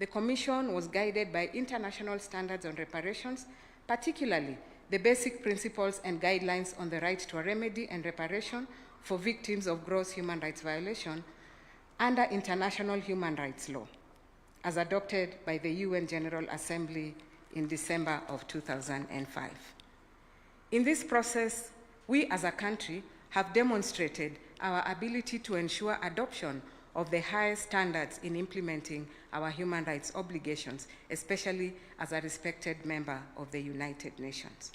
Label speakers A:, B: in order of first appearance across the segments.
A: The Commission was guided by international standards on reparations, particularly the basic principles and guidelines on the right to a remedy and reparation for victims of gross human rights violation under international human rights law, as adopted by the UN General Assembly in December of 2005. In this process, we as a country have demonstrated our ability to ensure adoption of the highest standards in implementing our human rights obligations, especially as a respected member of the United Nations.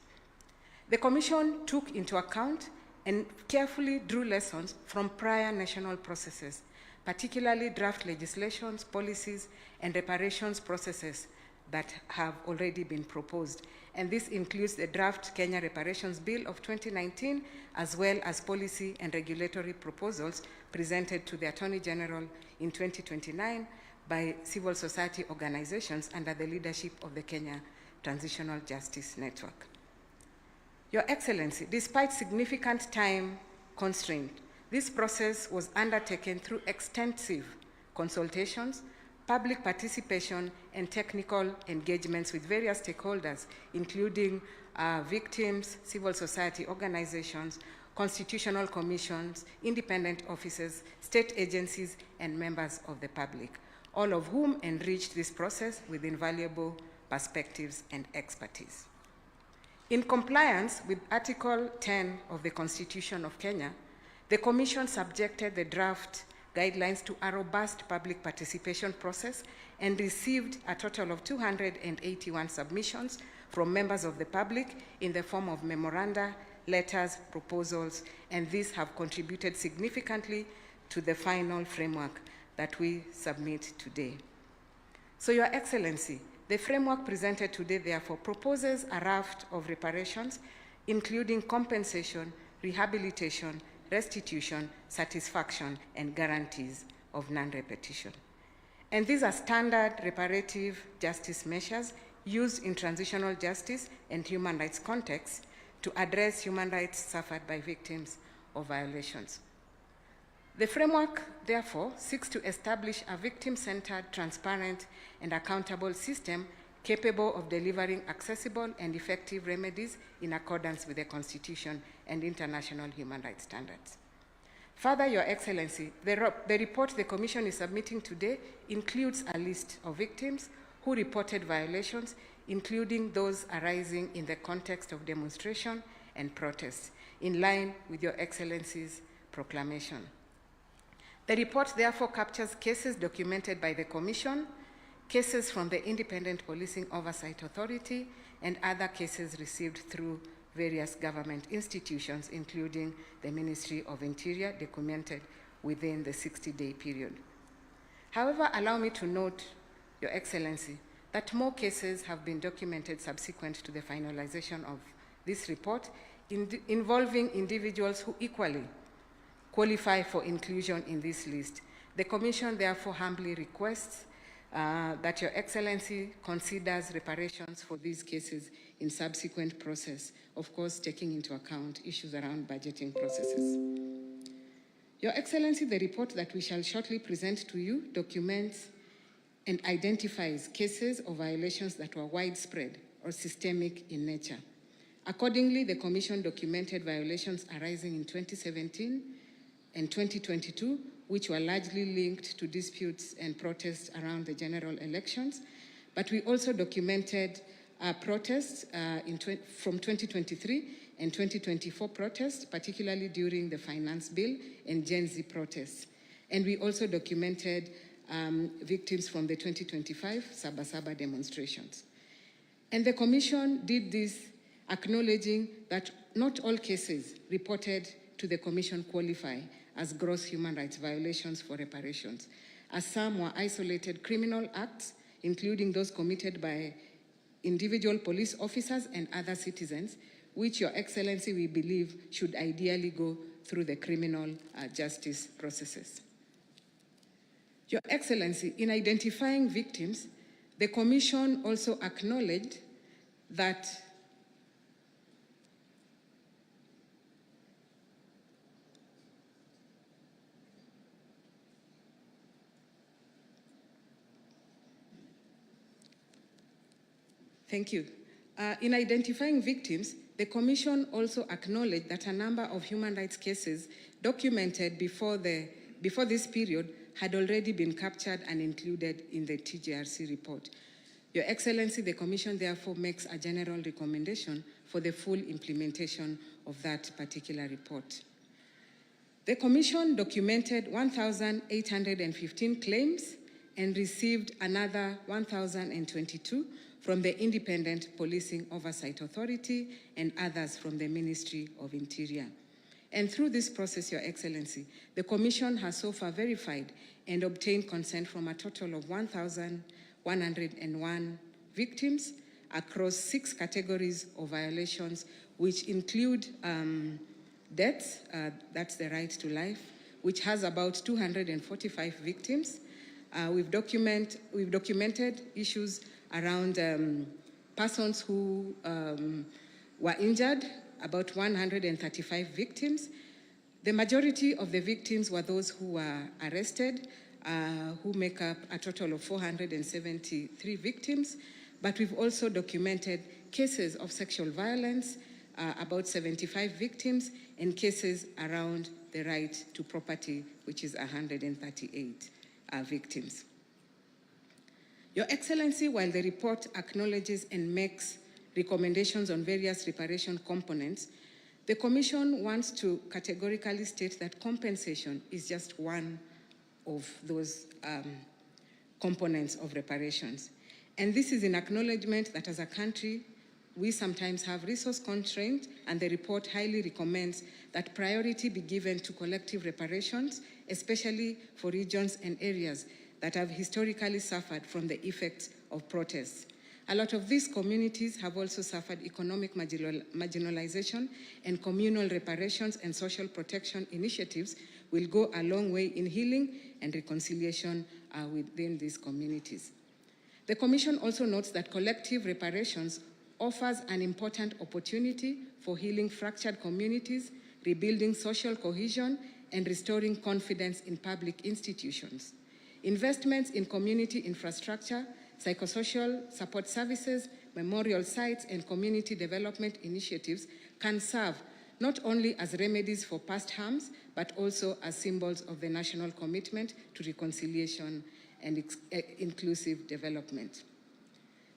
A: The Commission took into account and carefully drew lessons from prior national processes, particularly draft legislations, policies, and reparations processes that have already been proposed. And this includes the draft Kenya Reparations Bill of 2019, as well as policy and regulatory proposals presented to the Attorney General in 2029 by civil society organizations under the leadership of the Kenya Transitional Justice Network. Your Excellency, despite significant time constraint, this process was undertaken through extensive consultations, public participation, and technical engagements with various stakeholders, including victims, civil society organizations, constitutional commissions, independent officers, state agencies, and members of the public, all of whom enriched this process with invaluable perspectives and expertise. In compliance with Article 10 of the Constitution of Kenya, the Commission subjected the draft guidelines to a robust public participation process and received a total of 281 submissions from members of the public in the form of memoranda, letters, proposals, and these have contributed significantly to the final framework that we submit today. So, Your Excellency, the framework presented today therefore proposes a raft of reparations, including compensation, rehabilitation, restitution, satisfaction, and guarantees of non-repetition. And these are standard reparative justice measures used in transitional justice and human rights contexts to address human rights suffered by victims of violations. The framework, therefore, seeks to establish a victim-centered, transparent, and accountable system capable of delivering accessible and effective remedies in accordance with the Constitution and international human rights standards. Further, Your Excellency, the report the Commission is submitting today includes a list of victims who reported violations, including those arising in the context of demonstration and protests, in line with Your Excellency's proclamation. The report therefore captures cases documented by the Commission, cases from the Independent Policing Oversight Authority, and other cases received through various government institutions, including the Ministry of Interior, documented within the 60-day period. However, allow me to note, Your Excellency, that more cases have been documented subsequent to the finalization of this report involving individuals who equally qualify for inclusion in this list. The Commission therefore humbly requests that Your Excellency considers reparations for these cases in subsequent process, of course taking into account issues around budgeting processes. Your Excellency, the report that we shall shortly present to you documents and identifies cases of violations that were widespread or systemic in nature. Accordingly, the Commission documented violations arising in 2017 and 2022, which were largely linked to disputes and protests around the general elections. But we also documented protests from 2023 and 2024 protests, particularly during the Finance Bill and Gen Z protests. And we also documented victims from the 2025 Sabasaba demonstrations. And the Commission did this acknowledging that not all cases reported to the Commission qualify as gross human rights violations for reparations, as some were isolated criminal acts, including those committed by individual police officers and other citizens, which Your Excellency, we believe, should ideally go through the criminal justice processes. Your Excellency, in identifying victims, the Commission also acknowledged that Thank you. In identifying victims, the Commission also acknowledged that a number of human rights cases documented before this period had already been captured and included in the TJRC report. Your Excellency, the Commission therefore makes a general recommendation for the full implementation of that particular report. The Commission documented 1,815 claims and received another 1,022 from the Independent Policing Oversight Authority and others from the Ministry of Interior. And through this process, Your Excellency, the Commission has so far verified and obtained consent from a total of 1,101 victims across 6 categories of violations, which include deaths, that's the right to life, which has about 245 victims. We've documented issues around persons who were injured, about 135 victims. The majority of the victims were those who were arrested, who make up a total of 473 victims. But we've also documented cases of sexual violence, about 75 victims, and cases around the right to property, which is 138 victims. Your Excellency, while the report acknowledges and makes recommendations on various reparation components, the Commission wants to categorically state that compensation is just one of those components of reparations. And this is in acknowledgement that as a country, we sometimes have resource constraints, and the report highly recommends that priority be given to collective reparations, especially for regions and areas that have historically suffered from the effects of protests. A lot of these communities have also suffered economic marginalization, and communal reparations and social protection initiatives will go a long way in healing and reconciliation within these communities. The Commission also notes that collective reparations offers an important opportunity for healing fractured communities, rebuilding social cohesion, and restoring confidence in public institutions. Investments in community infrastructure, psychosocial support services, memorial sites, and community development initiatives can serve not only as remedies for past harms, but also as symbols of the national commitment to reconciliation and inclusive development.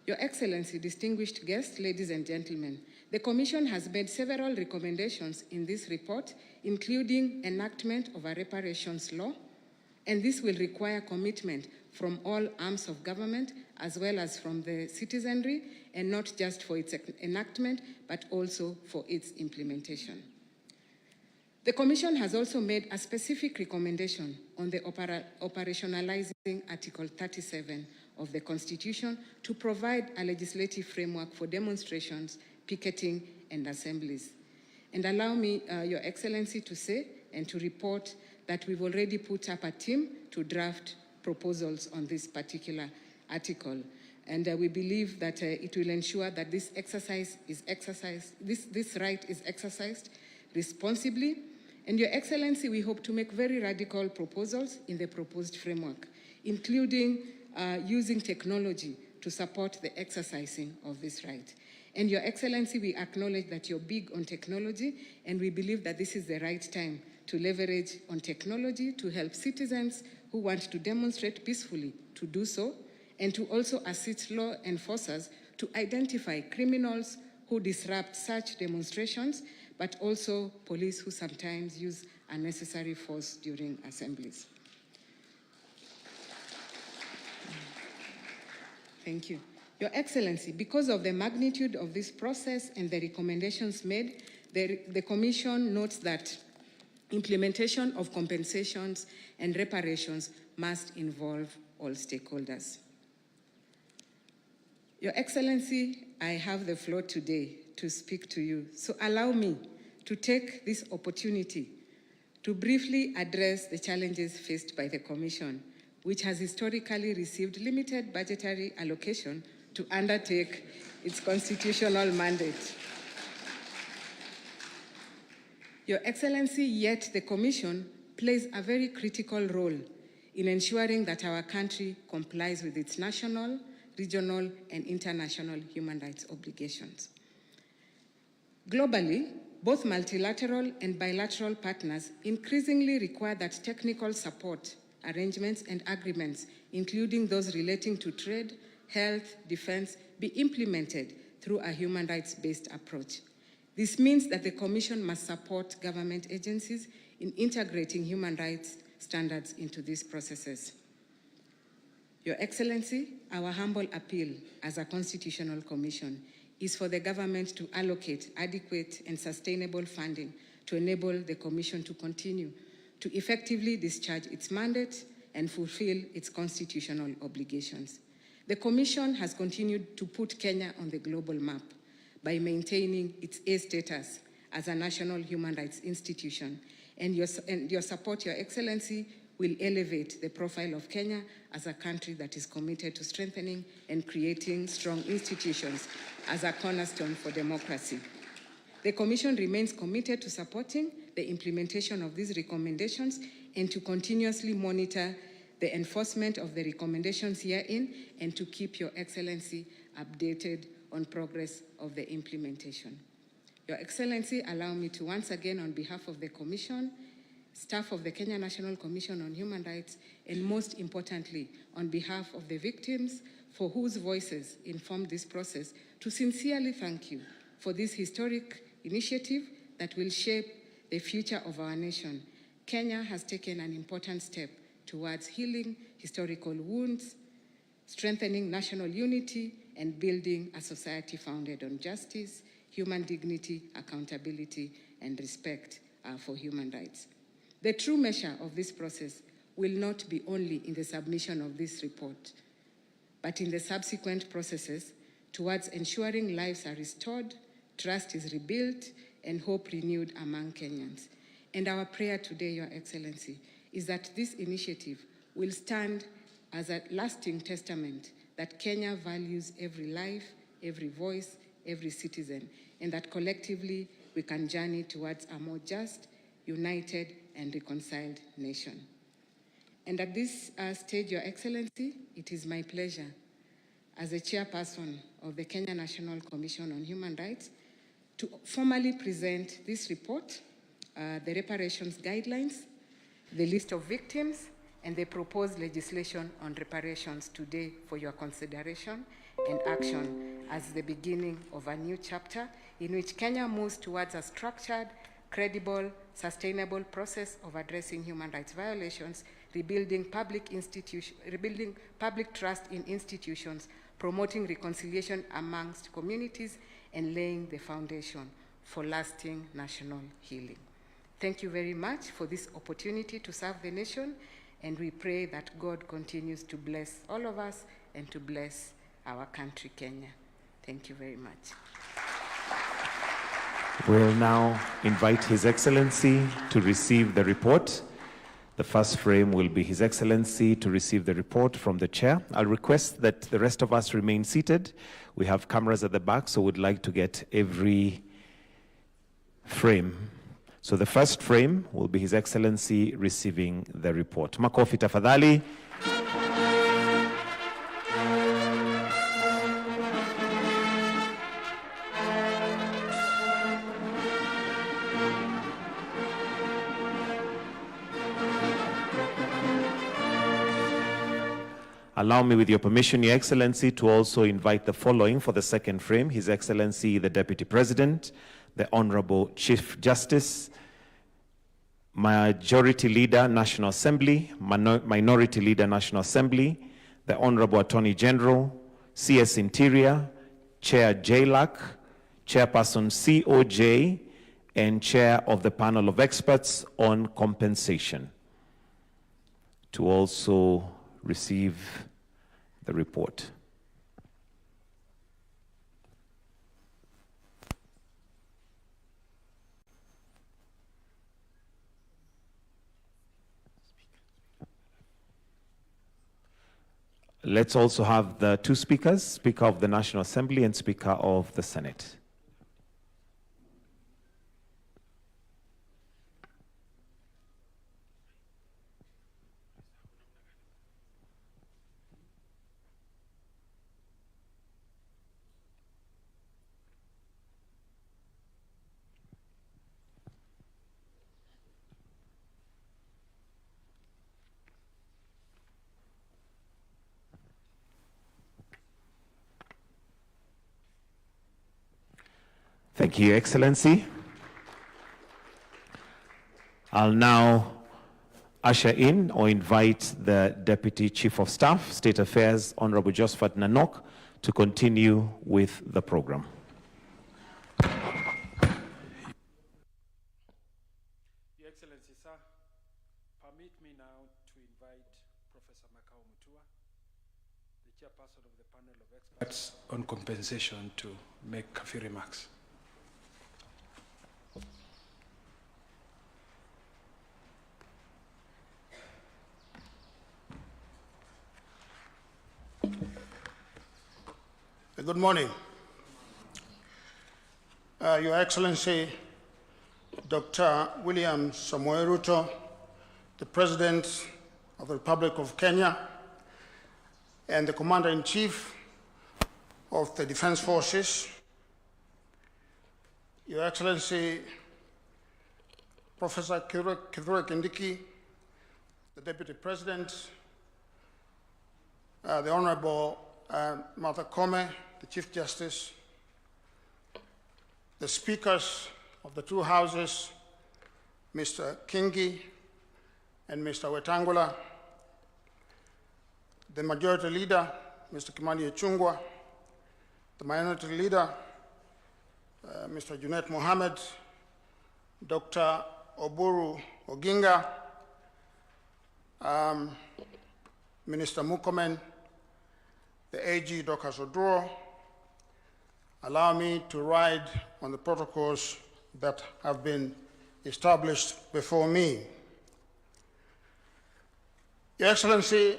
A: Your Excellency, distinguished guests, ladies and gentlemen, the Commission has made several recommendations in this report, including enactment of a reparations law, and this will require commitment from all arms of government as well as from the citizenry, and not just for its enactment, but also for its implementation. The Commission has also made a specific recommendation on the operationalizing Article 37 of the Constitution to provide a legislative framework for demonstrations, picketing, and assemblies. And allow me, Your Excellency, to say and to report that we've already put up a team to draft proposals on this particular article. And we believe that it will ensure that this right is exercised responsibly. And Your Excellency, we hope to make very radical proposals in the proposed framework, including using technology to support the exercising of this right. And Your Excellency, we acknowledge that you're big on technology, and we believe that this is the right time to leverage on technology to help citizens who want to demonstrate peacefully to do so, and to also assist law enforcers to identify criminals who disrupt such demonstrations, but also police who sometimes use unnecessary force during assemblies. Thank you. Your Excellency, because of the magnitude of this process and the recommendations made, the Commission notes that implementation of compensations and reparations must involve all stakeholders. Your Excellency, I have the floor today to speak to you, so allow me to take this opportunity to briefly address the challenges faced by the Commission, which has historically received limited budgetary allocation to undertake its constitutional mandate. Your Excellency, yet the Commission plays a very critical role in ensuring that our country complies with its national, regional, and international human rights obligations. Globally, both multilateral and bilateral partners increasingly require that technical support, arrangements, and agreements, including those relating to trade, health, defense, be implemented through a human rights-based approach. This means that the Commission must support government agencies in integrating human rights standards into these processes. Your Excellency, our humble appeal as a constitutional commission is for the government to allocate adequate and sustainable funding to enable the Commission to continue to effectively discharge its mandate and fulfill its constitutional obligations. The Commission has continued to put Kenya on the global map by maintaining its A status as a national human rights institution, and your support, Your Excellency, will elevate the profile of Kenya as a country that is committed to strengthening and creating strong institutions as a cornerstone for democracy. The Commission remains committed to supporting the implementation of these recommendations and to continuously monitor the enforcement of the recommendations herein and to keep Your Excellency updated on progress of the implementation. Your Excellency, allow me to once again, on behalf of the Commission, staff of the Kenya National Commission on Human Rights, and most importantly, on behalf of the victims for whose voices informed this process, to sincerely thank you for this historic initiative that will shape the future of our nation. Kenya has taken an important step towards healing historical wounds, strengthening national unity, and building a society founded on justice, human dignity, accountability, and respect for human rights. The true measure of this process will not be only in the submission of this report, but in the subsequent processes towards ensuring lives are restored, trust is rebuilt, and hope renewed among Kenyans. And our prayer today, Your Excellency, is that this initiative will stand as a lasting testament that Kenya values every life, every voice, every citizen, and that collectively we can journey towards a more just, united, and reconciled nation. And at this stage, Your Excellency, it is my pleasure as the chairperson of the Kenya National Commission on Human Rights to formally present this report, the reparations guidelines, the list of victims, and the proposed legislation on reparations today for your consideration and action as the beginning of a new chapter in which Kenya moves towards a structured, credible, sustainable process of addressing human rights violations, rebuilding public trust in institutions, promoting reconciliation amongst communities, and laying the foundation for lasting national healing. Thank you very much for this opportunity to serve the nation, and we pray that God continues to bless all of us and to bless our country, Kenya. Thank you very much.
B: We'll now invite His Excellency to receive the report. The first frame will be His Excellency to receive the report from the Chair. I'll request that the rest of us remain seated. We have cameras at the back, so we'd like to get every frame. So the first frame will be His Excellency receiving the report. Makofi tafadhali. Allow me, with your permission, Your Excellency, to also invite the following for the second frame. His Excellency, the Deputy President, the Honorable Chief Justice, Majority Leader, National Assembly, Minority Leader, National Assembly, the Honorable Attorney General, CS Interior, Chair JLAC, Chairperson COJ, and Chair of the Panel of Experts on Compensation, to also receive the report. Let's also have the two speakers, Speaker of the National Assembly and Speaker of the Senate. Thank you, Your Excellency. I'll now usher in or invite the Deputy Chief of Staff, State Affairs, Honorable Josephat Nanok, to continue with the program.
C: Your Excellency, sir, permit me now to invite Professor Makao Mutua, the chairperson of the panel of experts on compensation, to make a few remarks.
D: Good morning. Your Excellency, Dr. William Samoei Ruto, the President of the Republic of Kenya, and the Commander-in-Chief of the Defense Forces, Your Excellency, Professor Kithure Kindiki, the Deputy President, the Honorable Martha Koome, the Chief Justice, the Speakers of the two Houses, Mr. Kingi and Mr. Wetangula, the Majority Leader, Mr. Kimani Ichung'wah, the Minority Leader, Mr. Junet Mohammed, Dr. Oburu Oginga, Minister Murkomen, the AG Dorcas Oduro. Allow me to ride on the protocols that have been established before me. Your Excellency,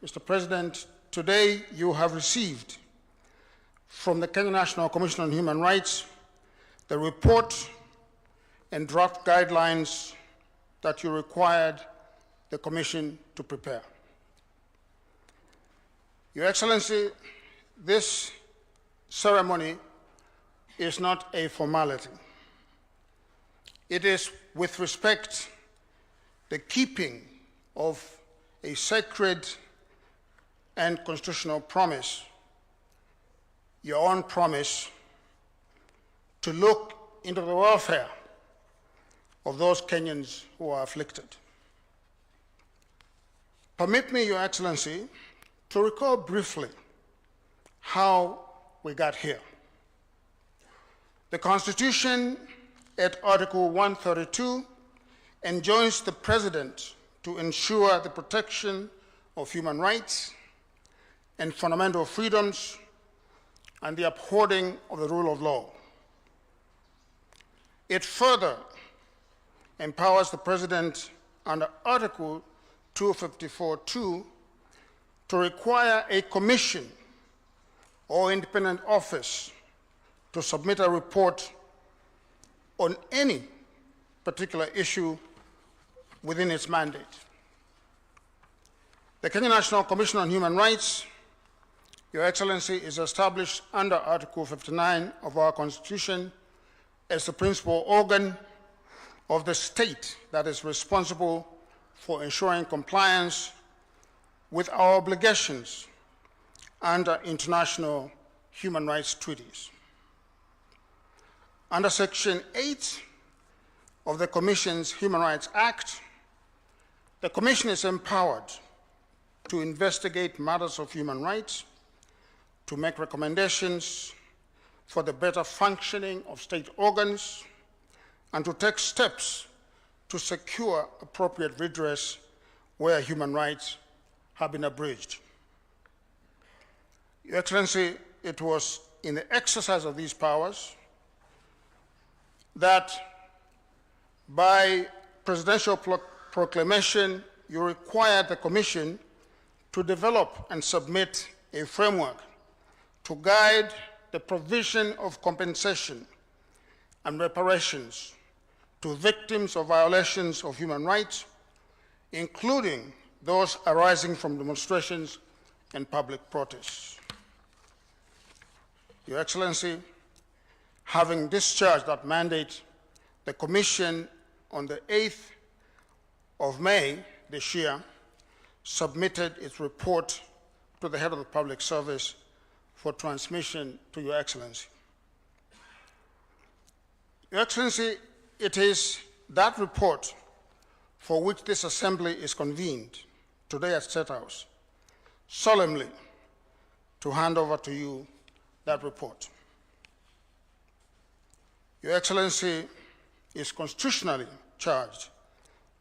D: Mr. President, today you have received from the Kenya National Commission on Human Rights the report and draft guidelines that you required the Commission to prepare. Your Excellency, this ceremony is not a formality. It is, with respect, the keeping of a sacred and constitutional promise, your own promise to look into the welfare of those Kenyans who are afflicted. Permit me, Your Excellency, to recall briefly how we got here. The Constitution at Article 132 enjoins the President to ensure the protection of human rights and fundamental freedoms and the upholding of the rule of law. It further empowers the President under Article 254(2) to require a commission or independent office to submit a report on any particular issue within its mandate. The Kenya National Commission on Human Rights, Your Excellency, is established under Article 59 of our Constitution as the principal organ of the state that is responsible for ensuring compliance with our obligations under international human rights treaties. Under Section 8 of the Commission's Human Rights Act, the Commission is empowered to investigate matters of human rights, to make recommendations for the better functioning of state organs, and to take steps to secure appropriate redress where human rights have been abridged. Your Excellency, it was in the exercise of these powers that by presidential proclamation, you required the Commission to develop and submit a framework to guide the provision of compensation and reparations to victims of violations of human rights, including those arising from demonstrations and public protests. Your Excellency, having discharged that mandate, the Commission on the 8th of May this year submitted its report to the head of the Public Service for transmission to Your Excellency. Your Excellency, it is that report for which this assembly is convened today at State House, solemnly to hand over to you that report. Your Excellency is constitutionally charged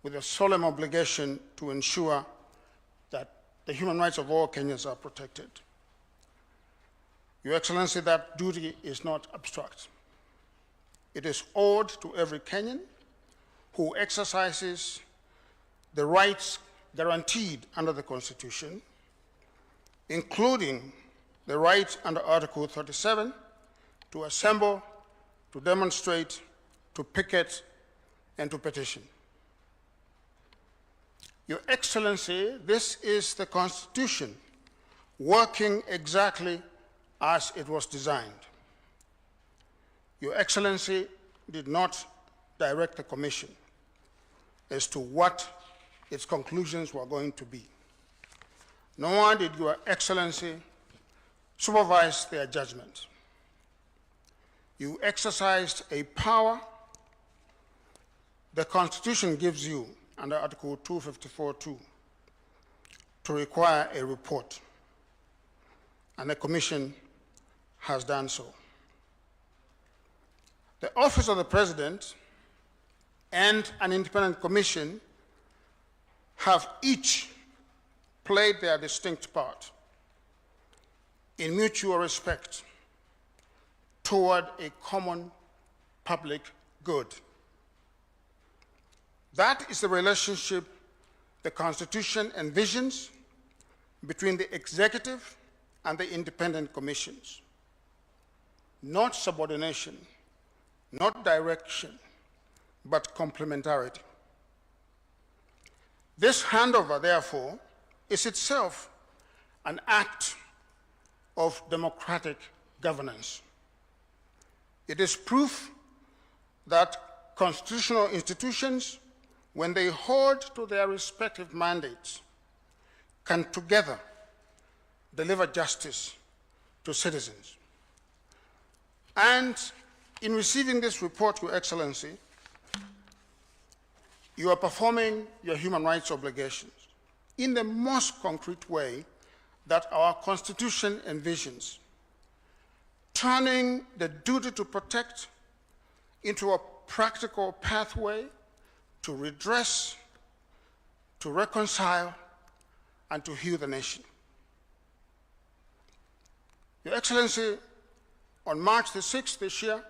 D: with a solemn obligation to ensure that the human rights of all Kenyans are protected. Your Excellency, that duty is not abstract. It is owed to every Kenyan who exercises the rights guaranteed under the Constitution, including the right under Article 37 to assemble, to demonstrate, to picket, and to petition. Your Excellency, this is the Constitution working exactly as it was designed. Your Excellency did not direct the Commission as to what its conclusions were going to be. Nor did Your Excellency supervise their judgment. You exercised a power the Constitution gives you under Article 254(2) to require a report, and the Commission has done so. The Office of the President and an independent commission have each played their distinct part in mutual respect toward a common public good. That is the relationship the Constitution envisions between the executive and the independent commissions. Not subordination, not direction, but complementarity. This handover, therefore, is itself an act of democratic governance. It is proof that constitutional institutions, when they hold to their respective mandates, can together deliver justice to citizens. And in receiving this report, Your Excellency, you are performing your human rights obligations in the most concrete way that our Constitution envisions, turning the duty to protect into a practical pathway to redress, to reconcile, and to heal the nation. Your Excellency, on March the 6th this year,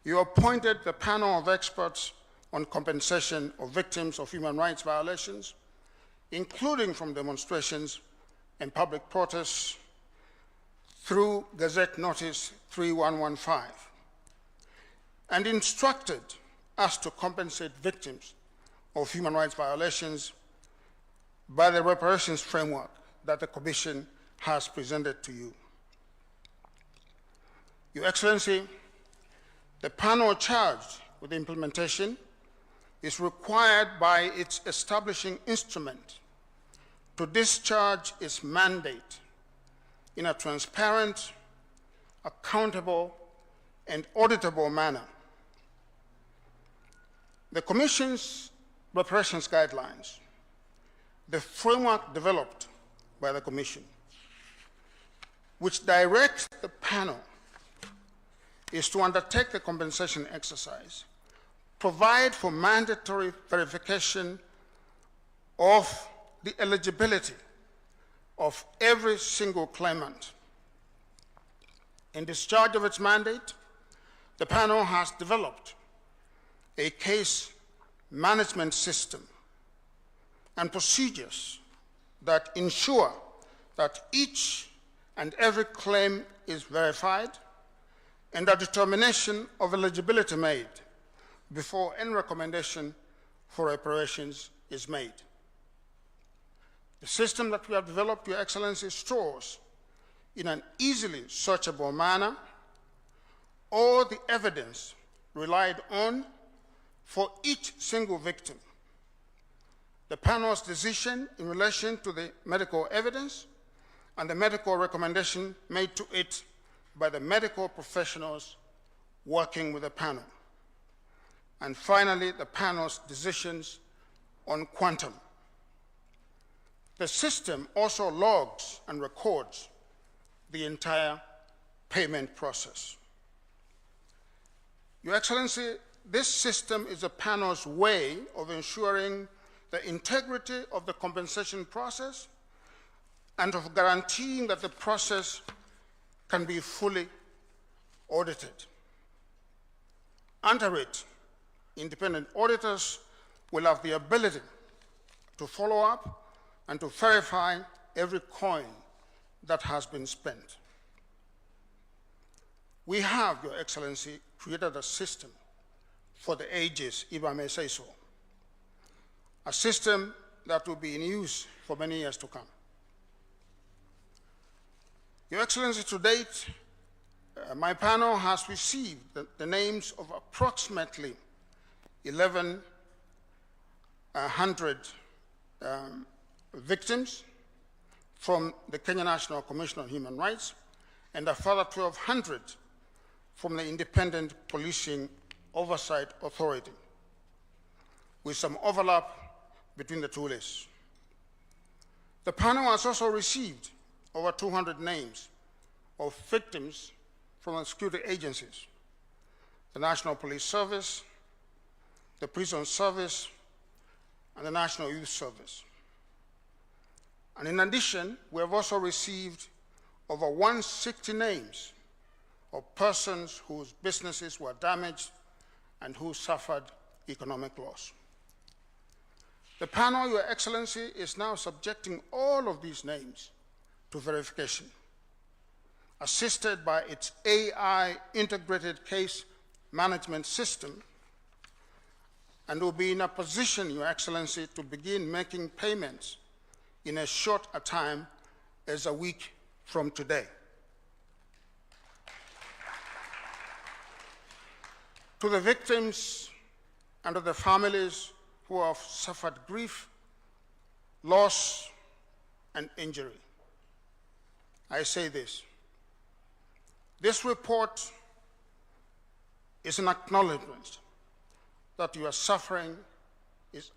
D: you appointed the panel of experts on compensation of victims of human rights violations, including from demonstrations and public protests, through Gazette Notice 3115, and instructed us to compensate victims of human rights violations by the reparations framework that the Commission has presented to you. Your Excellency, the panel charged with the implementation is required by its establishing instrument to discharge its mandate in a transparent, accountable, and auditable manner. The Commission's reparations guidelines, the framework developed by the Commission, which directs the panel is to undertake the compensation exercise, provide for mandatory verification of the eligibility of every single claimant. In discharge of its mandate, the panel has developed a case management system and procedures that ensure that each and every claim is verified and a determination of eligibility made before any recommendation for reparations is made. The system that we have developed, Your Excellency, stores in an easily searchable manner all the evidence relied on for each single victim, the panel's decision in relation to the medical evidence, and the medical recommendation made to it by the medical professionals working with the panel. and finally, the panel's decisions on quantum. The system also logs and records the entire payment process. Your Excellency, this system is the panel's way of ensuring the integrity of the compensation process and of guaranteeing that the process can be fully audited. Under it, independent auditors will have the ability to follow up and to verify every coin that has been spent. We have, Your Excellency, created a system for the ages, if I may say so, a system that will be in use for many years to come. Your Excellency, to date, my panel has received the names of approximately 1,100 victims from the Kenya National Commission on Human Rights and a further 1,200 from the Independent Policing Oversight Authority, with some overlap between the two lists. The panel has also received over 200 names of victims from the security agencies, the National Police Service, the Prison Service, and the National Youth Service. And in addition, we have also received over 160 names of persons whose businesses were damaged and who suffered economic loss. The panel, Your Excellency, is now subjecting all of these names to verification, assisted by its AI integrated case management system, and will be in a position, Your Excellency, to begin making payments in as short a time as a week from today. To the victims and to the families who have suffered grief, loss, and injury, I say this. This report is an acknowledgement that your suffering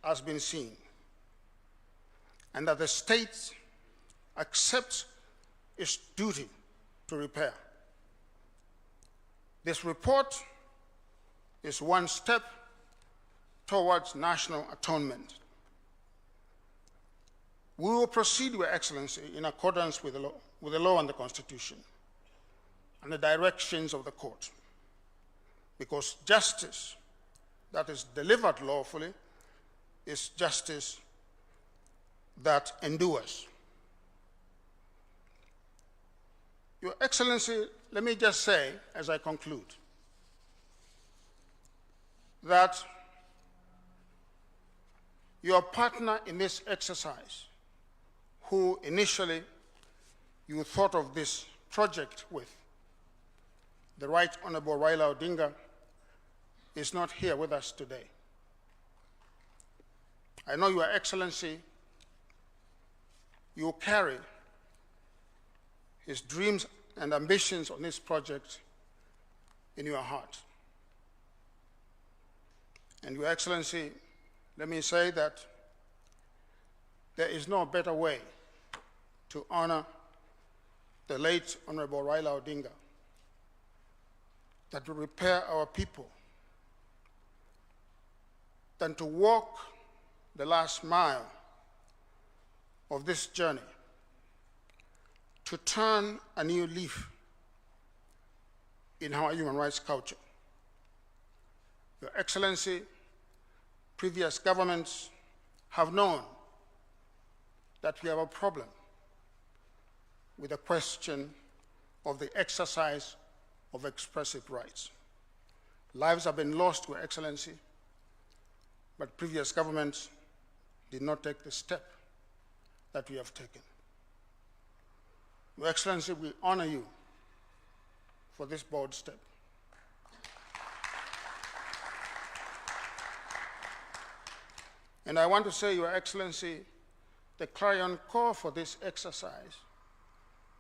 D: has been seen, and that the state accepts its duty to repair. This report is one step towards national atonement. We will proceed, Your Excellency, in accordance with the law and the Constitution and the directions of the court, because justice that is delivered lawfully is justice that endures. Your Excellency, let me just say, as I conclude, that your partner in this exercise, who initially you thought of this project with, the Right Honorable Raila Odinga, is not here with us today. I know, Your Excellency, you carry his dreams and ambitions on this project in your heart. And Your Excellency, let me say that there is no better way to honor the late Honorable Raila Odinga than to repair our people, than to walk the last mile of this journey, to turn a new leaf in our human rights culture. Your Excellency, previous governments have known that we have a problem with the question of the exercise of expressive rights. Lives have been lost, Your Excellency, but previous governments did not take the step that we have taken. Your Excellency, we honor you for this bold step. And I want to say, Your Excellency, the clarion call for this exercise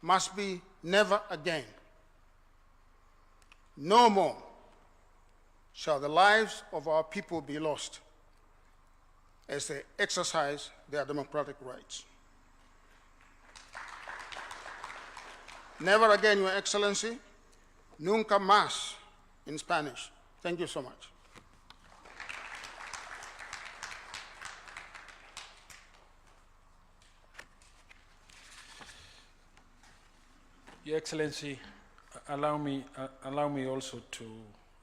D: must be never again. No more shall the lives of our people be lost as they exercise their democratic rights. Never again, Your Excellency, nunca más in Spanish. Thank you so much.
C: Your Excellency, allow me also to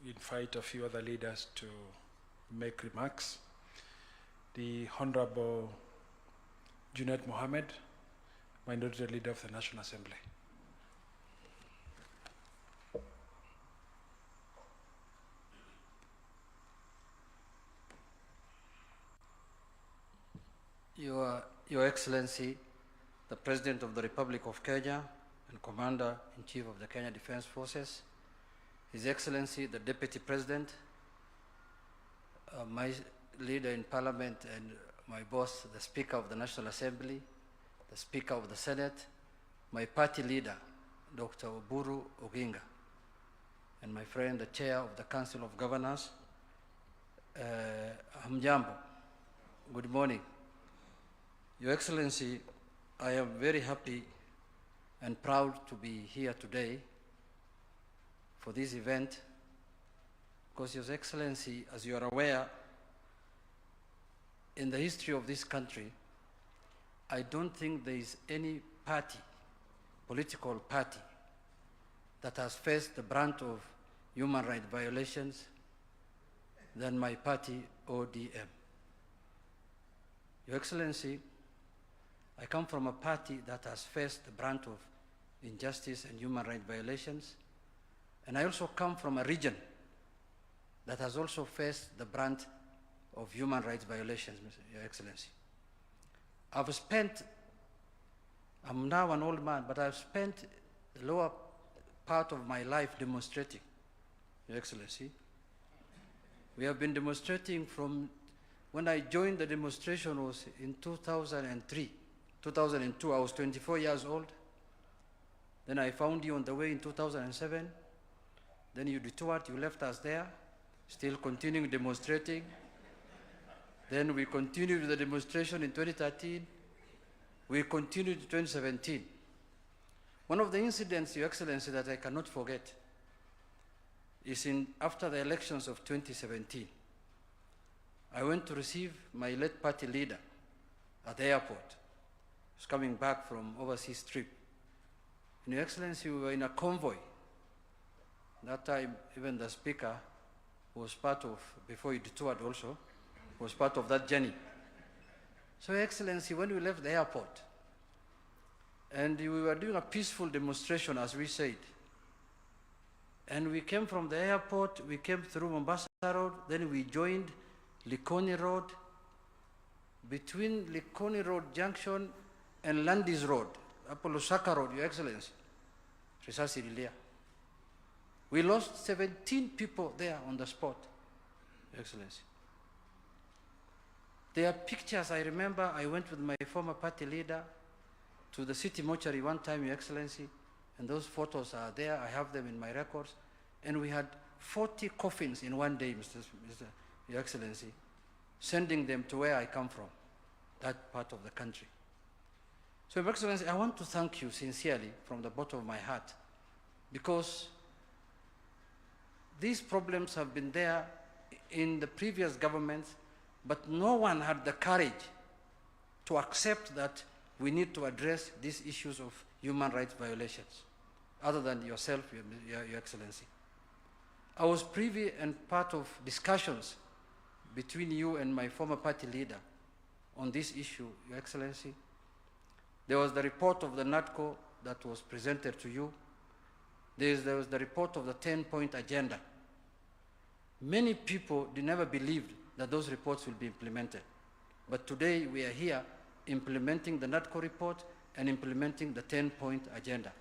C: invite a few other leaders to make remarks. The Honorable Junaid Mohammed, Minority Leader of the National Assembly.
E: Your Excellency, the President of the Republic of Kenya and Commander-in-Chief of the Kenya Defense Forces, His Excellency, the Deputy President, my leader in Parliament and my boss, the Speaker of the National Assembly, the Speaker of the Senate, my party leader, Dr. Oburu Oginga, and my friend, the Chair of the Council of Governors, Hamjambo. Good morning. Your Excellency, I am very happy and proud to be here today for this event because, Your Excellency, as you are aware, in the history of this country, I don't think there is any party, political party, that has faced the brunt of human rights violations than my party, ODM. Your Excellency, I come from a party that has faced the brunt of injustice and human rights violations, and I also come from a region that has also faced the brunt of human rights violations, Your Excellency. I'm now an old man, but I've spent the lower part of my life demonstrating, Your Excellency. We have been demonstrating from when I joined the demonstration was in 2003. 2002, I was 24 years old. Then I found you on the way in 2007. Then you detoured, you left us there, still continuing demonstrating. Then we continued the demonstration in 2013. We continued in 2017. One of the incidents, Your Excellency, that I cannot forget is after the elections of 2017. I went to receive my late party leader at the airport. He was coming back from overseas trip. And Your Excellency, we were in a convoy. That time, even the speaker was part of, before he detoured also, was part of that journey. So, Your Excellency, when we left the airport, and we were doing a peaceful demonstration, as we said, and we came from the airport, we came through Mombasa Road, then we joined Likoni Road. Between Likoni Road Junction and Landis Road, Apollo Saka Road, Your Excellency, risasi ililia. We lost 17 people there on the spot, Your Excellency. There are pictures. I remember I went with my former party leader to the city mortuary one time, Your Excellency, and those photos are there. I have them in my records. And we had 40 coffins in one day, Your Excellency, sending them to where I come from, that part of the country. So, Your Excellency, I want to thank you sincerely from the bottom of my heart, because these problems have been there in the previous governments, but no one had the courage to accept that we need to address these issues of human rights violations, other than yourself, Your Excellency. I was privy and part of discussions between you and my former party leader on this issue, Your Excellency. There was the report of the NATCO that was presented to you. There was the report of the 10-point agenda. Many people never believed that those reports will be implemented. But today we are here implementing the NATCO report and implementing the 10-point agenda.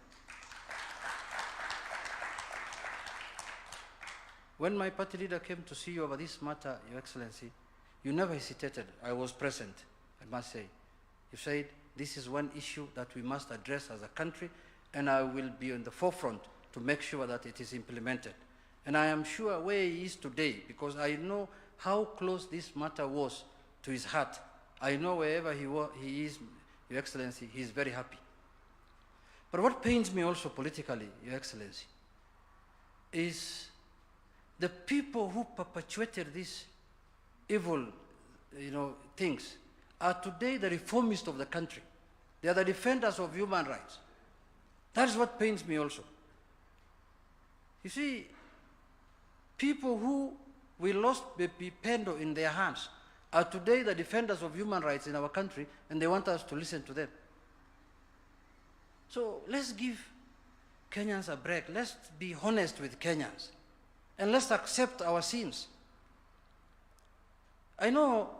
E: When my party leader came to see you over this matter, Your Excellency, you never hesitated. I was present, I must say. You said, this is one issue that we must address as a country, and I will be on the forefront to make sure that it is implemented. And I am sure where he is today, because I know how close this matter was to his heart. I know wherever he is, Your Excellency, he is very happy. But what pains me also politically, Your Excellency, is the people who perpetuated these evil, things are today the reformists of the country. They are the defenders of human rights. That is what pains me also. You see, people who we lost Pendo in their hands are today the defenders of human rights in our country, and they want us to listen to them. So let's give Kenyans a break. Let's be honest with Kenyans. And let's accept our sins. I know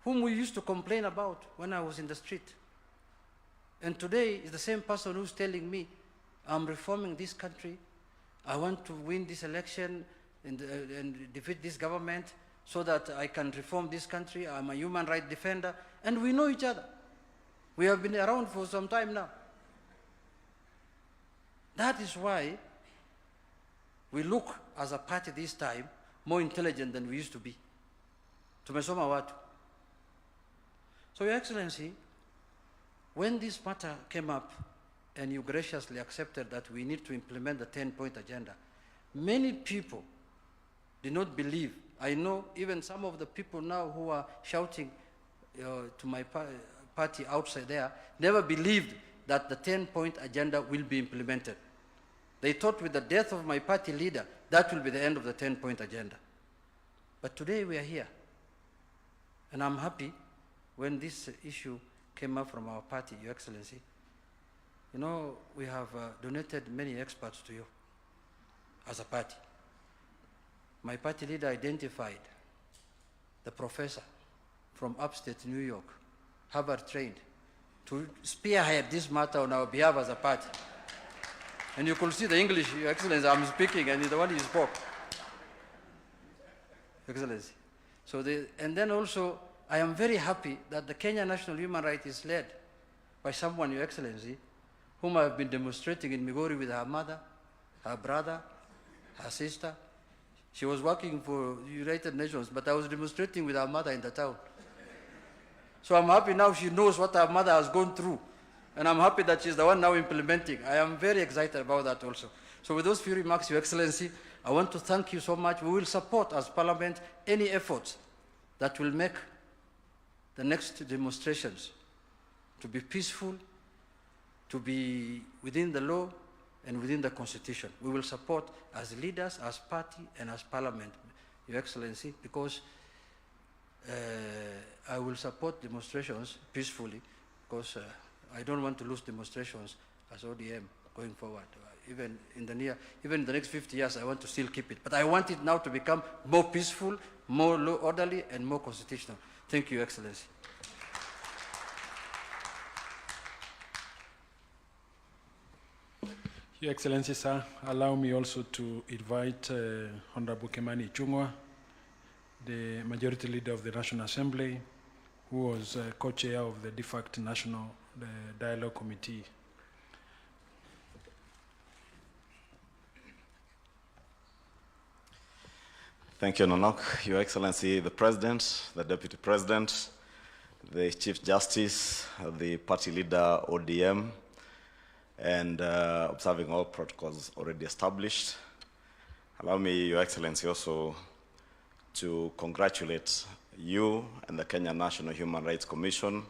E: whom we used to complain about when I was in the street. And today is the same person who's telling me, I'm reforming this country, I want to win this election and defeat this government so that I can reform this country, I'm a human rights defender, and we know each other. We have been around for some time now. That is why we look as a party this time more intelligent than we used to be. Tumesoma watu. So Your Excellency, when this matter came up and you graciously accepted that we need to implement the 10-point agenda, many people did not believe. I know even some of the people now who are shouting to my party outside there never believed that the 10-point agenda will be implemented. They thought with the death of my party leader, that will be the end of the 10-point agenda. But today we are here. And I'm happy when this issue came up from our party, Your Excellency. You know, we have donated many experts to you as a party. My party leader identified the professor from upstate New York, Harvard trained, to spearhead this matter on our behalf as a party. And you could see the English, Your Excellency, I'm speaking, and the one you spoke. Excellency. So and then also, I am very happy that the Kenya National Human Rights is led by someone, Your Excellency, whom I have been demonstrating in Migori with her mother, her brother, her sister. She was working for United Nations, but I was demonstrating with her mother in the town. So I'm happy now she knows what her mother has gone through. And I'm happy that she's the one now implementing. I am very excited about that also. So with those few remarks, Your Excellency, I want to thank you so much. We will support as Parliament any efforts that will make the next demonstrations to be peaceful, to be within the law and within the Constitution. We will support as leaders, as party, and as Parliament, Your Excellency, because I will support demonstrations peacefully, because I don't want to lose demonstrations as ODM going forward. Even in the next 50 years, I want to still keep it. But I want it now to become more peaceful, more law orderly, and more constitutional. Thank you, Your Excellency.
C: Your Excellency, sir, allow me also to invite Honorable Kimani Ichung'wah, the Majority Leader of the National Assembly, who was co-chair of the de facto National Dialogue Committee.
F: Thank you, Nonok. Your Excellency, the President, the Deputy President, the Chief Justice, the Party Leader, ODM, and observing all protocols already established. Allow me, Your Excellency, also to congratulate you and the Kenya National Human Rights Commission,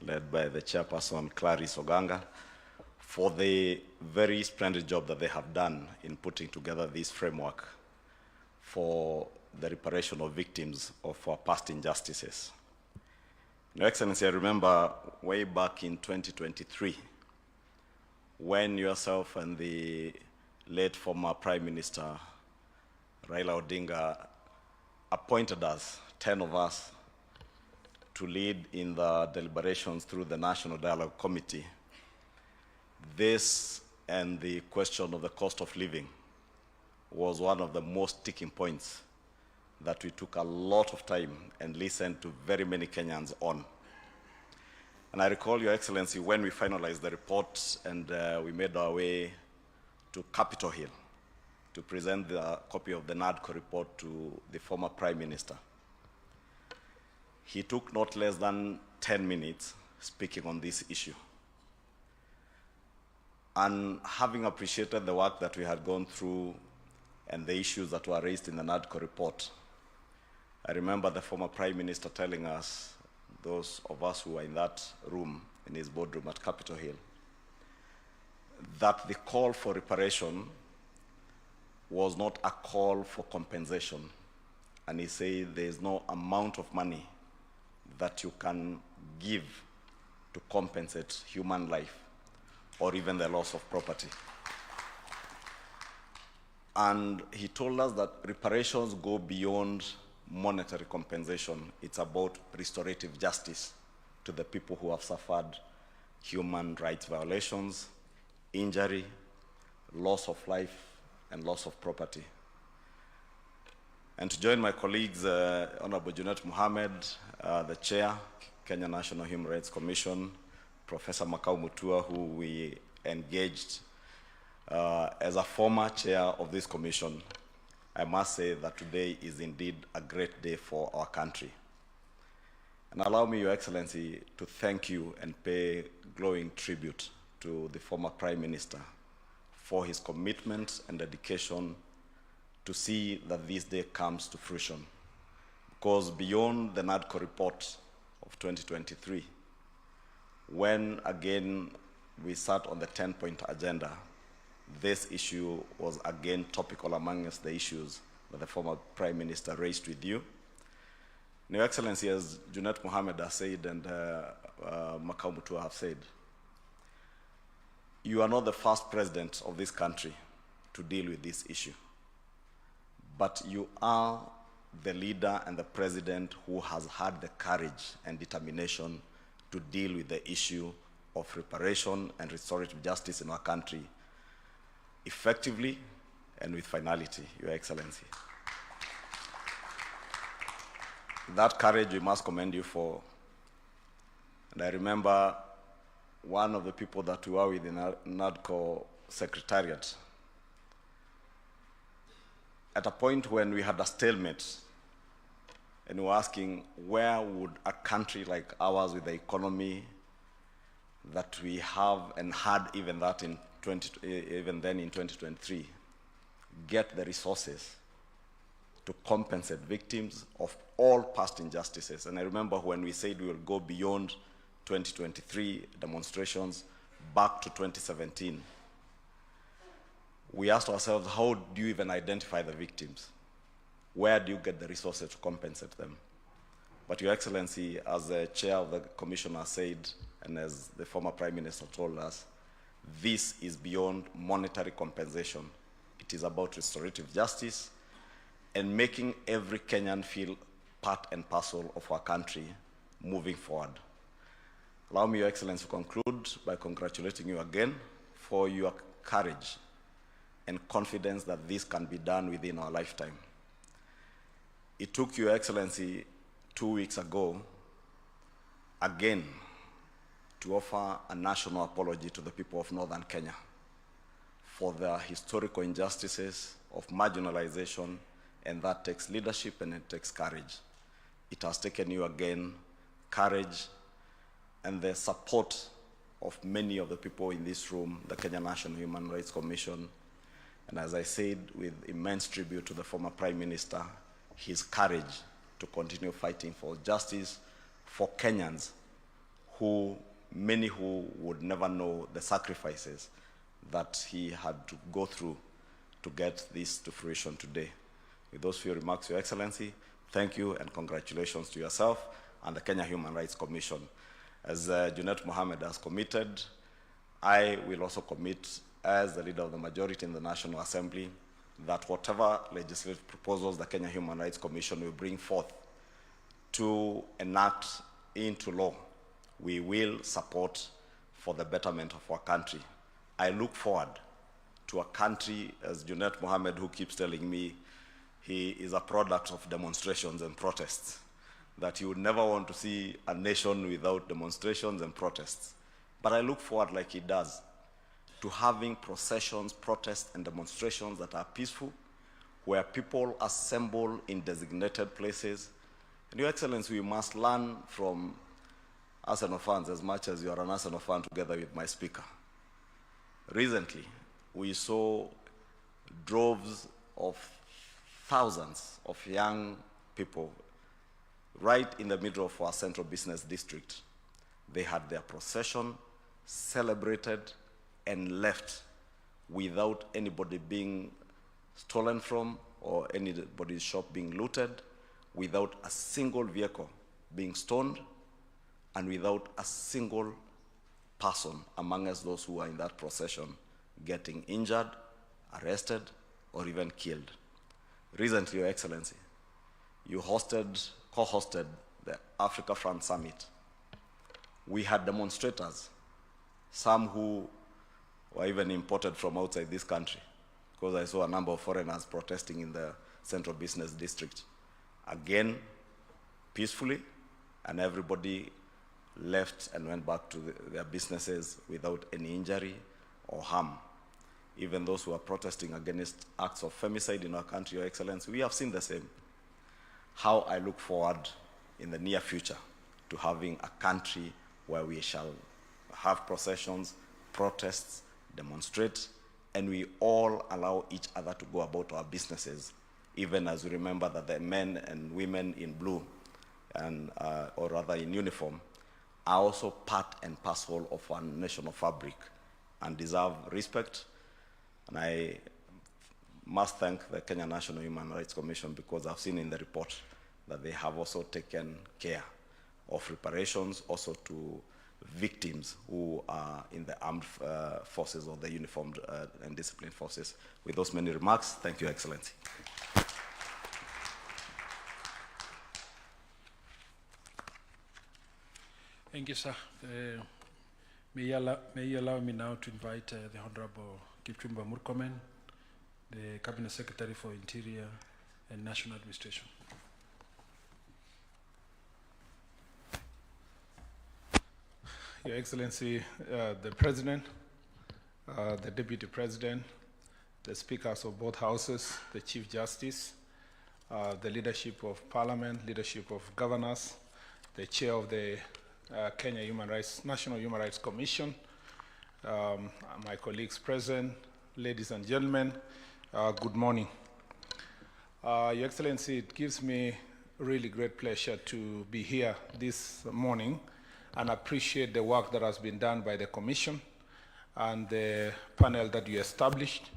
F: led by the chairperson, Clarice Oganga, for the very splendid job that they have done in putting together this framework for the reparation of victims of our past injustices. Your Excellency, I remember way back in 2023, when yourself and the late former Prime Minister Raila Odinga appointed us, 10 of us, to lead in the deliberations through the National Dialogue Committee. This and the question of the cost of living was one of the most sticking points that we took a lot of time and listened to very many Kenyans on. And I recall, Your Excellency, when we finalized the report and we made our way to Capitol Hill, to present the copy of the NADCO report to the former Prime Minister. He took not less than 10 minutes speaking on this issue. And having appreciated the work that we had gone through and the issues that were raised in the NADCO report, I remember the former Prime Minister telling us, those of us who were in that room, in his boardroom at Capitol Hill, that the call for reparation was not a call for compensation. And he said there is no amount of money that you can give to compensate human life or even the loss of property. And he told us that reparations go beyond monetary compensation. It's about restorative justice to the people who have suffered human rights violations, injury, loss of life, and loss of property. And to join my colleagues, Honorable Junet Mohamed, the Chair, Kenya National Human Rights Commission, Professor Makau Mutua, who we engaged as a former chair of this commission, I must say that today is indeed a great day for our country. And allow me, Your Excellency, to thank you and pay glowing tribute to the former Prime Minister for his commitment and dedication to see that this day comes to fruition. Because beyond the NADCO report of 2023, when again we sat on the 10-point agenda, this issue was again topical amongst the issues that the former Prime Minister raised with you. Your Excellency, as Junet Mohamed has said and Makau Mutua have said, you are not the first president of this country to deal with this issue, but you are the leader and the president who has had the courage and determination to deal with the issue of reparation and restorative justice in our country effectively and with finality, Your Excellency. That courage we must commend you for. And I remember one of the people that we were with in NADCO Secretariat, at a point when we had a stalemate and we were asking, where would a country like ours with the economy that we have and had even then in 2023 get the resources to compensate victims of all past injustices? And I remember when we said we will go beyond 2023 demonstrations back to 2017, we asked ourselves, how do you even identify the victims? Where do you get the resources to compensate them? But Your Excellency, as the chair of the commission has said, and as the former Prime Minister told us, this is beyond monetary compensation. It is about restorative justice and making every Kenyan feel part and parcel of our country moving forward. Allow me, Your Excellency, to conclude by congratulating you again for your courage and confidence that this can be done within our lifetime. It took Your Excellency 2 weeks ago, again, to offer a national apology to the people of Northern Kenya for the historical injustices of marginalization, and that takes leadership and it takes courage. It has taken you again courage and the support of many of the people in this room, the Kenya National Human Rights Commission, and as I said, with immense tribute to the former Prime Minister, his courage to continue fighting for justice for Kenyans many who would never know the sacrifices that he had to go through to get this to fruition today. With those few remarks, Your Excellency, thank you and congratulations to yourself and the Kenya Human Rights Commission. As Junet Mohamed has committed, I will also commit as the leader of the majority in the National Assembly that whatever legislative proposals the Kenya Human Rights Commission will bring forth to enact into law, we will support for the betterment of our country. I look forward to a country, as Junet Mohamed, who keeps telling me he is a product of demonstrations and protests, that he would never want to see a nation without demonstrations and protests. But I look forward, like he does, to having processions, protests, and demonstrations that are peaceful, where people assemble in designated places. And Your Excellency, we must learn from Arsenal fans as much as you are an Arsenal fan together with my speaker. Recently, we saw droves of thousands of young people right in the middle of our central business district. They had their procession, celebrated, and left without anybody being stolen from or anybody's shop being looted, without a single vehicle being stoned, and without a single person among us, those who were in that procession, getting injured, arrested, or even killed. Recently, Your Excellency, you co-hosted the Africa Front Summit. We had demonstrators, some who were even imported from outside this country, because I saw a number of foreigners protesting in the central business district. Again, peacefully, and everybody left and went back to their businesses without any injury or harm. Even those who are protesting against acts of femicide in our country, Your Excellency, we have seen the same. How I look forward in the near future to having a country where we shall have processions, protests, demonstrate, and we all allow each other to go about our businesses, even as we remember that the men and women in blue, and, or rather in uniform, are also part and parcel of our national fabric and deserve respect. And I must thank the Kenya National Human Rights Commission, because I've seen in the report that they have also taken care of reparations also to victims who are in the armed forces or the uniformed and disciplined forces. With those many remarks, thank you, Your Excellency.
C: Thank you, sir. May you allow me now to invite the Honorable Kipchumba Murkomen, the Cabinet Secretary for Interior and National Administration.
G: Your Excellency, the President, the Deputy President, the Speakers of both Houses, the Chief Justice, the leadership of Parliament, leadership of governors, the Chair of the Kenya National Human Rights Commission, my colleagues present, ladies and gentlemen, good morning. Your Excellency, it gives me really great pleasure to be here this morning and appreciate the work that has been done by the Commission and the panel that you established,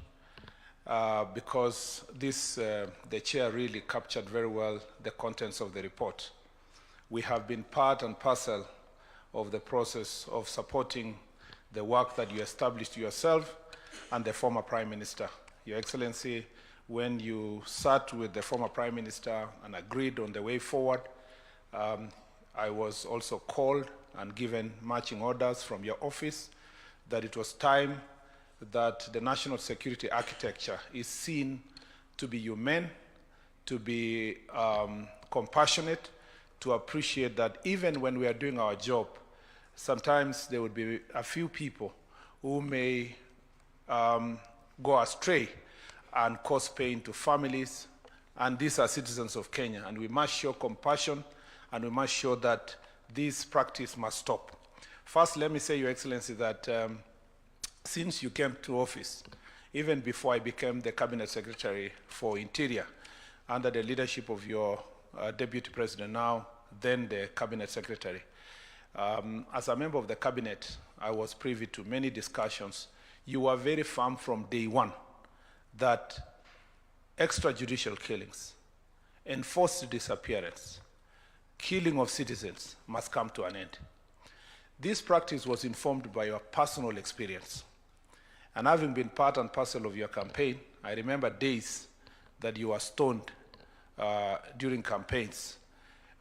G: because the Chair really captured very well the contents of the report. We have been part and parcel of the process of supporting the work that you established yourself and the former Prime Minister. Your Excellency, when you sat with the former Prime Minister and agreed on the way forward, I was also called and given marching orders from your office that it was time that the national security architecture is seen to be humane, to be compassionate, to appreciate that even when we are doing our job, sometimes there would be a few people who may go astray and cause pain to families, and these are citizens of Kenya, and we must show compassion, and we must show that this practice must stop. First, let me say, Your Excellency, that since you came to office, even before I became the Cabinet Secretary for Interior, under the leadership of your Deputy President now, then the Cabinet Secretary, as a member of the Cabinet, I was privy to many discussions. You were very firm from day one that extrajudicial killings, enforced disappearance, killing of citizens must come to an end. This practice was informed by your personal experience. And having been part and parcel of your campaign, I remember days that you were stoned during campaigns.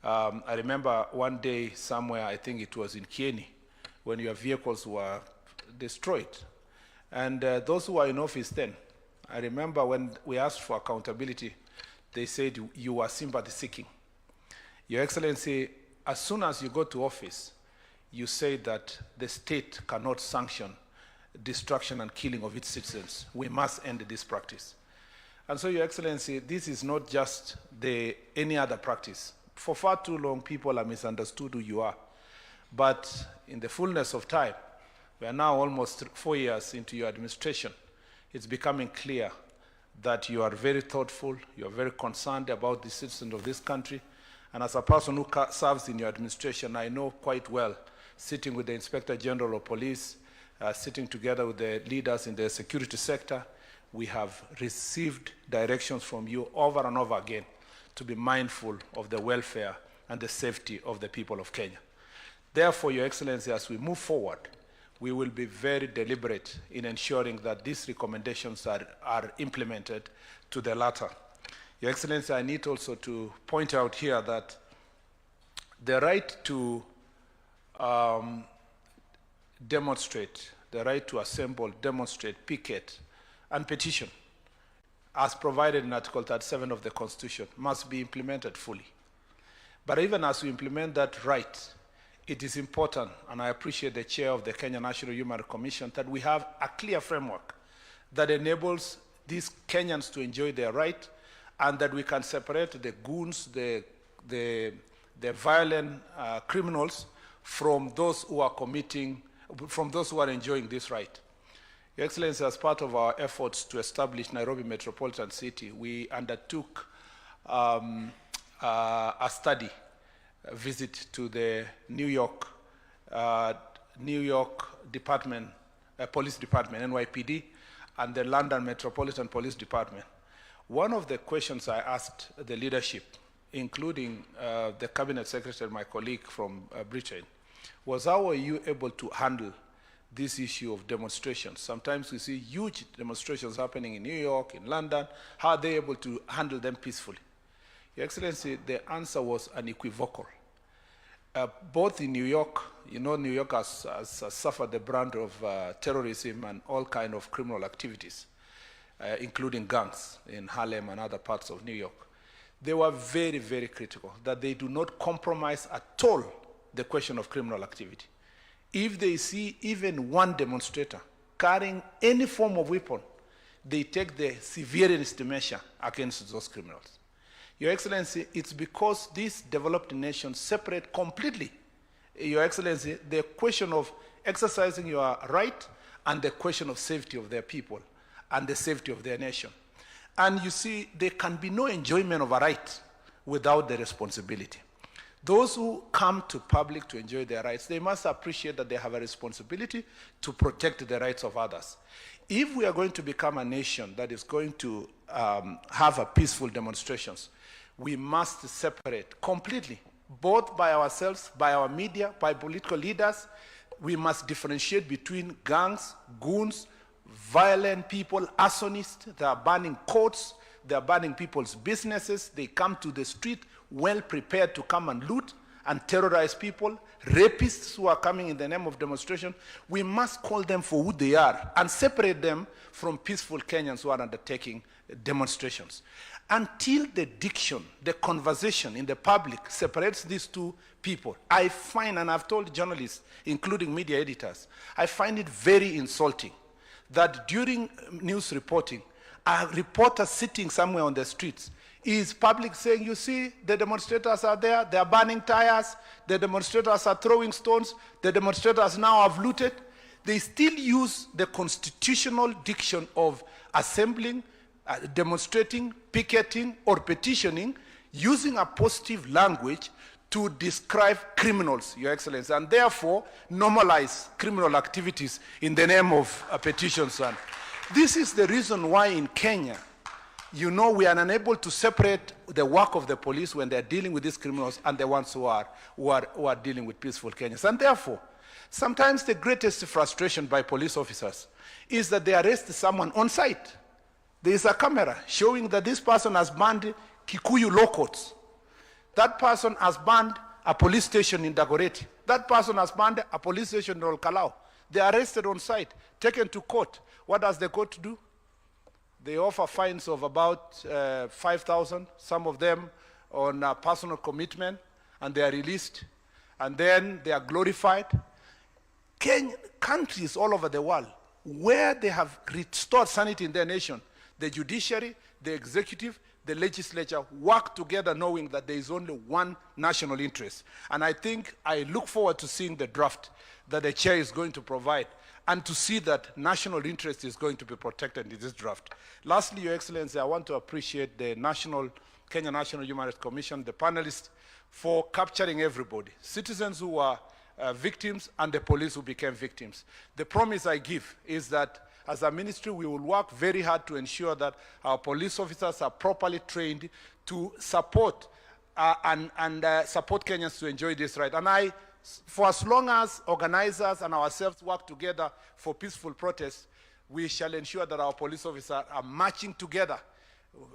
G: I remember one day somewhere, I think it was in Kieni, when your vehicles were destroyed. And those who were in office then, I remember when we asked for accountability, they said you were sympathy seeking. Your Excellency, as soon as you got to office, you said that the state cannot sanction destruction and killing of its citizens. We must end this practice. And so, Your Excellency, this is not just any other practice. For far too long, people have misunderstood who you are. But in the fullness of time, we are now almost 4 years into your administration. It's becoming clear that you are very thoughtful, you are very concerned about the citizens of this country. And as a person who serves in your administration, I know quite well, sitting with the Inspector General of Police, sitting together with the leaders in the security sector, we have received directions from you over and over again to be mindful of the welfare and the safety of the people of Kenya. Therefore, Your Excellency, as we move forward, we will be very deliberate in ensuring that these recommendations are implemented to the latter. Your Excellency, I need also to point out here that the right to demonstrate, the right to assemble, demonstrate, picket, and petition, as provided in Article 37 of the Constitution, must be implemented fully. But even as we implement that right, it is important, and I appreciate the chair of the Kenya National Human Rights Commission, that we have a clear framework that enables these Kenyans to enjoy their right, and that we can separate the goons, the violent criminals from those who are enjoying this right. Your Excellency, as part of our efforts to establish Nairobi Metropolitan City, we undertook a study, a visit to the New York Department, Police Department, NYPD, and the London Metropolitan Police Department. One of the questions I asked the leadership, including the Cabinet Secretary, my colleague from Britain, was how are you able to handle this issue of demonstrations? Sometimes we see huge demonstrations happening in New York, in London. How are they able to handle them peacefully? Your Excellency, the answer was unequivocal. Both in New York, you know, New York has suffered the brunt of terrorism and all kinds of criminal activities, including gangs in Harlem and other parts of New York. They were very, very critical that they do not compromise at all the question of criminal activity. If they see even one demonstrator carrying any form of weapon, they take the severest measure against those criminals. Your Excellency, it's because these developed nations separate completely, Your Excellency, the question of exercising your right and the question of safety of their people and the safety of their nation. And you see, there can be no enjoyment of a right without the responsibility. Those who come to public to enjoy their rights, they must appreciate that they have a responsibility to protect the rights of others. If we are going to become a nation that is going to have a peaceful demonstrations, we must separate completely, both by ourselves, by our media, by political leaders. We must differentiate between gangs, goons, violent people, arsonists. They are burning courts, they are burning people's businesses. They come to the street well prepared to come and loot and terrorize people. Rapists who are coming in the name of demonstration. We must call them for who they are and separate them from peaceful Kenyans who are undertaking demonstrations. Until the diction, the conversation in the public separates these two people, I find, and I've told journalists, including media editors, I find it very insulting that during news reporting, a reporter sitting somewhere on the streets is public saying, you see, the demonstrators are there, they are burning tires, the demonstrators are throwing stones, the demonstrators now have looted. They still use the constitutional diction of assembling, demonstrating, picketing, or petitioning, using a positive language to describe criminals, Your Excellency, and therefore normalize criminal activities in the name of petitions. And this is the reason why in Kenya, you know, we are unable to separate the work of the police when they are dealing with these criminals and the ones who are dealing with peaceful Kenyans. And therefore, sometimes the greatest frustration by police officers is that they arrest someone on site. There is a camera showing that this person has burned Kikuyu law courts. That person has burned a police station in Dagoretti. That person has burned a police station in Olkalau. They are arrested on site, taken to court. What does the court do? They offer fines of about 5,000, some of them on personal commitment, and they are released. And then they are glorified. Countries all over the world where they have restored sanity in their nation, the judiciary, the executive, the legislature work together knowing that there is only one national interest. And I think I look forward to seeing the draft that the chair is going to provide and to see that national interest is going to be protected in this draft. Lastly, Your Excellency, I want to appreciate the Kenya National Human Rights Commission, the panelists, for capturing everybody, citizens who were victims and the police who became victims. The promise I give is that as a ministry, we will work very hard to ensure that our police officers are properly trained to support support Kenyans to enjoy this right. And for as long as organizers and ourselves work together for peaceful protests, we shall ensure that our police officers are marching together,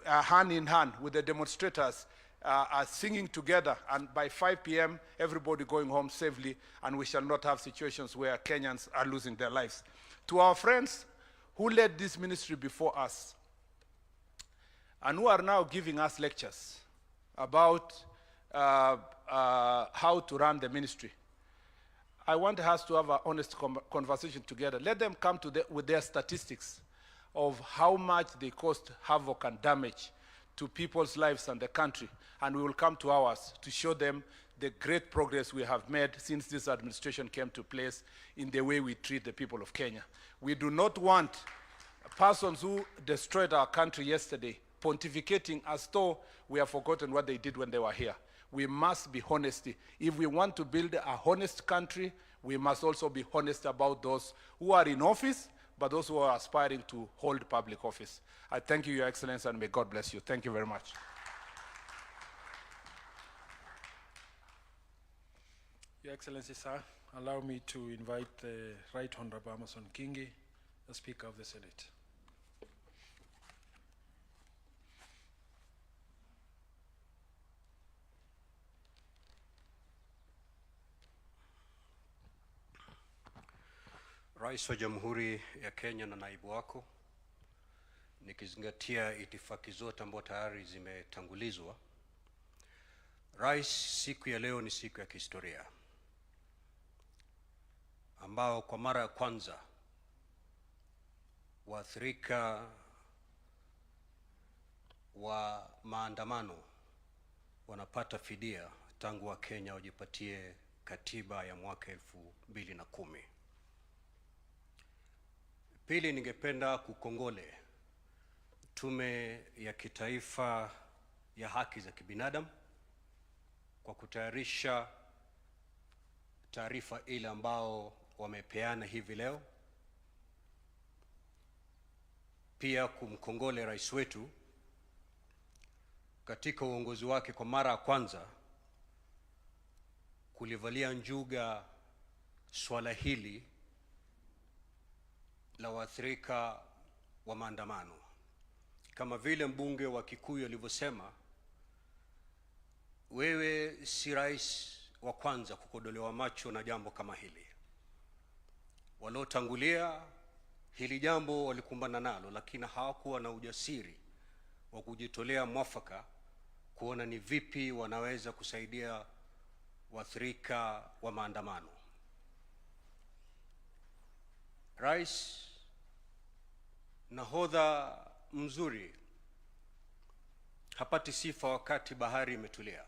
G: hand in hand with the demonstrators, are singing together, and by 5 p.m., everybody going home safely, and we shall not have situations where Kenyans are losing their lives. To our friends who led this ministry before us, and who are now giving us lectures about how to run the ministry, I want us to have an honest conversation together. Let them come with their statistics of how much they caused havoc and damage to people's lives and the country, and we will come to ours to show them the great progress we have made since this administration came to place in the way we treat the people of Kenya. We do not want persons who destroyed our country yesterday pontificating as though we have forgotten what they did when they were here. We must be honest. If we want to build a honest country, we must also be honest about those who are in office, but those who are aspiring to hold public office. I thank you, Your Excellency, and may God bless you. Thank you very much.
C: Your Excellency, sir, allow me to invite the Right Honorable Amason Kingi, the Speaker of the Senate.
H: Rais wa Jamhuri ya Kenya na naibu wako, nikizingatia itifaki zote ambazo tayari zimetangulizwa. Rais, siku ya leo ni siku ya kihistoria ambao kwa mara ya kwanza waathirika wa maandamano wanapata fidia tangu wa Kenya wajipatie katiba ya mwaka 2010. Pili, ningependa kukongole Tume ya Kitaifa ya Haki za Kibinadamu kwa kutayarisha taarifa ile ambao wamepeana hivi leo. Pia kumkongole rais wetu katika uongozi wake kwa mara ya kwanza kulivalia njuga swala hili la waathirika wa maandamano. Kama vile mbunge wa Kikuyu alivyosema, wewe si rais wa kwanza kukodolewa macho na jambo kama hili. Waliotangulia hili jambo walikumbana nalo, lakini hawakuwa na ujasiri wa kujitolea mwafaka kuona ni vipi wanaweza kusaidia waathirika wa maandamano. Rais, nahodha mzuri hapati sifa wakati bahari imetulia.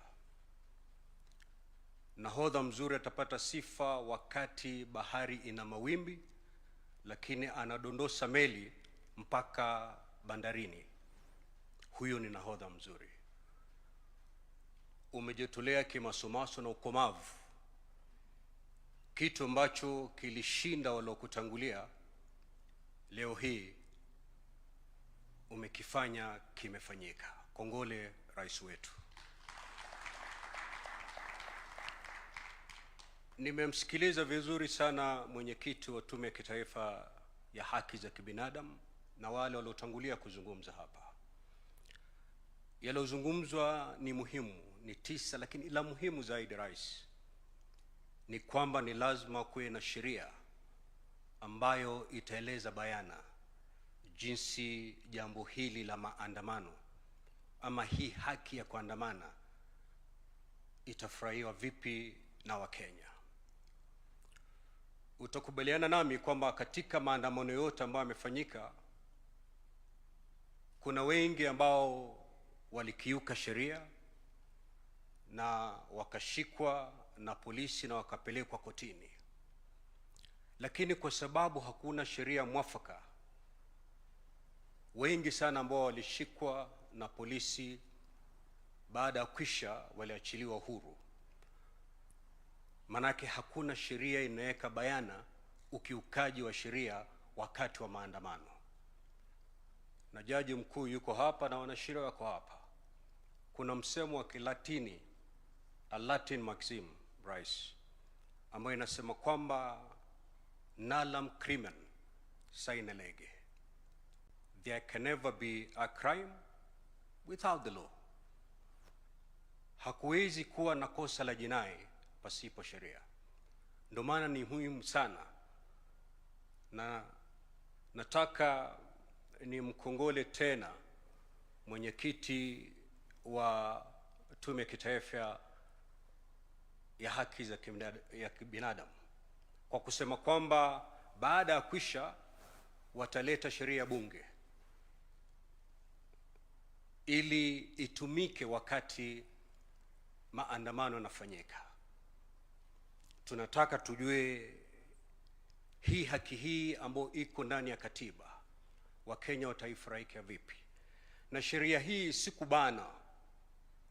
H: Nahodha mzuri atapata sifa wakati bahari ina mawimbi, lakini anadondosa meli mpaka bandarini. Huyo ni nahodha mzuri. Umejitolea kimasomaso na ukomavu, kitu ambacho kilishinda waliokutangulia. Leo hii umekifanya kimefanyika. Kongole rais wetu. Nimemsikiliza vizuri sana mwenyekiti wa Tume ya Kitaifa ya Haki za Kibinadamu na wale waliotangulia kuzungumza hapa. Yalozungumzwa ni muhimu, ni 9, lakini la muhimu zaidi rais ni kwamba ni lazima kuwe na sheria ambayo itaeleza bayana jinsi jambo hili la maandamano ama hii haki ya kuandamana itafurahiwa vipi na Wakenya. utakubaliana nami kwamba katika maandamano yote ambayo yamefanyika kuna wengi ambao walikiuka sheria na wakashikwa na polisi na wakapelekwa kotini. Lakini kwa sababu hakuna sheria mwafaka, wengi sana ambao walishikwa na polisi baada ya kwisha waliachiliwa huru. Manake hakuna sheria inaweka bayana ukiukaji wa sheria wakati wa maandamano. Na jaji mkuu yuko hapa na wanasheria wako hapa. Kuna msemo wa Kilatini, a Latin maxim, Bryce, ambayo inasema kwamba nalum crimen sine lege. There can never be a crime without the law. Hakuwezi kuwa na kosa la jinai pasipo sheria. Ndio maana ni muhimu sana, na nataka ni mkongole tena mwenyekiti wa Tume ya Kitaifa ya Haki za Kibinadamu kwa kusema kwamba baada ya kwisha wataleta sheria bunge ili itumike wakati maandamano yanafanyika. Tunataka tujue hii haki hii ambayo iko ndani ya katiba, Wakenya wataifurahia vipi? Na sheria hii si kubana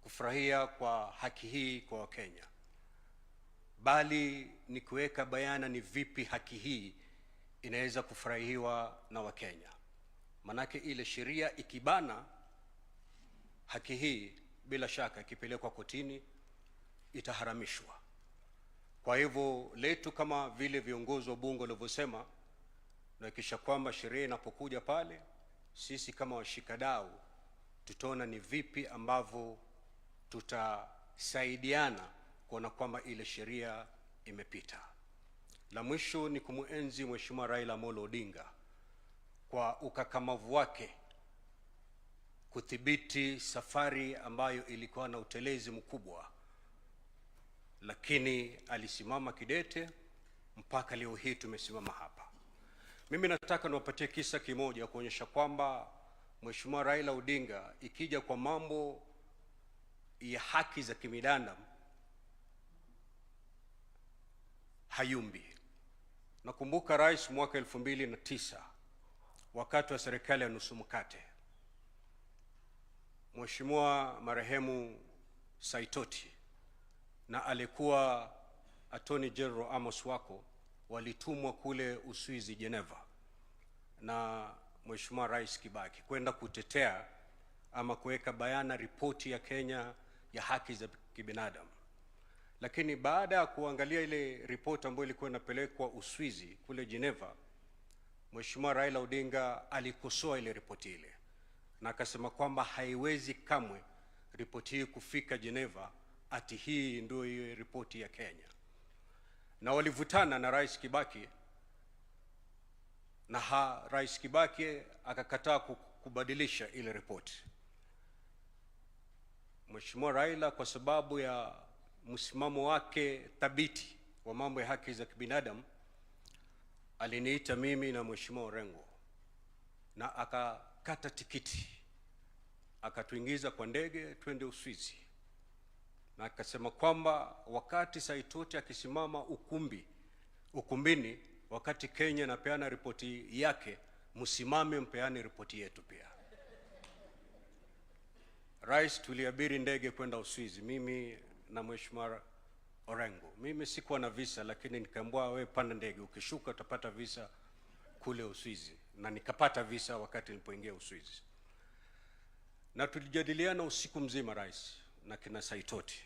H: kufurahia kwa haki hii kwa Wakenya, bali ni kuweka bayana ni vipi haki hii inaweza kufurahiwa na Wakenya. Manake ile sheria ikibana haki hii, bila shaka ikipelekwa kotini itaharamishwa. Kwa hivyo letu kama vile viongozi wa bunge walivyosema, na kisha kwamba sheria inapokuja pale, sisi kama washikadau tutaona ni vipi ambavyo tutasaidiana kuona kwamba ile sheria imepita. La mwisho ni kumuenzi Mheshimiwa Raila Amolo Odinga kwa ukakamavu wake kudhibiti safari ambayo ilikuwa na utelezi mkubwa, lakini alisimama kidete mpaka leo hii tumesimama hapa. Mimi nataka niwapatie kisa kimoja kuonyesha kwamba Mheshimiwa Raila Odinga ikija kwa mambo ya haki za kibinadamu hayumbi. Nakumbuka rais mwaka 2009 wakati wa serikali ya nusu mkate, Mheshimiwa marehemu Saitoti na alikuwa Attorney General Amos Wako walitumwa kule Uswizi, Geneva, na Mheshimiwa Rais Kibaki kwenda kutetea ama kuweka bayana ripoti ya Kenya ya haki za kibinadamu. Lakini baada ya kuangalia ile ripoti ambayo ilikuwa inapelekwa Uswizi kule Geneva, Mheshimiwa Raila Odinga alikosoa ile ripoti ile na akasema kwamba haiwezi kamwe ripoti hii kufika Geneva, ati hii ndio hiyo ripoti ya Kenya. Na walivutana na Rais Kibaki, na Rais Kibaki akakataa kubadilisha ile ripoti. Mheshimiwa Raila kwa sababu ya msimamo wake thabiti wa mambo ya haki za kibinadamu aliniita mimi na Mheshimiwa Orengo na akakata tikiti akatuingiza kwa ndege twende Uswizi, na akasema kwamba wakati Saitoti akisimama ukumbini wakati Kenya napeana ripoti yake, msimame mpeane ripoti yetu pia. Rais, tuliabiri ndege kwenda Uswizi, mimi na Mheshimiwa Orengo. Mimi sikuwa na visa, lakini nikaambiwa wewe panda ndege, ukishuka utapata visa kule Uswizi, na nikapata visa wakati nilipoingia Uswizi. Na tulijadiliana usiku mzima rais na kina Saitoti,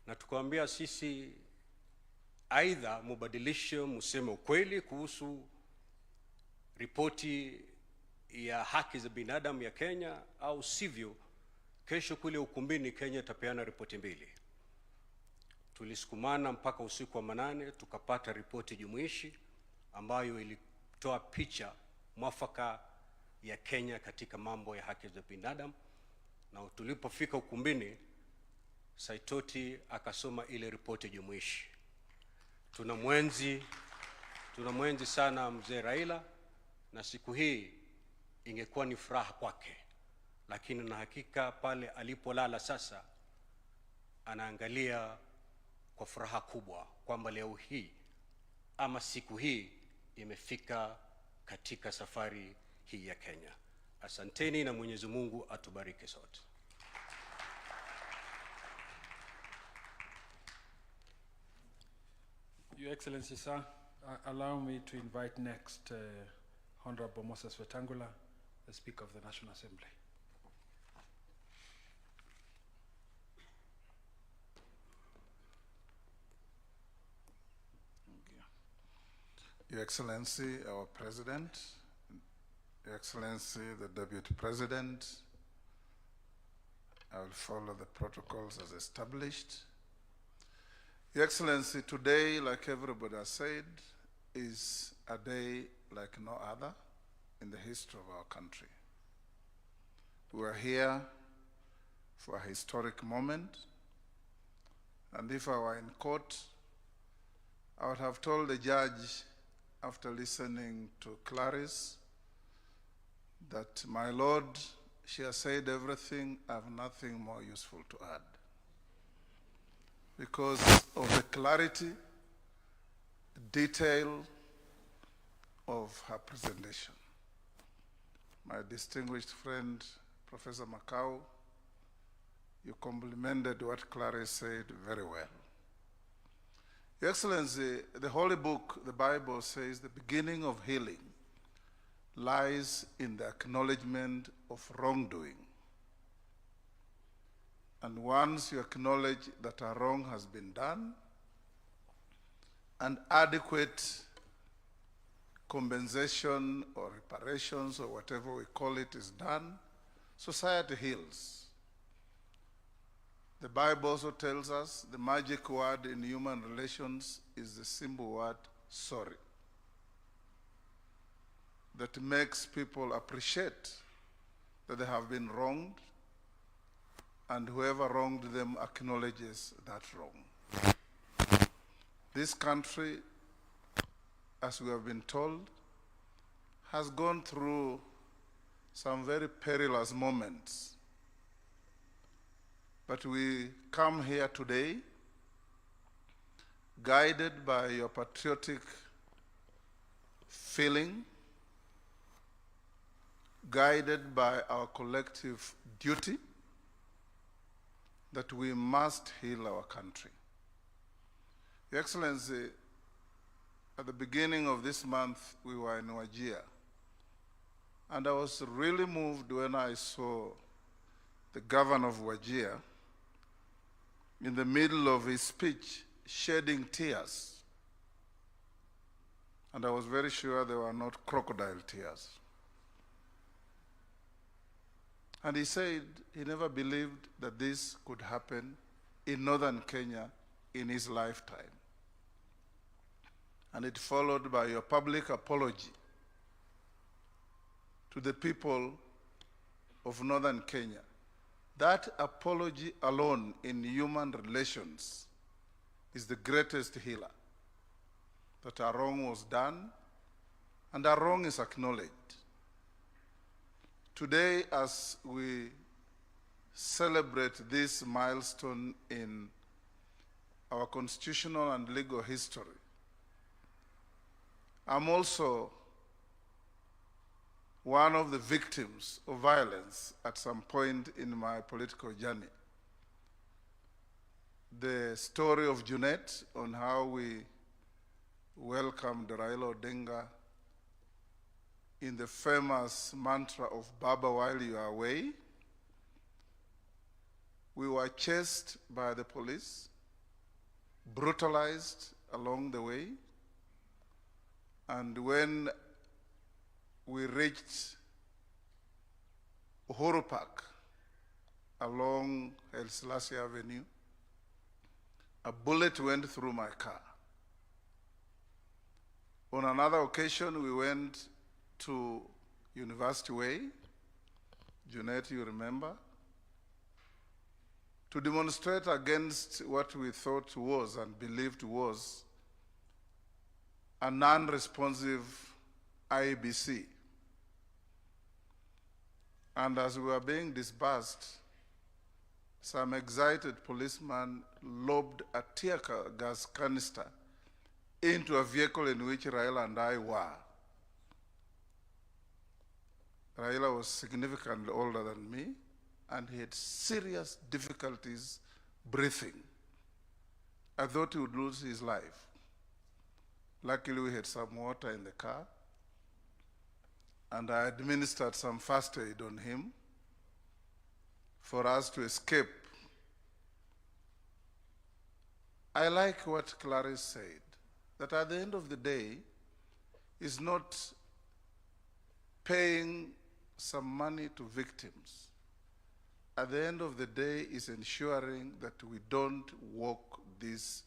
H: na tukamwambia sisi aidha mubadilishe, museme ukweli kuhusu ripoti ya haki za binadamu ya Kenya, au sivyo kesho kule ukumbini Kenya itapeana ripoti mbili. Tulisukumana mpaka usiku wa manane tukapata ripoti jumuishi ambayo ilitoa picha mwafaka ya Kenya katika mambo ya haki za binadamu. Na tulipofika ukumbini, Saitoti akasoma ile ripoti jumuishi. Tunamwenzi Tunamwenzi sana mzee Raila, na siku hii ingekuwa ni furaha kwake, lakini na hakika pale alipolala sasa anaangalia kwa furaha kubwa kwamba leo hii ama siku hii imefika katika safari hii ya Kenya. Asanteni na Mwenyezi Mungu atubariki sote.
C: Your Excellency, sir, allow me to invite next Honorable Moses Wetangula, the Speaker of the National Assembly.
I: Your Excellency, our President, Your Excellency, the Deputy President, I will follow the protocols as established. Your Excellency, today, like everybody has said, is a day like no other in the history of our country. We are here for a historic moment, and if I were in court, I would have told the judge, after listening to Clarice, that, my Lord, she has said everything, I have nothing more useful to add. Because of the clarity, detail of her presentation. My distinguished friend, Professor Makau, you complimented what Clarice said very well. Your Excellency, the Holy Book, the Bible, says the beginning of healing lies in the acknowledgement of wrongdoing. And once you acknowledge that a wrong has been done, and adequate compensation or reparations or whatever we call it is done, society heals. The Bible also tells us the magic word in human relations is the simple word sorry, that makes people appreciate that they have been wronged, and whoever wronged them acknowledges that wrong. This country, as we have been told, has gone through some very perilous moments. But we come here today guided by your patriotic feeling, guided by our collective duty that we must heal our country. Your Excellency, at the beginning of this month, we were in Wajir, and I was really moved when I saw the governor of Wajir in the middle of his speech shedding tears. And I was very sure they were not crocodile tears. And he said he never believed that this could happen in northern Kenya in his lifetime. And it followed by your public apology to the people of northern Kenya. That apology alone in human relations is the greatest healer. That a wrong was done, and a wrong is acknowledged. Today, as we celebrate this milestone in our constitutional and legal history, I'm also one of the victims of violence at some point in my political journey. The story of Junet on how we welcomed Raila Odinga in the famous mantra of Baba while you are away. We were chased by the police, brutalized along the way, and when we reached Uhuru Park along El Selassie Avenue, a bullet went through my car. On another occasion, we went to University Way, Junet, you remember, to demonstrate against what we thought was and believed was a non-responsive IBC. And as we were being disbursed, some excited policeman lobbed a tear gas canister into a vehicle in which Raila and I were. Raila was significantly older than me, and he had serious difficulties breathing. I thought he would lose his life. Luckily, we had some water in the car, and I administered some first aid on him for us to escape. I like what Clarice said, that at the end of the day, it's not paying some money to victims. At the end of the day, is ensuring that we don't walk this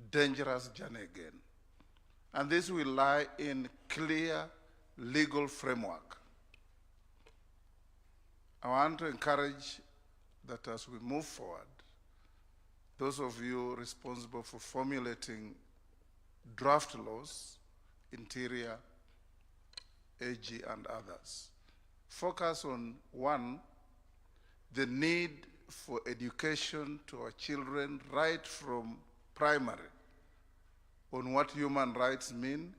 I: dangerous journey again. And this will lie in clear legal framework. I want to encourage that as we move forward, those of you responsible for formulating draft laws, Interior, AG, and others, focus on, one, the need for education to our children right from primary on what human rights mean,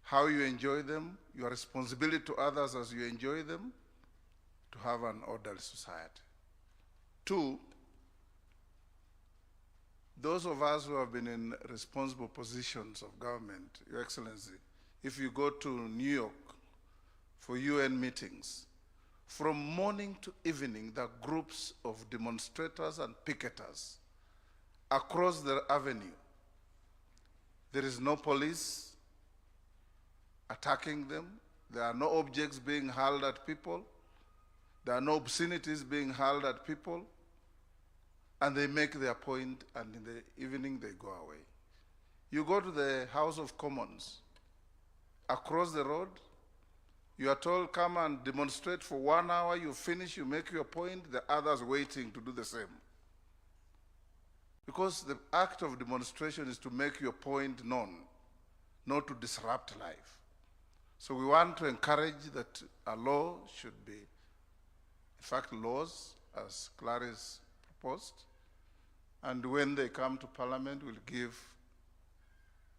I: how you enjoy them, your responsibility to others as you enjoy them, to have an orderly society. Two, those of us who have been in responsible positions of government, Your Excellency, if you go to New York for UN meetings, from morning to evening, there are groups of demonstrators and picketers across the avenue. There is no police attacking them. There are no objects being hurled at people. There are no obscenities being hurled at people. And they make their point, and in the evening they go away. You go to the House of Commons, across the road, you are told, come and demonstrate for 1 hour, you finish, you make your point, the others waiting to do the same. Because the act of demonstration is to make your point known, not to disrupt life. So we want to encourage that a law should be, in fact, laws, as Clarice proposed, and when they come to Parliament, we'll give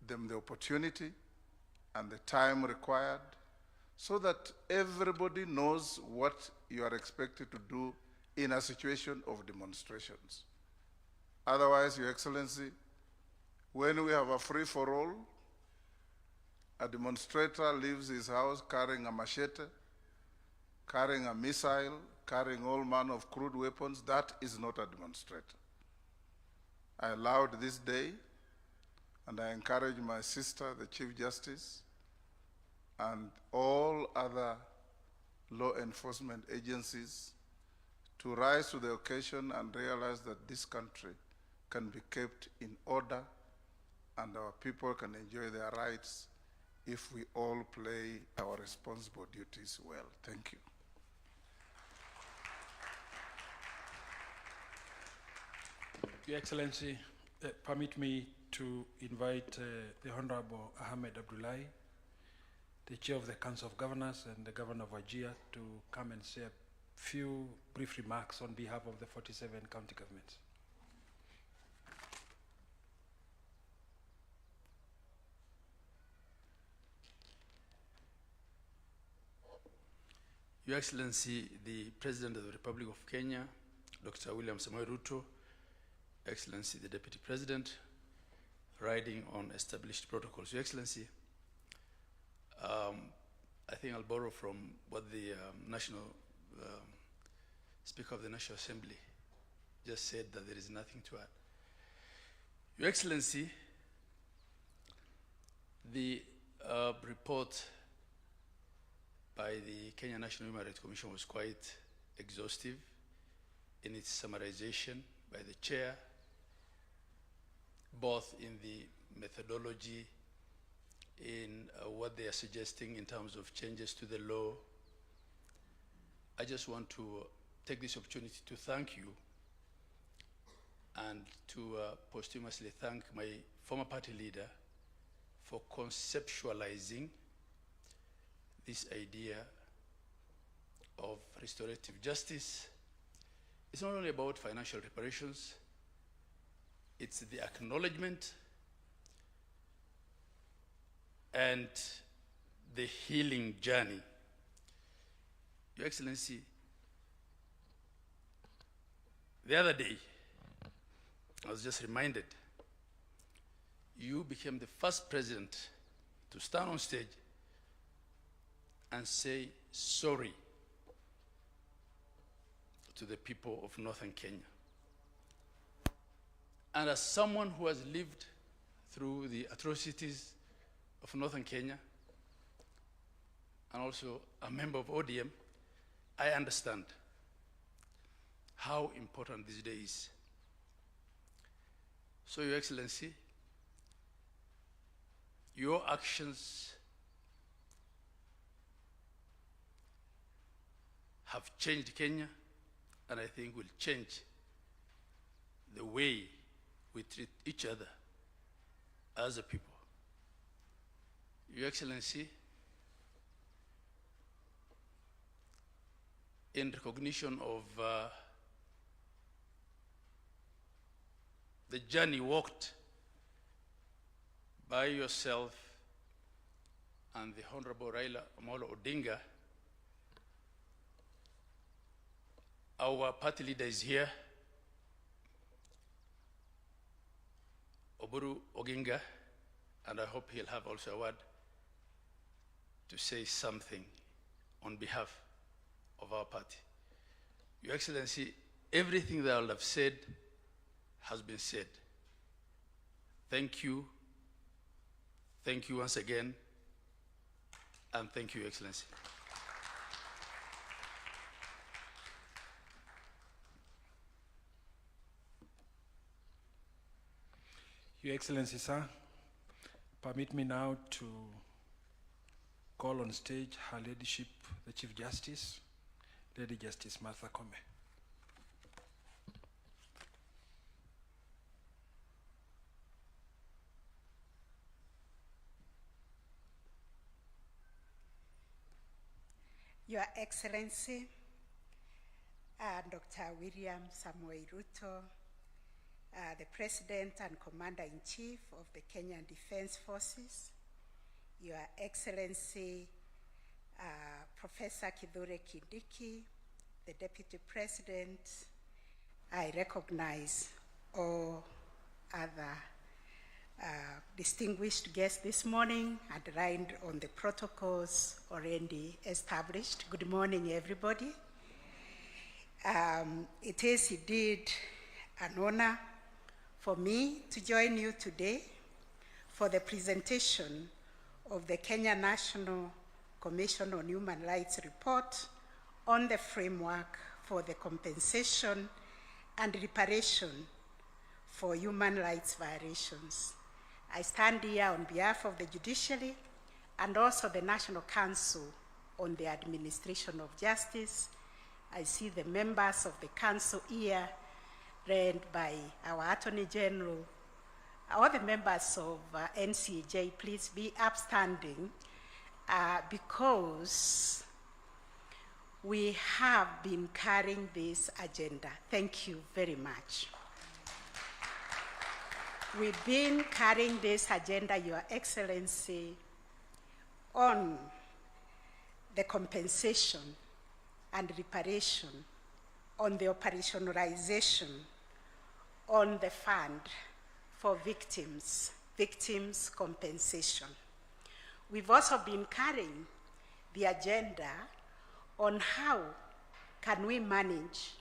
I: them the opportunity and the time required so that everybody knows what you are expected to do in a situation of demonstrations. Otherwise, Your Excellency, when we have a free-for-all, a demonstrator leaves his house carrying a machete, carrying a missile, carrying all manner of crude weapons. That is not a demonstrator. I allowed this day, and I encourage my sister, the Chief Justice, and all other law enforcement agencies to rise to the occasion and realize that this country can be kept in order and our people can enjoy their rights if we all play our responsible duties well. Thank you.
C: Your Excellency, permit me to invite the Honorable Ahmed Abdullahi, the Chair of the Council of Governors and the Governor of Wajir, to come and say a few brief remarks on behalf of the 47 county governments.
J: Your Excellency, the President of the Republic of Kenya, Dr. William Samoei Ruto, Excellency, the Deputy President, riding on established protocols. Your Excellency, I think I'll borrow from what the Speaker of the National Assembly just said, that there is nothing to add. Your Excellency, the report by the Kenya National Human Rights Commission was quite exhaustive in its summarization by the chair, both in the methodology, in what they are suggesting in terms of changes to the law. I just want to take this opportunity to thank you and to posthumously thank my former party leader, for conceptualizing this idea of restorative justice. It's not only about financial reparations, it's the acknowledgement and the healing journey. Your Excellency, the other day, I was just reminded, you became the first president to stand on stage and say sorry to the people of northern Kenya. And as someone who has lived through the atrocities of northern Kenya, and also a member of ODM, I understand how important this day is. So, Your Excellency, your actions have changed Kenya, and I think will change the way we treat each other as a people. Your Excellency, in recognition of the journey walked by yourself and the Honorable Raila Amolo Odinga, our party leader is here, Oburu Oginga, and I hope he'll have also a word to say something on behalf of our party. Your Excellency, everything that I have said has been said. Thank you. Thank you once again. And thank you, Your Excellency.
C: Your Excellency, sir, permit me now to call on stage Her Ladyship, the Chief Justice, Lady Justice Martha Koome.
K: Your Excellency, Dr. William Samoei Ruto, the President and Commander-in-Chief of the Kenyan Defense Forces, Your Excellency, Professor Kithure Kindiki, the Deputy President, I recognize all other distinguished guests this morning and aligned on the protocols already established. Good morning, everybody. It is indeed an honor for me to join you today for the presentation of the Kenya National Commission on Human Rights report on the framework for the compensation and reparation for human rights violations. I stand here on behalf of the judiciary and also the National Council on the Administration of Justice. I see the members of the council here, led by our Attorney General. All the members of NCJ, please be upstanding because we have been carrying this agenda. Thank you very much. We've been carrying this agenda, Your Excellency, on the compensation and reparation, on the operationalization, on the fund for victims compensation. We've also been carrying the agenda on how can we manage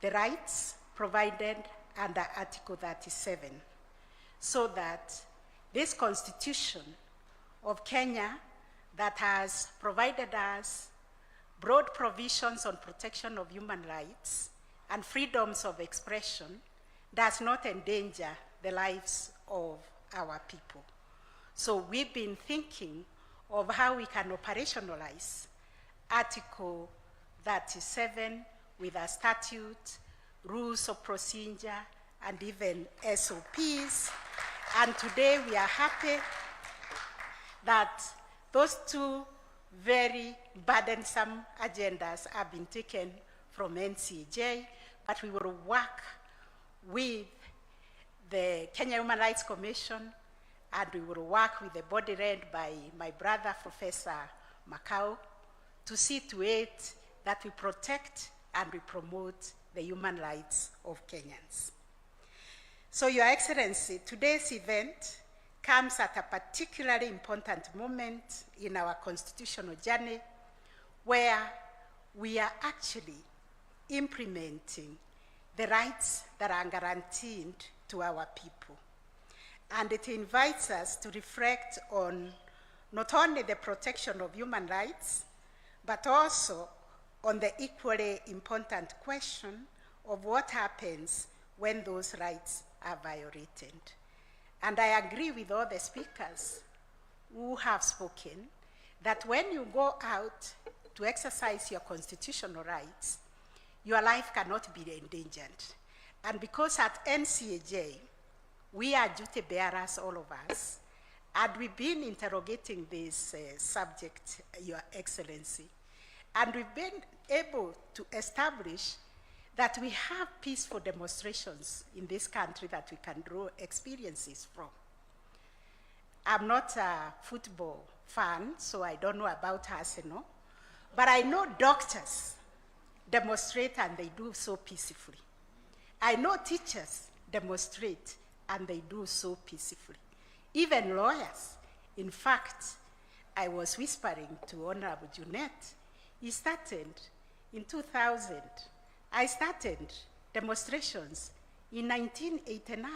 K: the rights provided under Article 37, so that this Constitution of Kenya that has provided us broad provisions on protection of human rights and freedoms of expression does not endanger the lives of our people. So we've been thinking of how we can operationalize Article 37 with a statute, rules of procedure, and even SOPs. And today we are happy that those two very burdensome agendas have been taken from NCJ, but we will work with the Kenya Human Rights Commission, and we will work with the body led by my brother, Professor Makau, to see to it that we protect and we promote the human rights of Kenyans. So, Your Excellency, today's event comes at a particularly important moment in our constitutional journey, where we are actually implementing the rights that are guaranteed to our people. And it invites us to reflect on not only the protection of human rights, but also on the equally important question of what happens when those rights are violated. And I agree with all the speakers who have spoken that when you go out to exercise your constitutional rights, your life cannot be endangered. And because at NCAJ, we are duty bearers, all of us, and we've been interrogating this subject, Your Excellency, and we've been able to establish that we have peaceful demonstrations in this country that we can draw experiences from. I'm not a football fan, so I don't know about Arsenal, but I know doctors demonstrate and they do so peacefully. I know teachers demonstrate and they do so peacefully. Even lawyers. In fact, I was whispering to Honorable Junette, he started in 2000. I started demonstrations in 1989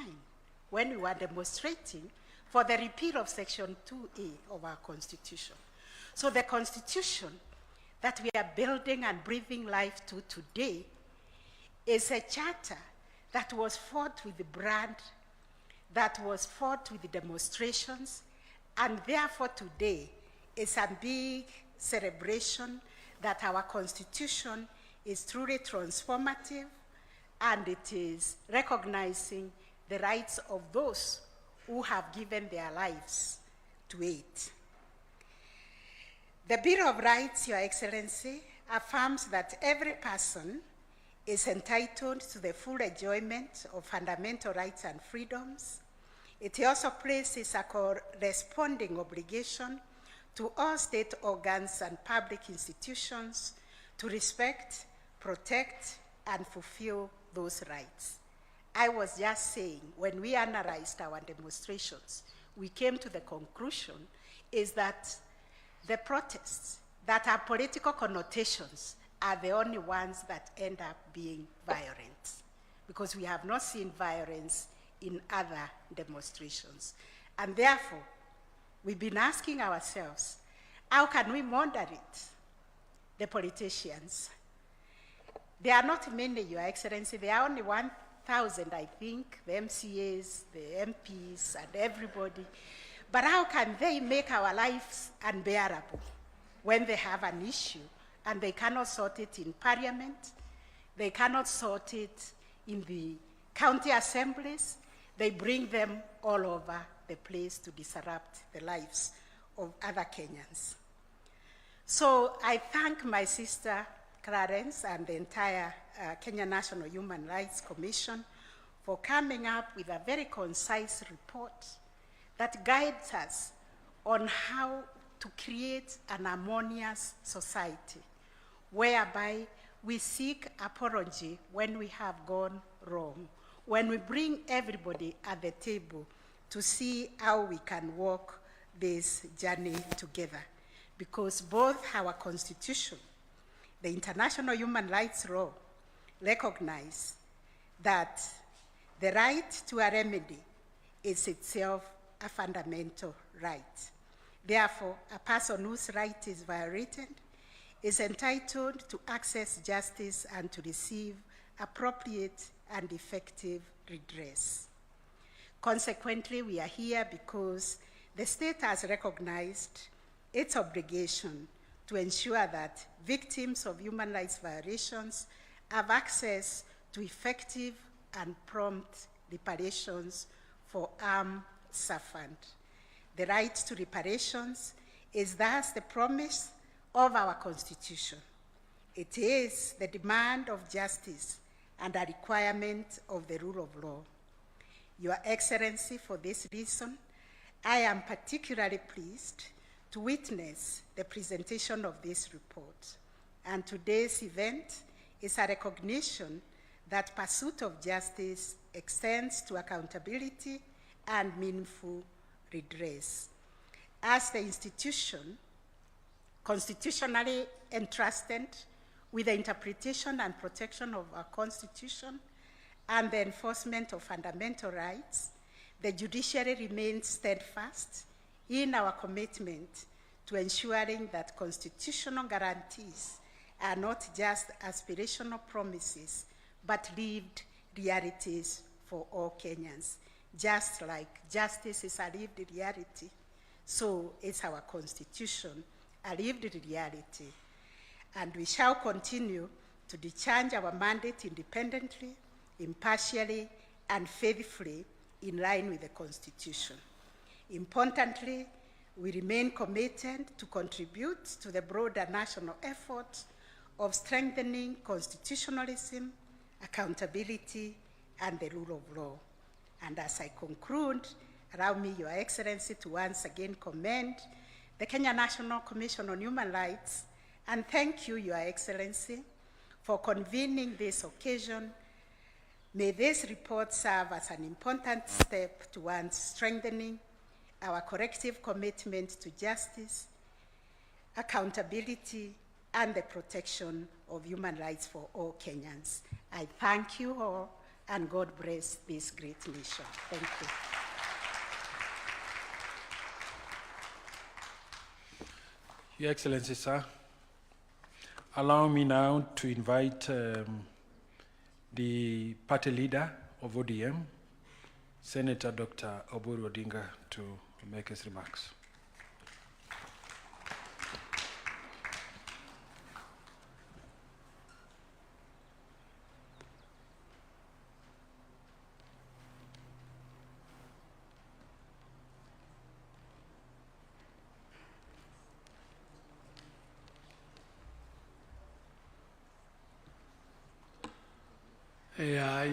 K: when we were demonstrating for the repeal of Section 2A of our Constitution. So the Constitution that we are building and breathing life to today is a charter that was fought with the blood, that was fought with the demonstrations, and therefore today is a big celebration that our Constitution is truly transformative, and it is recognizing the rights of those who have given their lives to it. The Bill of Rights, Your Excellency, affirms that every person is entitled to the full enjoyment of fundamental rights and freedoms. It also places a corresponding obligation to all state organs and public institutions to respect, protect, and fulfill those rights. I was just saying, when we analyzed our demonstrations, we came to the conclusion is that the protests that have political connotations are the only ones that end up being violent, because we have not seen violence in other demonstrations. And therefore, we've been asking ourselves, how can we moderate the politicians? There are not many, Your Excellency. There are only 1,000, I think, the MCAs, the MPs, and everybody. But how can they make our lives unbearable when they have an issue and they cannot sort it in Parliament, they cannot sort it in the county assemblies, they bring them all over the place to disrupt the lives of other Kenyans. So I thank my sister Clarence and the entire Kenya National Human Rights Commission for coming up with a very concise report that guides us on how to create an harmonious society, whereby we seek apology when we have gone wrong, when we bring everybody at the table to see how we can walk this journey together. Because both our Constitution, the international human rights law, recognize that the right to a remedy is itself a fundamental right. Therefore, a person whose right is violated is entitled to access justice and to receive appropriate and effective redress. Consequently, we are here because the state has recognized its obligation to ensure that victims of human rights violations have access to effective and prompt reparations for harm suffered. The right to reparations is thus the promise of our Constitution. It is the demand of justice and a requirement of the rule of law. Your Excellency, for this reason, I am particularly pleased to witness the presentation of this report. And today's event is a recognition that pursuit of justice extends to accountability and meaningful redress. As the institution constitutionally entrusted with the interpretation and protection of our Constitution and the enforcement of fundamental rights, the judiciary remains steadfast in our commitment to ensuring that constitutional guarantees are not just aspirational promises, but lived realities for all Kenyans. Just like justice is a lived reality, so is our Constitution a lived reality. And we shall continue to discharge our mandate independently, impartially, and faithfully in line with the Constitution. Importantly, we remain committed to contribute to the broader national effort of strengthening constitutionalism, accountability, and the rule of law. And as I conclude, allow me, Your Excellency, to once again commend the Kenya National Commission on Human Rights and thank you, Your Excellency, for convening this occasion. May this report serve as an important step towards strengthening our collective commitment to justice, accountability, and the protection of human rights for all Kenyans. I thank you all, and God bless this great nation. Thank you.
C: Your Excellency, sir, allow me now to invite the party leader of ODM, Senator Dr. Oburu Odinga, to make his remarks.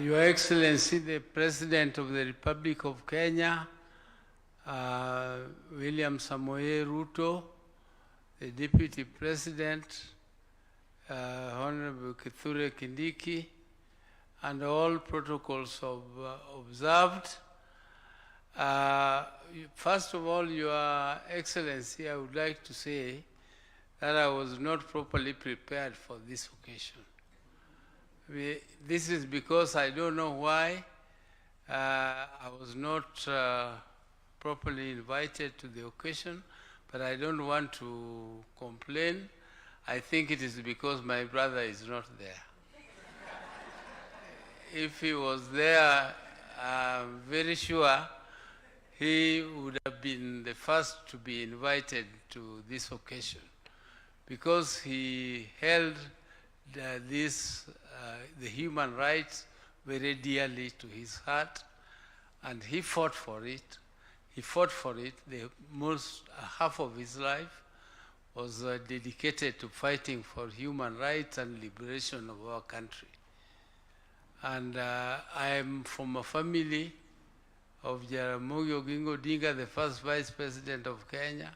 J: Your Excellency, the President of the Republic of Kenya, William Samoei Ruto, the Deputy President, Honorable Kithure Kindiki, and all protocols observed. First of all, Your Excellency, I would like to say that I was not properly prepared for this occasion. This is because I don't know why I was not properly invited to the occasion, but I don't want to complain. I think it is because my brother is not there. If he was there, I'm very sure he would have been the first to be invited to this occasion, because he held the human rights very dearly to his heart, and he fought for it. He fought for it. The most half of his life was dedicated to fighting for human rights and liberation of our country. And I am from a family of Jaramogi Oginga Odinga, the first Vice President of Kenya,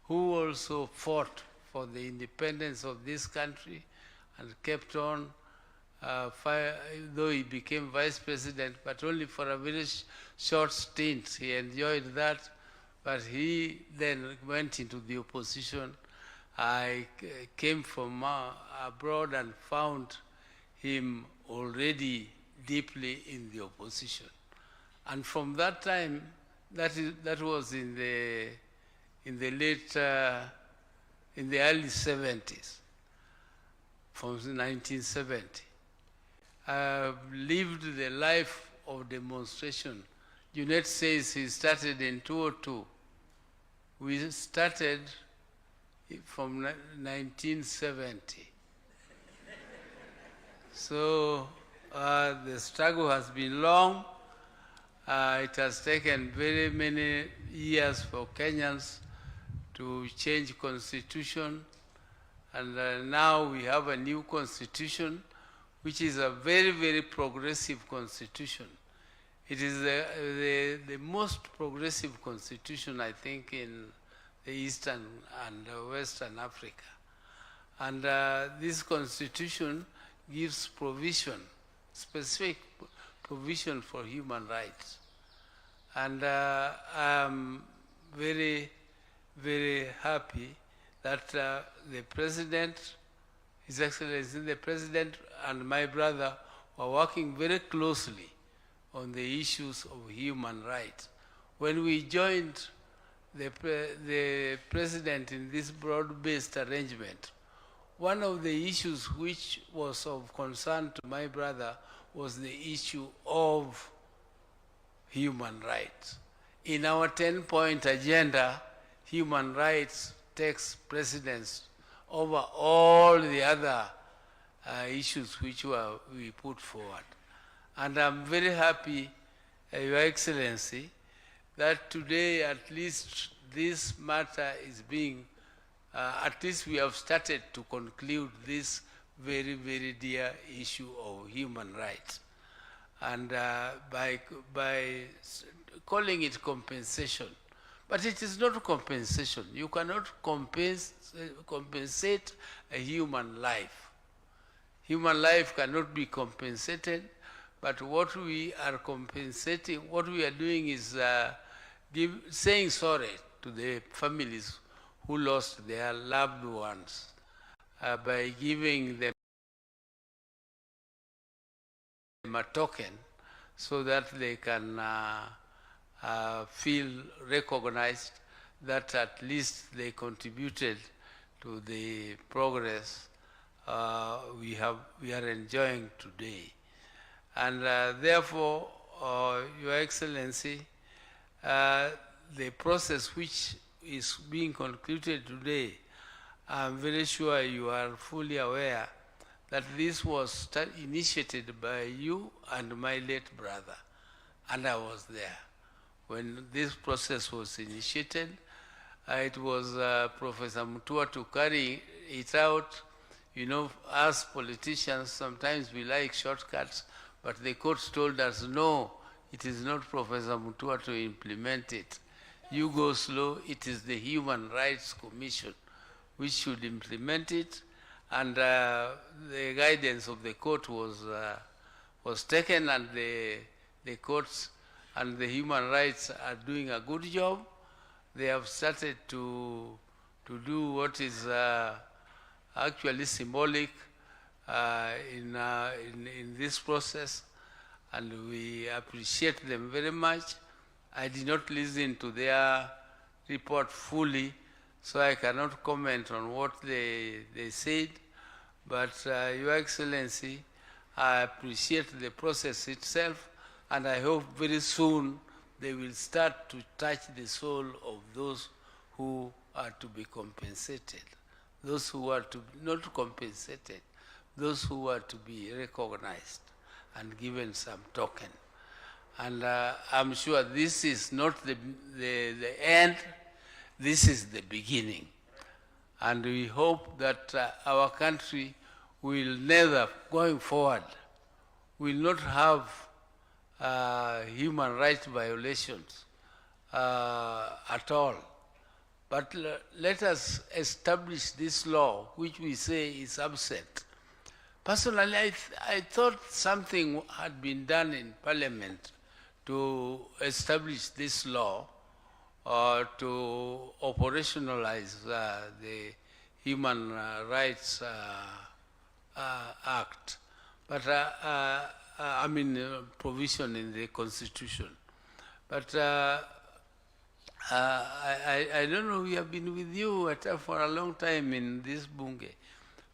J: who also fought for the independence of this country and kept on, though he became Vice President, but only for a very short stint. He enjoyed that, but he then went into the opposition. I came from abroad and found him already deeply in the opposition. And from that time, that was in the early 70s, from 1970. Lived the life of demonstration. Junet says he started in 2002. We started from 1970. So the struggle has been long, It has taken very many years for Kenyans to change constitution, and now we have a new constitution, which is a very, very progressive constitution. It is the most progressive constitution, I think, in the Eastern and Western Africa. And this constitution gives provision, specific provision for human rights. And I'm very, very happy that the President, His Excellency, the President and my brother were working very closely on the issues of human rights. When we joined the President in this broad-based arrangement, one of the issues which was of concern to my brother was the issue of human rights. In our 10-point agenda, human rights takes precedence over all the other issues which we put forward. And I'm very happy, Your Excellency, that today at least this matter is being, at least we have started to conclude this very, very dear issue of human rights. And by calling it compensation, but it is not compensation. You cannot compensate a human life. Human life cannot be compensated, but what we are compensating, what we are doing is saying sorry to the families who lost their loved ones by giving them a token so that they can feel recognized that at least they contributed to the progress we are enjoying today. And therefore, Your Excellency, the process which is being concluded today, I'm very sure you are fully aware that this was initiated by you and my late brother, and I was there. When this process was initiated, it was Professor Mutua to carry it out. You know, as politicians, sometimes we like shortcuts, but the court told us, no, it is not Professor Mutua to implement it. You go slow, it is the Human Rights Commission which should implement it, and the guidance of the court was taken, and the courts and the human rights are doing a good job. They have started to do what is actually symbolic in this process, and we appreciate them very much. I did not listen to their report fully, so I cannot comment on what they said, but Your Excellency, I appreciate the process itself, and I hope very soon they will start to touch the soul of those who are to be compensated, those who are to not compensated, those who are to be recognized and given some token. And I'm sure this is not the end, this is the beginning. And we hope that our country will never, going forward, will not have human rights violations at all. But let us establish this law, which we say is absent. Personally, I thought something had been done in Parliament to establish this law to operationalize the Human Rights Act, but I mean provision in the Constitution. But I don't know, we have been with you for a long time in this Bunge.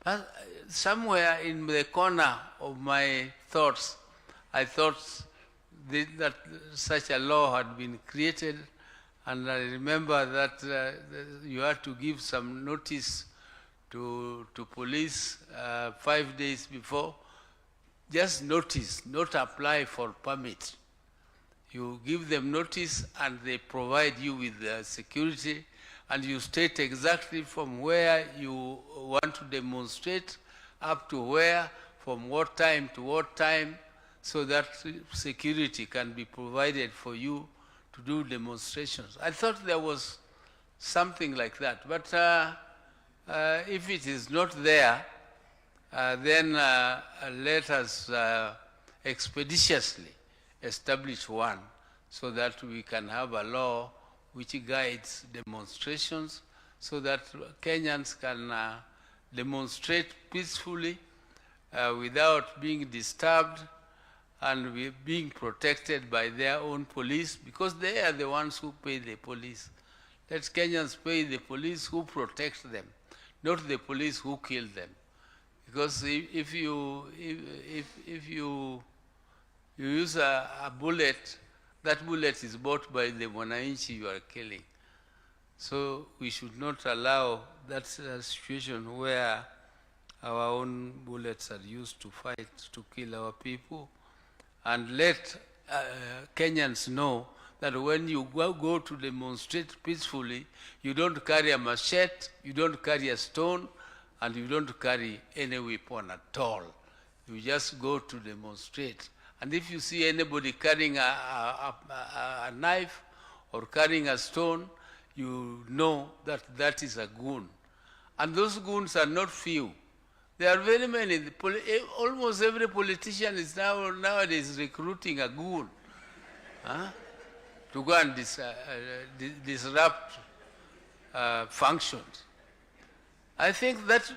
J: But somewhere in the corner of my thoughts, I thought that such a law had been created, and I remember that you had to give some notice to police 5 days before. Just notice, not apply for permit. You give them notice and they provide you with security, and you state exactly from where you want to demonstrate up to where, from what time to what time, so that security can be provided for you to do demonstrations. I thought there was something like that, but if it is not there, then let us expeditiously establish one so that we can have a law which guides demonstrations so that Kenyans can demonstrate peacefully without being disturbed and being protected by their own police, because they are the ones who pay the police. Let Kenyans pay the police who protect them, not the police who kill them. Because if you use a bullet, that bullet is bought by the Mwananchi you are killing. So we should not allow that situation where our own bullets are used to fight, to kill our people. And let Kenyans know that when you go to demonstrate peacefully, you don't carry a machete, you don't carry a stone, and you don't carry any weapon at all. You just go to demonstrate. And if you see anybody carrying a knife or carrying a stone, you know that that is a goon. And those goons are not few. There are very many. Almost every politician is nowadays recruiting a goon to go and disrupt functions. I think that's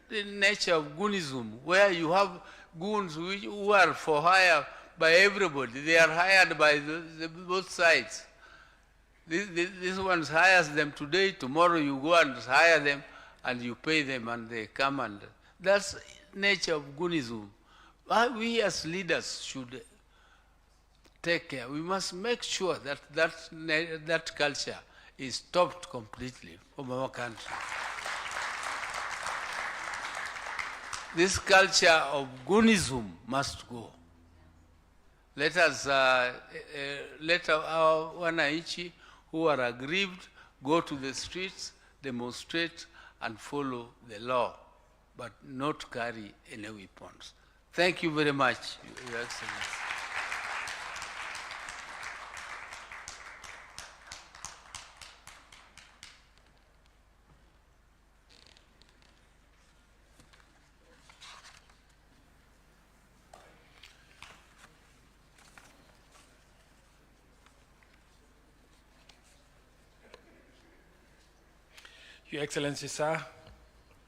J: the nature of goonism, where you have goons who are for hire by everybody. They are hired by both sides. This one hires them today, tomorrow you go and hire them and you pay them and they come, and that's nature of goonism. We as leaders should take care. We must make sure that that culture is stopped completely from our country. This culture of goonism must go. Let us, let our wananchi who are aggrieved go to the streets, demonstrate, and follow the law, but not carry any weapons. Thank you very much, Your Excellency.
C: Your Excellency, sir,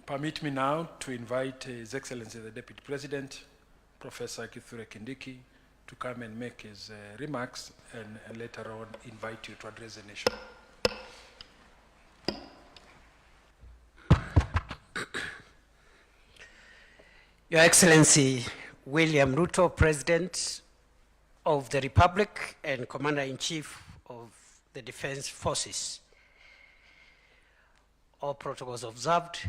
C: permit me now to invite His Excellency the Deputy President, Professor Kithure Kindiki, to come and make his remarks, and later on invite you to address the nation.
L: Your Excellency William Ruto, President of the Republic and Commander-in-Chief of the Defense Forces, all protocols observed.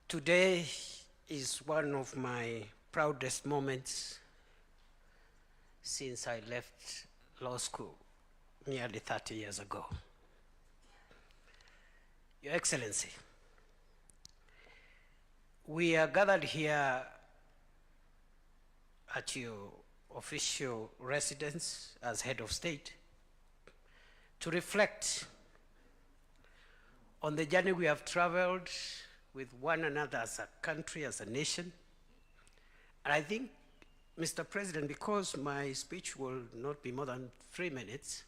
L: Today is one of my proudest moments since I left law school nearly 30 years ago. Your Excellency, we are gathered here at your official residence as head of state to reflect on the journey we have traveled with one another as a country, as a nation. And I think, Mr. President, because my speech will not be more than 3 minutes,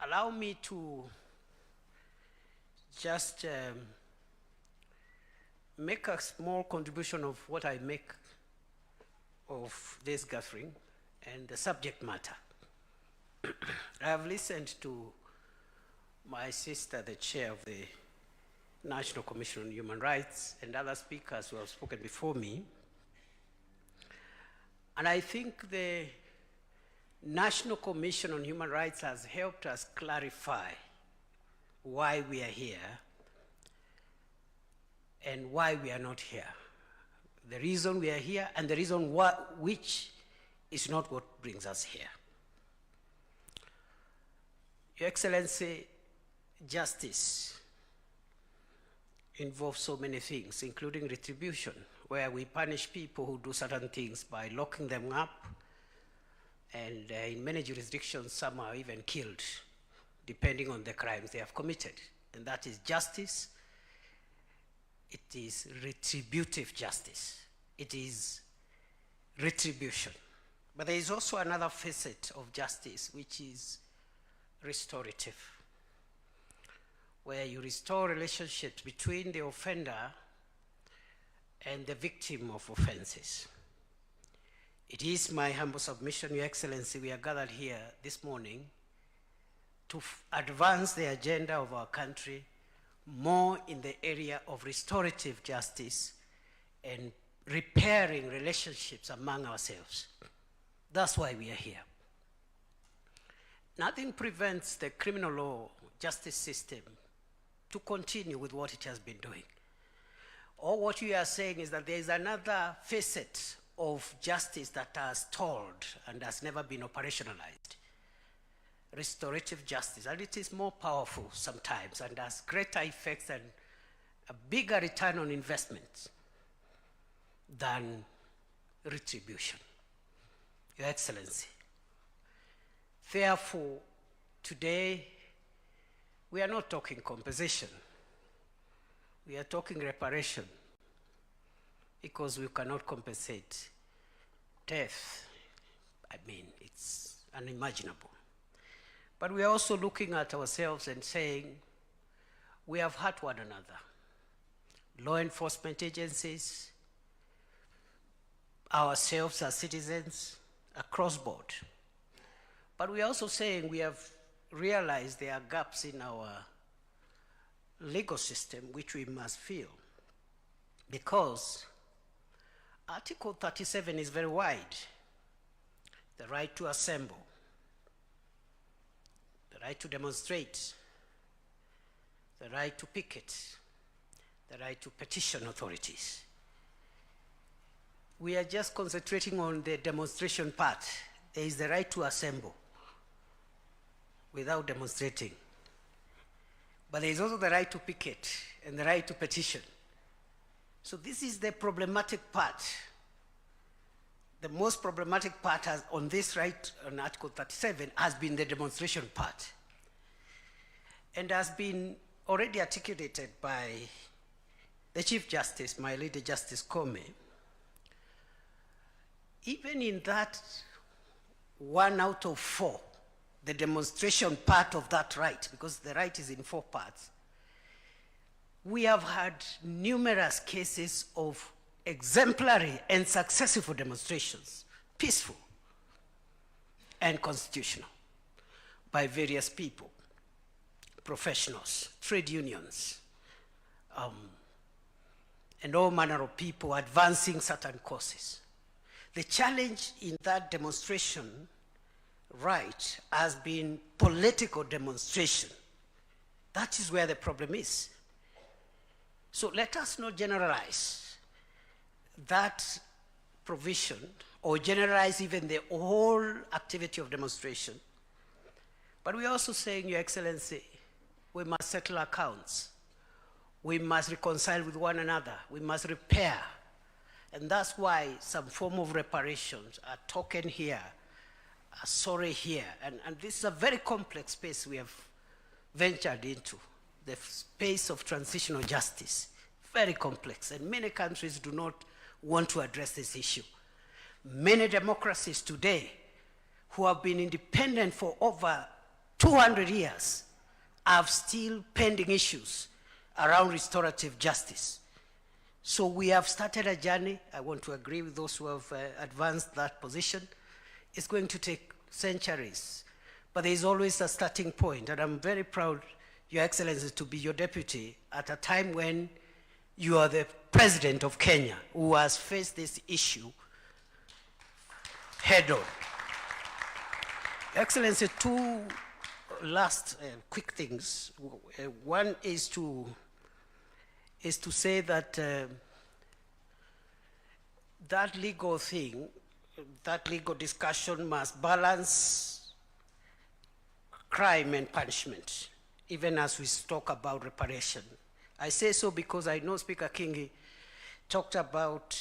L: allow me to just make a small contribution of what I make of this gathering and the subject matter. I have listened to my sister, the chair of the National Commission on Human Rights, and other speakers who have spoken before me. And I think the National Commission on Human Rights has helped us clarify why we are here and why we are not here. The reason we are here and the reason which is not what brings us here. Your Excellency, justice involves so many things, including retribution, where we punish people who do certain things by locking them up, and in many jurisdictions, some are even killed, depending on the crimes they have committed. And that is justice. It is retributive justice. It is retribution. But there is also another facet of justice, which is restorative, where you restore relationships between the offender and the victim of offenses. It is my humble submission, Your Excellency, we are gathered here this morning to advance the agenda of our country more in the area of restorative justice and repairing relationships among ourselves. That's why we are here. Nothing prevents the criminal law justice system to continue with what it has been doing. All what you are saying is that there is another facet of justice that has stalled and has never been operationalized. Restorative justice, and it is more powerful sometimes and has greater effects and a bigger return on investment than retribution. Your Excellency, therefore, today we are not talking compensation. We are talking reparation, because we cannot compensate death. I mean, it's unimaginable. But we are also looking at ourselves and saying, we have hurt one another. Law enforcement agencies, ourselves as citizens, across board. But we are also saying we have realized there are gaps in our legal system which we must fill, because Article 37 is very wide. The right to assemble, the right to demonstrate, the right to picket, the right to petition authorities. We are just concentrating on the demonstration part. There is the right to assemble without demonstrating. But there is also the right to picket and the right to petition. So this is the problematic part. The most problematic part on this right on Article 37 has been the demonstration part. And has been already articulated by the Chief Justice, my Lady Justice Comey. Even in that 1 out of 4, the demonstration part of that right, because the right is in 4 parts, we have had numerous cases of exemplary and successful demonstrations, peaceful and constitutional, by various people, professionals, trade unions, and all manner of people advancing certain causes. The challenge in that demonstration right has been political demonstration. That is where the problem is. So let us not generalize that provision or generalize even the whole activity of demonstration. But we are also saying, Your Excellency, we must settle accounts. We must reconcile with one another. We must repair. And that's why some form of reparations are talking here, are sorry here. And this is a very complex space we have ventured into, the space of transitional justice. Very complex. And many countries do not want to address this issue. Many democracies today who have been independent for over 200 years have still pending issues around restorative justice. So we have started a journey. I want to agree with those who have advanced that position. It's going to take centuries, but there is always a starting point. And I'm very proud, Your Excellency, to be your deputy at a time when you are the president of Kenya, who has faced this issue head on. Excellency, 2 last quick things. One is to say that that legal thing that legal discussion must balance crime and punishment, even as we talk about reparation. I say so because I know Speaker Kingi talked about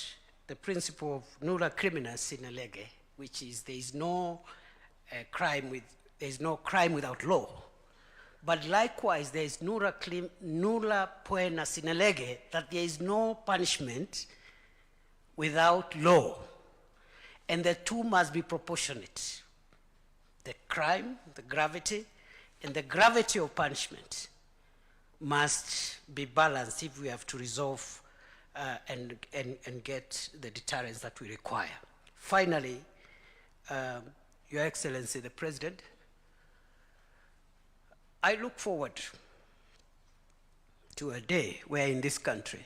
L: the principle of nulla criminal sine lege, which is there is no crime without law. But likewise, there is nulla poena sine lege, that there is no punishment without law. And the two must be proportionate. The crime, the gravity, and the gravity of punishment must be balanced if we have to resolve and get the deterrence that we require. Finally, Your Excellency, the President, I look forward to a day where in this country,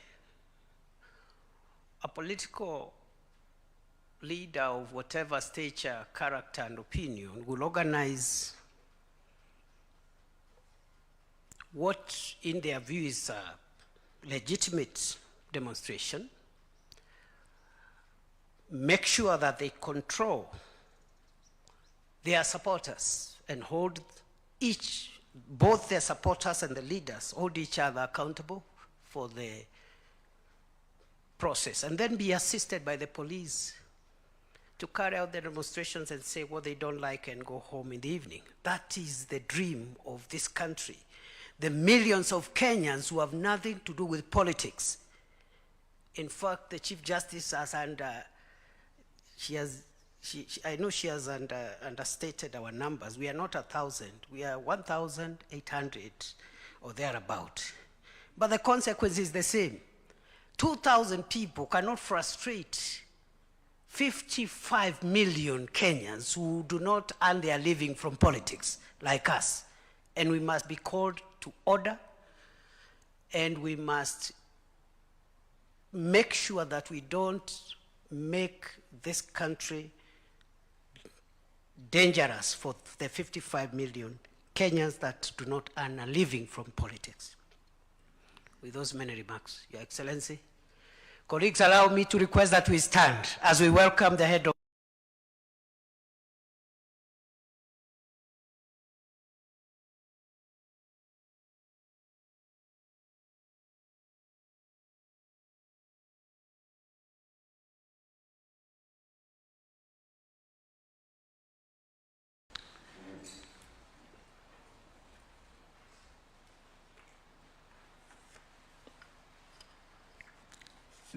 L: a political leader of whatever stature, character, and opinion will organize what in their view is a legitimate demonstration, make sure that they control their supporters and hold both their supporters and the leaders hold each other accountable for the process, and then be assisted by the police to carry out the demonstrations and say what they don't like and go home in the evening. That is the dream of this country. The millions of Kenyans who have nothing to do with politics. In fact, the Chief Justice has I know she has understated our numbers. We are not 1,000. We are 1,800 or thereabout. But the consequence is the same. 2,000 people cannot frustrate 55 million Kenyans who do not earn their living from politics, like us. And we must be called to order, and we must make sure that we don't make this country dangerous for the 55 million Kenyans that do not earn a living from politics. With those many remarks, Your Excellency, colleagues, allow me to request that we stand as we welcome the head of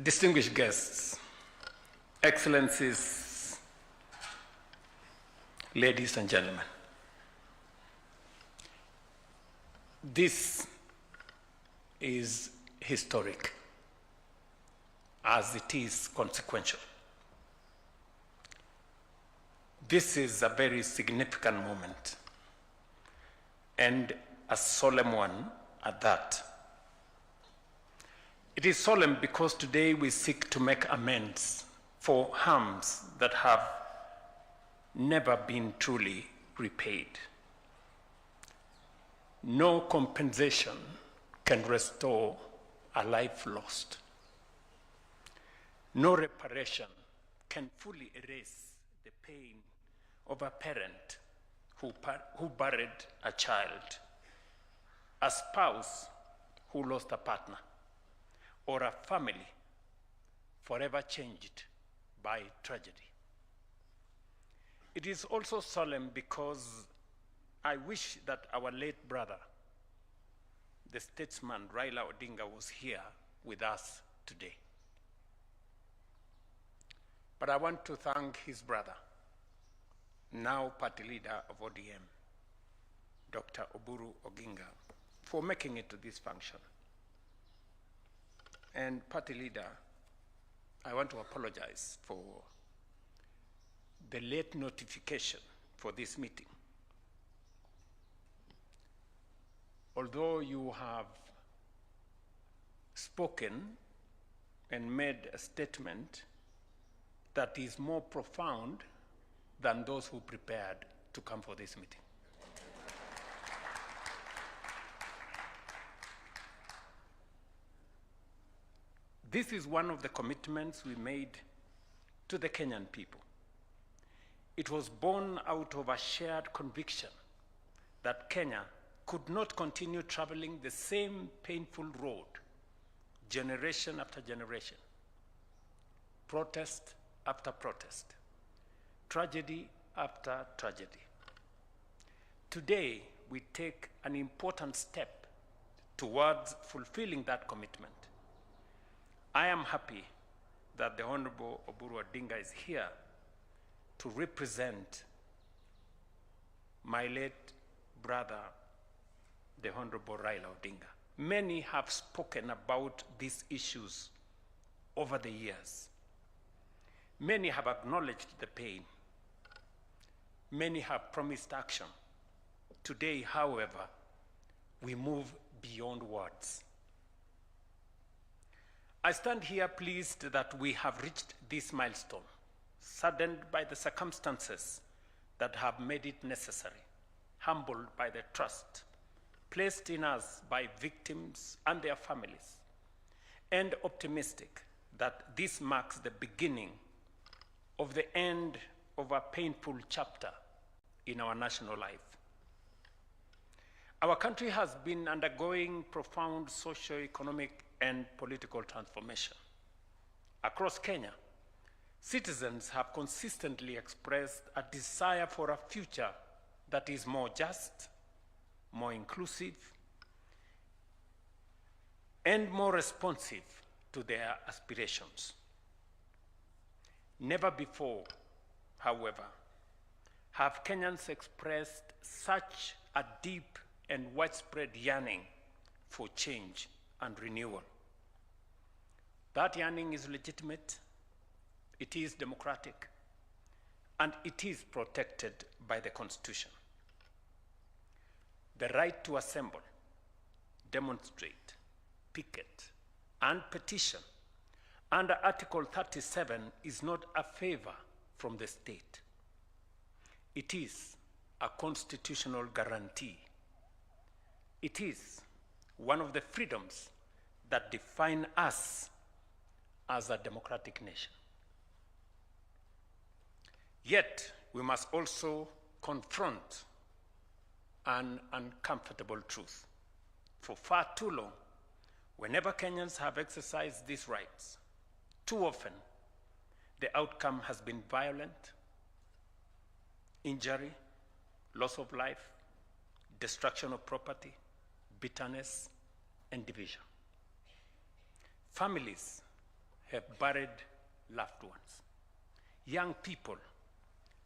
G: Distinguished guests, Excellencies, ladies and gentlemen, this is historic as it is consequential. This is a very significant moment and a solemn one at that. It is solemn because today we seek to make amends for harms that have never been truly repaid. No compensation can restore a life lost. No reparation can fully erase the pain of a parent who buried a child, a spouse who lost a partner, or a family forever changed by tragedy. It is also solemn because I wish that our late brother, the statesman Raila Odinga, was here with us today. But I want to thank his brother, now party leader of ODM, Dr. Oburu Oginga, for making it to this function. And party leader, I want to apologize for the late notification for this meeting. Although you have spoken and made a statement that is more profound than those who prepared to come for this meeting. This is one of the commitments we made to the Kenyan people
C: It was born out of a shared conviction that Kenya could not continue traveling the same painful road, generation after generation, protest after protest, tragedy after tragedy. Today, we take an important step towards fulfilling that commitment. I am happy that the Honorable Oburu Odinga is here to represent my late brother, the Honorable Raila Odinga. Many have spoken about these issues over the years. Many have acknowledged the pain. Many have promised action. Today, however, we move beyond words. I stand here pleased that we have reached this milestone, saddened by the circumstances that have made it necessary, humbled by the trust placed in us by victims and their families, and optimistic that this marks the beginning of the end of a painful chapter in our national life. Our country has been undergoing profound socio-economic and political transformation. Across Kenya, citizens have consistently expressed a desire for a future that is more just, more inclusive, and more responsive to their aspirations. Never before, however, have Kenyans expressed such a deep and widespread yearning for change and renewal. That yearning is legitimate, it is democratic, and it is protected by the Constitution. The right to assemble, demonstrate, picket, and petition under Article 37 is not a favor from the state. It is a constitutional guarantee. It is one of the freedoms that define us as a democratic nation. Yet, we must also confront an uncomfortable truth. For far too long, whenever Kenyans have exercised these rights, too often the outcome has been violent, injury, loss of life, destruction of property, bitterness, and division. Families have buried loved ones. Young people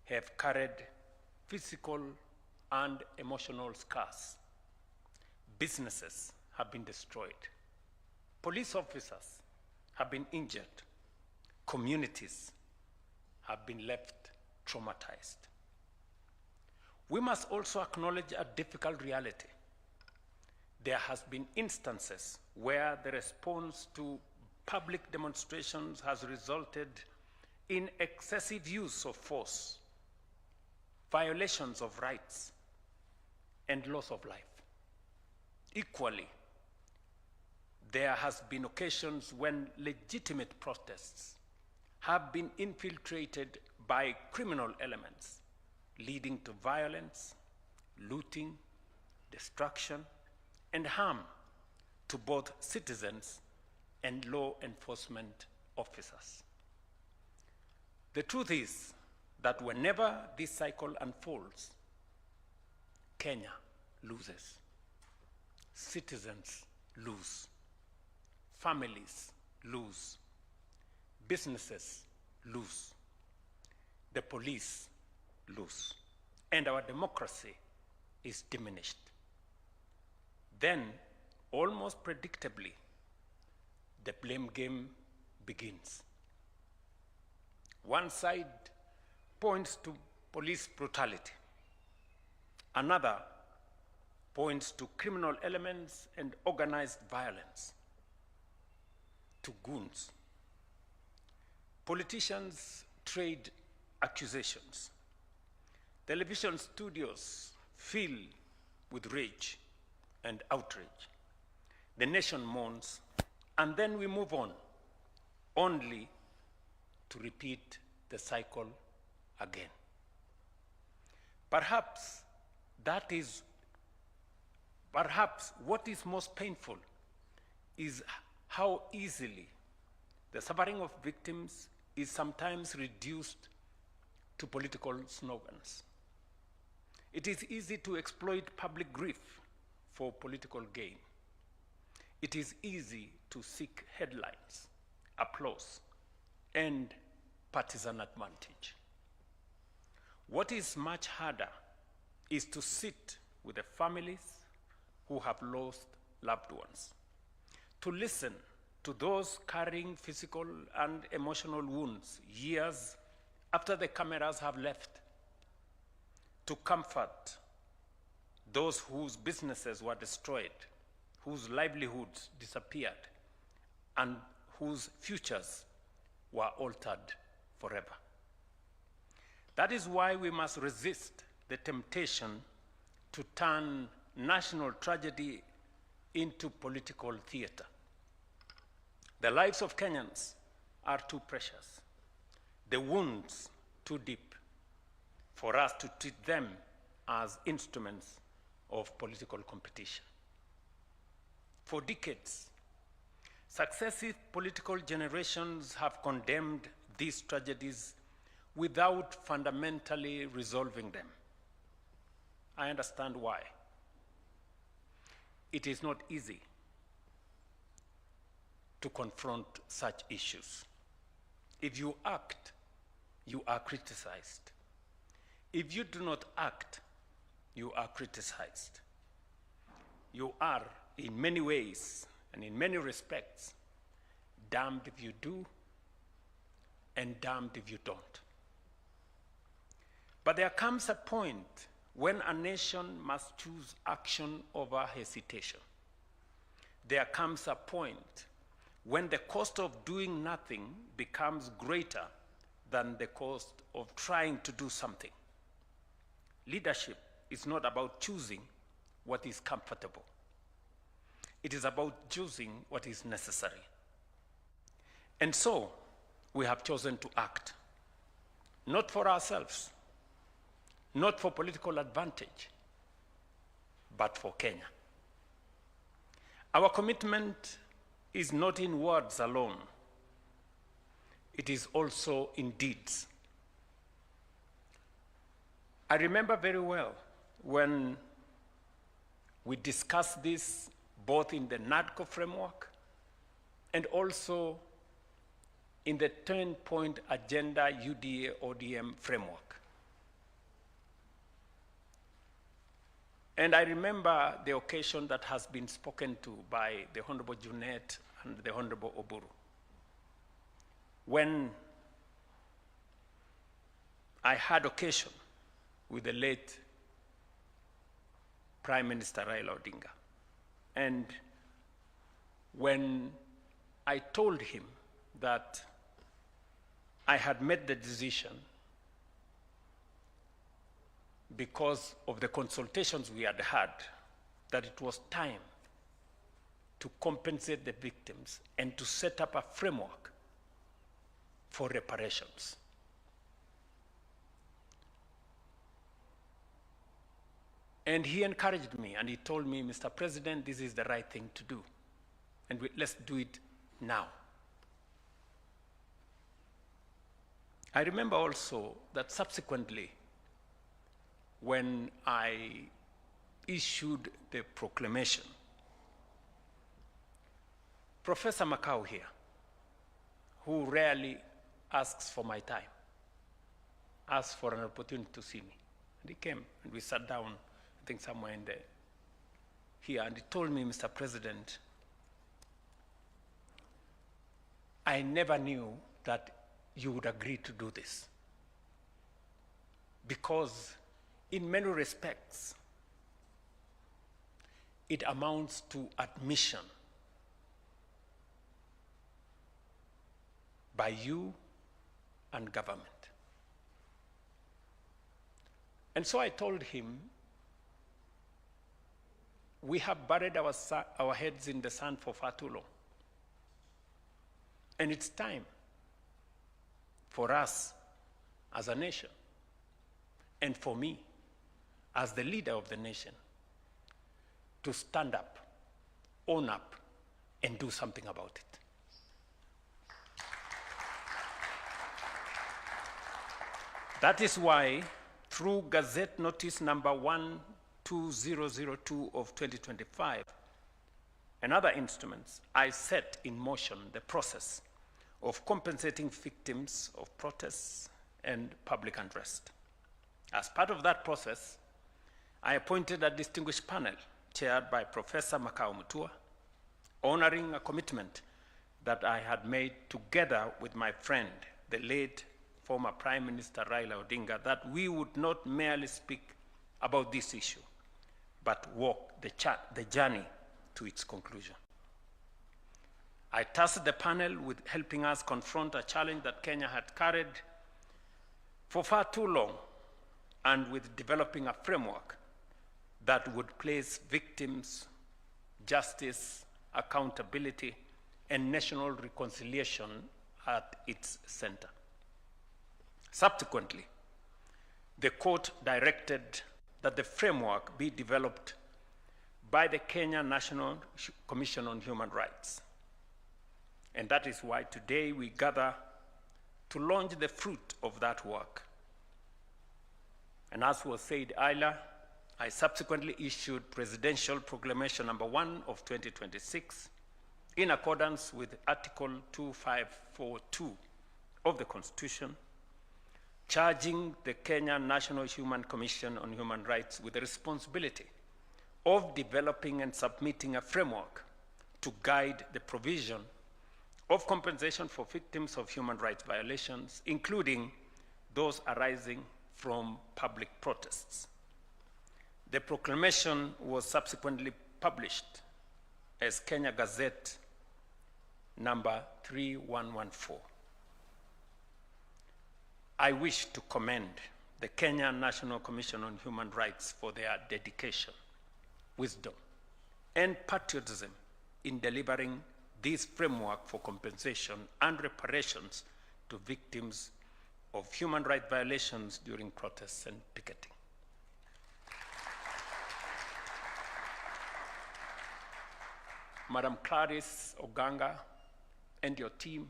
C: have carried physical and emotional scars. Businesses have been destroyed. Police officers have been injured. Communities have been left traumatized. We must also acknowledge a difficult reality. There has been instances where the response to public demonstrations has resulted in excessive use of force, violations of rights, and loss of life. Equally, there has been occasions when legitimate protests have been infiltrated by criminal elements, leading to violence, looting, destruction, and harm to both citizens and law enforcement officers. The truth is that whenever this cycle unfolds, Kenya loses. Citizens lose. Families lose. Businesses lose. The police lose. And our democracy is diminished. Then, almost predictably, the blame game begins. One side points to police brutality. Another points to criminal elements and organized violence, to goons. Politicians trade accusations. Television studios fill with rage and outrage. The nation mourns, and then we move on, only to repeat the cycle again.
M: Perhaps what is most painful is how easily the suffering of victims is sometimes reduced to political slogans. It is easy to exploit public grief for political gain. It is easy to seek headlines, applause, and partisan advantage. What is much harder is to sit with the families who have lost loved ones, to listen to those carrying physical and emotional wounds years after the cameras have left, to comfort those whose businesses were destroyed, whose livelihoods disappeared, and whose futures were altered forever. That is why we must resist the temptation to turn national tragedy into political theater. The lives of Kenyans are too precious, the wounds too deep for us to treat them as instruments of political competition. For decades, successive political generations have condemned these tragedies without fundamentally resolving them. I understand why. It is not easy to confront such issues. If you act, you are criticized. If you do not act, you are criticized. You are, in many ways and in many respects, damned if you do and damned if you don't. But there comes a point when a nation must choose action over hesitation. There comes a point when the cost of doing nothing becomes greater than the cost of trying to do something. Leadership is not about choosing what is comfortable. It is about choosing what is necessary. And so, we have chosen to act, not for ourselves, not for political advantage, but for Kenya. Our commitment is not in words alone. It is also in deeds. I remember very well when we discussed this both in the NADCO framework and also in the 10-point agenda UDA-ODM framework. And I remember the occasion that has been spoken to by the Honorable Junet and the Honorable Oburu, when I had occasion with the late Prime Minister Raila Odinga. And when I told him that I had made the decision because of the consultations we had had, that it was time to compensate the victims and to set up a framework for reparations. And he encouraged me and he told me, Mr. President, this is the right thing to do. And let's do it now. I remember also that subsequently, when I issued the proclamation, Professor Makau here, who rarely asks for my time, asked for an opportunity to see me. And he came and we sat down, I think somewhere in there, here, and he told me, Mr. President, I never knew that you would agree to do this. Because in many respects, it amounts to admission by you and government. And so I told him, we have buried our heads in the sand for far too long. And it's time for us as a nation, and for me, as the leader of the nation, to stand up, own up, and do something about it. That is why, through Gazette Notice number 12002 of 2025 and other instruments, I set in motion the process of compensating victims of protests and public unrest. As part of that process, I appointed a distinguished panel chaired by Professor Makau Mutua, honoring a commitment that I had made together with my friend, the late former Prime Minister Raila Odinga, that we would not merely speak about this issue, but walk the journey to its conclusion. I tasked the panel with helping us confront a challenge that Kenya had carried for far too long, and with developing a framework that would place victims, justice, accountability, and national reconciliation at its center. Subsequently, the court directed that the framework be developed by the Kenya National Commission on Human Rights. And that is why today we gather to launch the fruit of that work. And as was said earlier, I subsequently issued Presidential Proclamation number 1 of 2026 in accordance with Article 2542 of the Constitution, charging the Kenya National Human Commission on Human Rights with the responsibility of developing and submitting a framework to guide the provision of compensation for victims of human rights violations, including those arising from public protests. The proclamation was subsequently published as Kenya Gazette number 3114. I wish to commend the Kenya National Commission on Human Rights for their dedication, wisdom, and patriotism in delivering this framework for compensation and reparations to victims of human rights violations during protests and picketing. Madam Clarice Oganga and your team,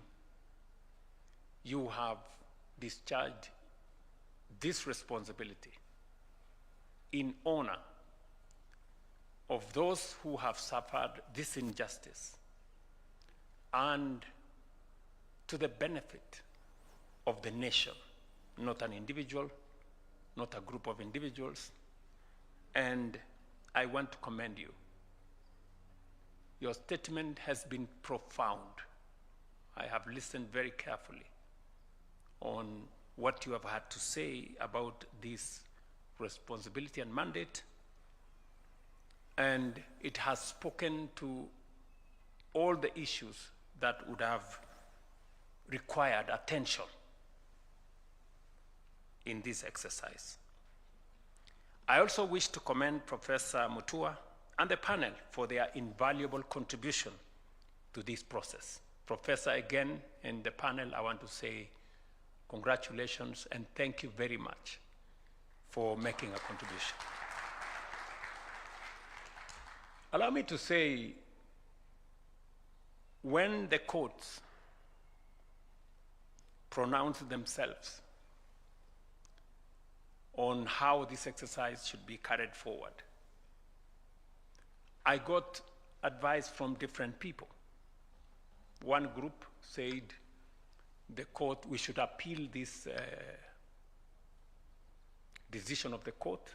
M: you have discharged this responsibility in honor of those who have suffered this injustice and to the benefit of the nation, not an individual, not a group of individuals. And I want to commend you. Your statement has been profound. I have listened very carefully on what you have had to say about this responsibility and mandate, and it has spoken to all the issues that would have required attention in this exercise. I also wish to commend Professor Mutua and the panel for their invaluable contribution to this process. Professor, again, and the panel, I want to say congratulations and thank you very much for making a contribution. Allow me to say, when the courts pronounce themselves on how this exercise should be carried forward, I got advice from different people. One group said the court, we should appeal this decision of the court.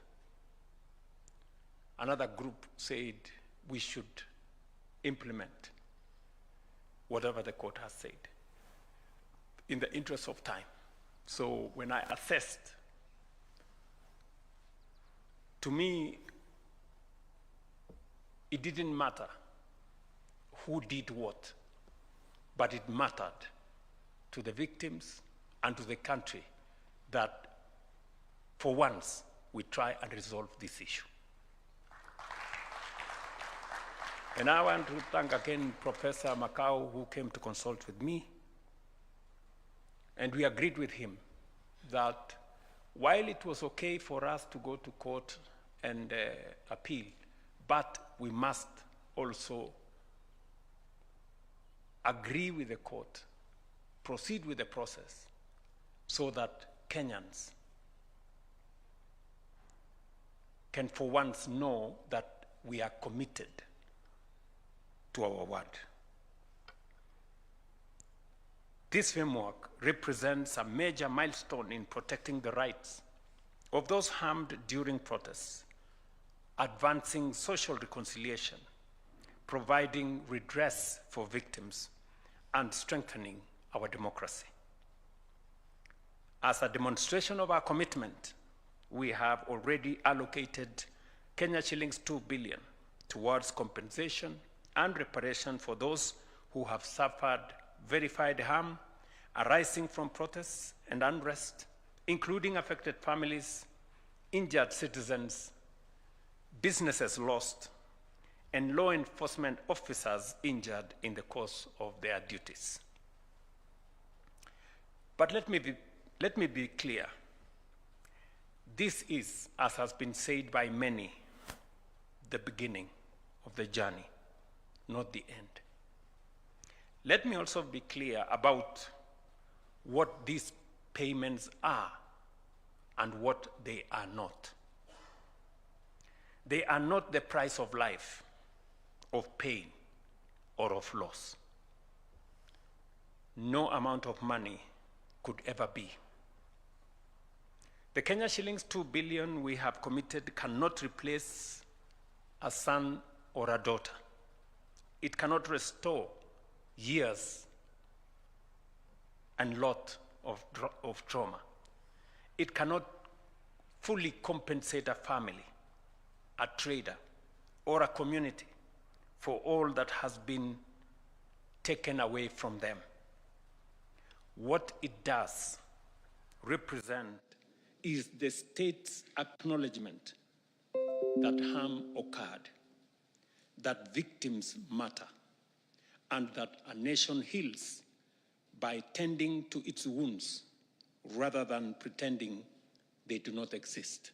M: Another group said we should implement whatever the court has said in the interest of time. So when I assessed, to me, it didn't matter who did what, but it mattered to the victims and to the country that for once we try and resolve this issue. And I want to thank again Professor Makau, who came to consult with me, and we agreed with him that while it was okay for us to go to court and appeal, but we must also agree with the court, proceed with the process, so that Kenyans can for once know that we are committed to our word. This framework represents a major milestone in protecting the rights of those harmed during protests, advancing social reconciliation, providing redress for victims, and strengthening our democracy. As a demonstration of our commitment, we have already allocated Kenya shillings 2 billion towards compensation and reparation for those who have suffered verified harm arising from protests and unrest, including affected families, injured citizens, businesses lost, and law enforcement officers injured in the course of their duties. But let me be clear. This is, as has been said by many, the beginning of the journey, not the end. Let me also be clear about what these payments are and what they are not. They are not the price of life, of pain, or of loss. No amount of money could ever be. The Kenya shillings 2 billion we have committed cannot replace a son or a daughter. It cannot restore years and lot of trauma. It cannot fully compensate a family, a trader, or a community for all that has been taken away from them. What it does represent is the state's acknowledgement that harm occurred, that victims matter, and that a nation heals by tending to its wounds rather than pretending they do not exist.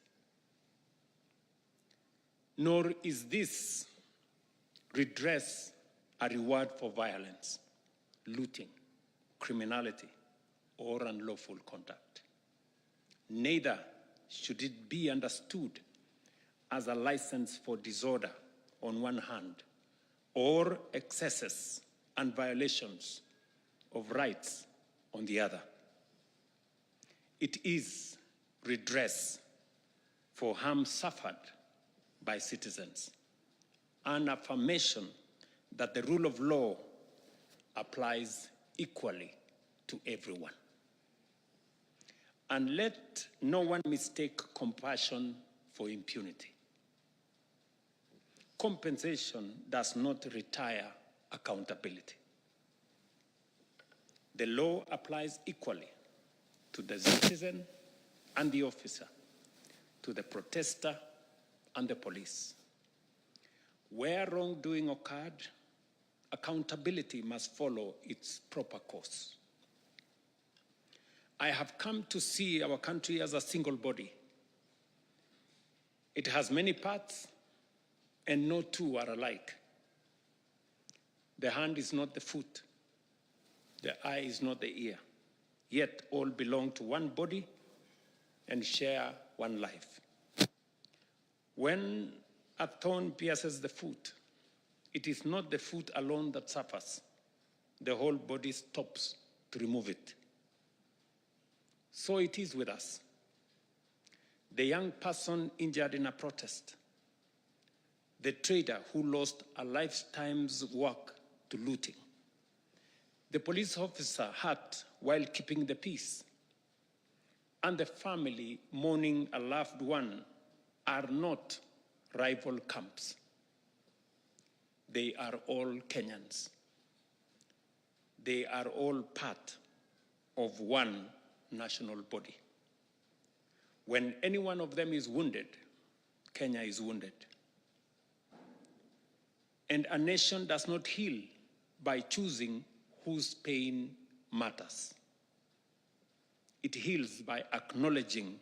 M: Nor is this redress a reward for violence, looting, criminality, or unlawful conduct. Neither should it be understood as a license for disorder on one hand, or excesses and violations of rights on the other. It is redress for harm suffered by citizens, an affirmation that the rule of law applies equally to everyone. And let no one mistake compassion for impunity. Compensation does not retire accountability. The law applies equally to the citizen and the officer, to the protester and the police. Where wrongdoing occurred, accountability must follow its proper course. I have come to see our country as a single body. It has many parts, and no two are alike. The hand is not the foot. The eye is not the ear. Yet all belong to one body and share one life. When a thorn pierces the foot, it is not the foot alone that suffers. The whole body stops to remove it. So it is with us. The young person injured in a protest, the trader who lost a lifetime's work to looting, the police officer hurt while keeping the peace, and the family mourning a loved one are not rival camps. They are all Kenyans. They are all part of one national body. When any one of them is wounded, Kenya is wounded. And a nation does not heal by choosing whose pain matters. It heals by acknowledging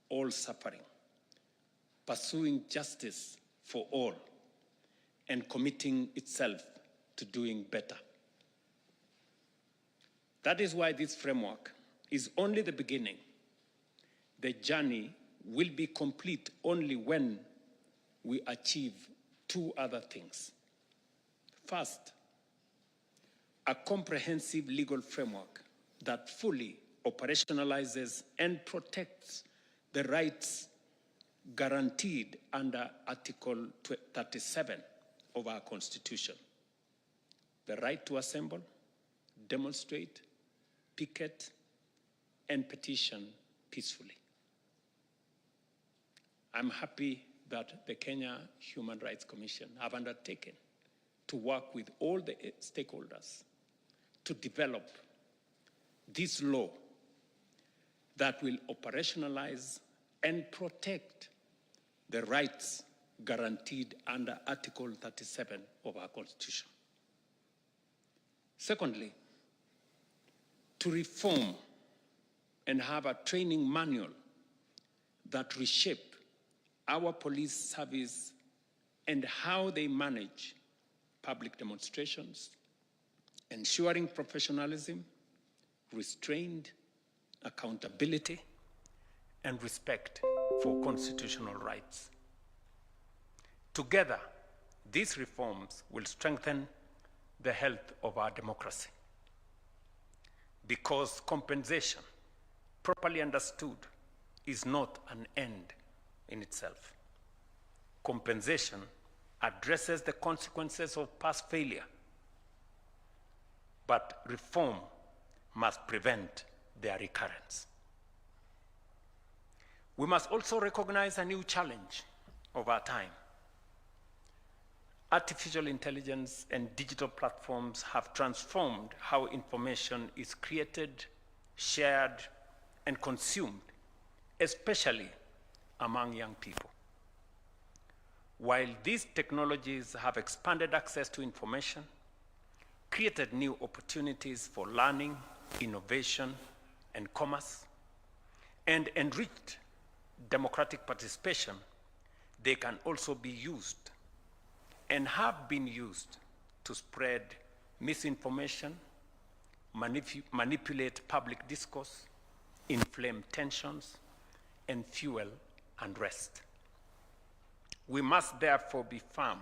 M: all suffering, pursuing justice for all, and committing itself to doing better. That is why this framework is only the beginning. The journey will be complete only when we achieve two other things. First, a comprehensive legal framework that fully operationalizes and protects the rights guaranteed under Article 37 of our Constitution. The right to assemble, demonstrate, picket, and petition peacefully. I'm happy that the Kenya Human Rights Commission have undertaken to work with all the stakeholders to develop this law that will operationalize and protect the rights guaranteed under Article 37 of our Constitution. Secondly, to reform and have a training manual that reshape our police service and how they manage public demonstrations, ensuring professionalism, restraint, accountability, and respect for constitutional rights. Together, these reforms will strengthen the health of our democracy. Because compensation, properly understood, is not an end in itself. Compensation addresses the consequences of past failure, but reform must prevent their recurrence. We must also recognize a new challenge of our time. Artificial intelligence and digital platforms have transformed how information is created, shared, and consumed, especially among young people. While these technologies have expanded access to information, created new opportunities for learning, innovation, and commerce, and enriched democratic participation, they can also be used and have been used to spread misinformation, manipulate public discourse, inflame tensions, and fuel unrest. We must therefore be firm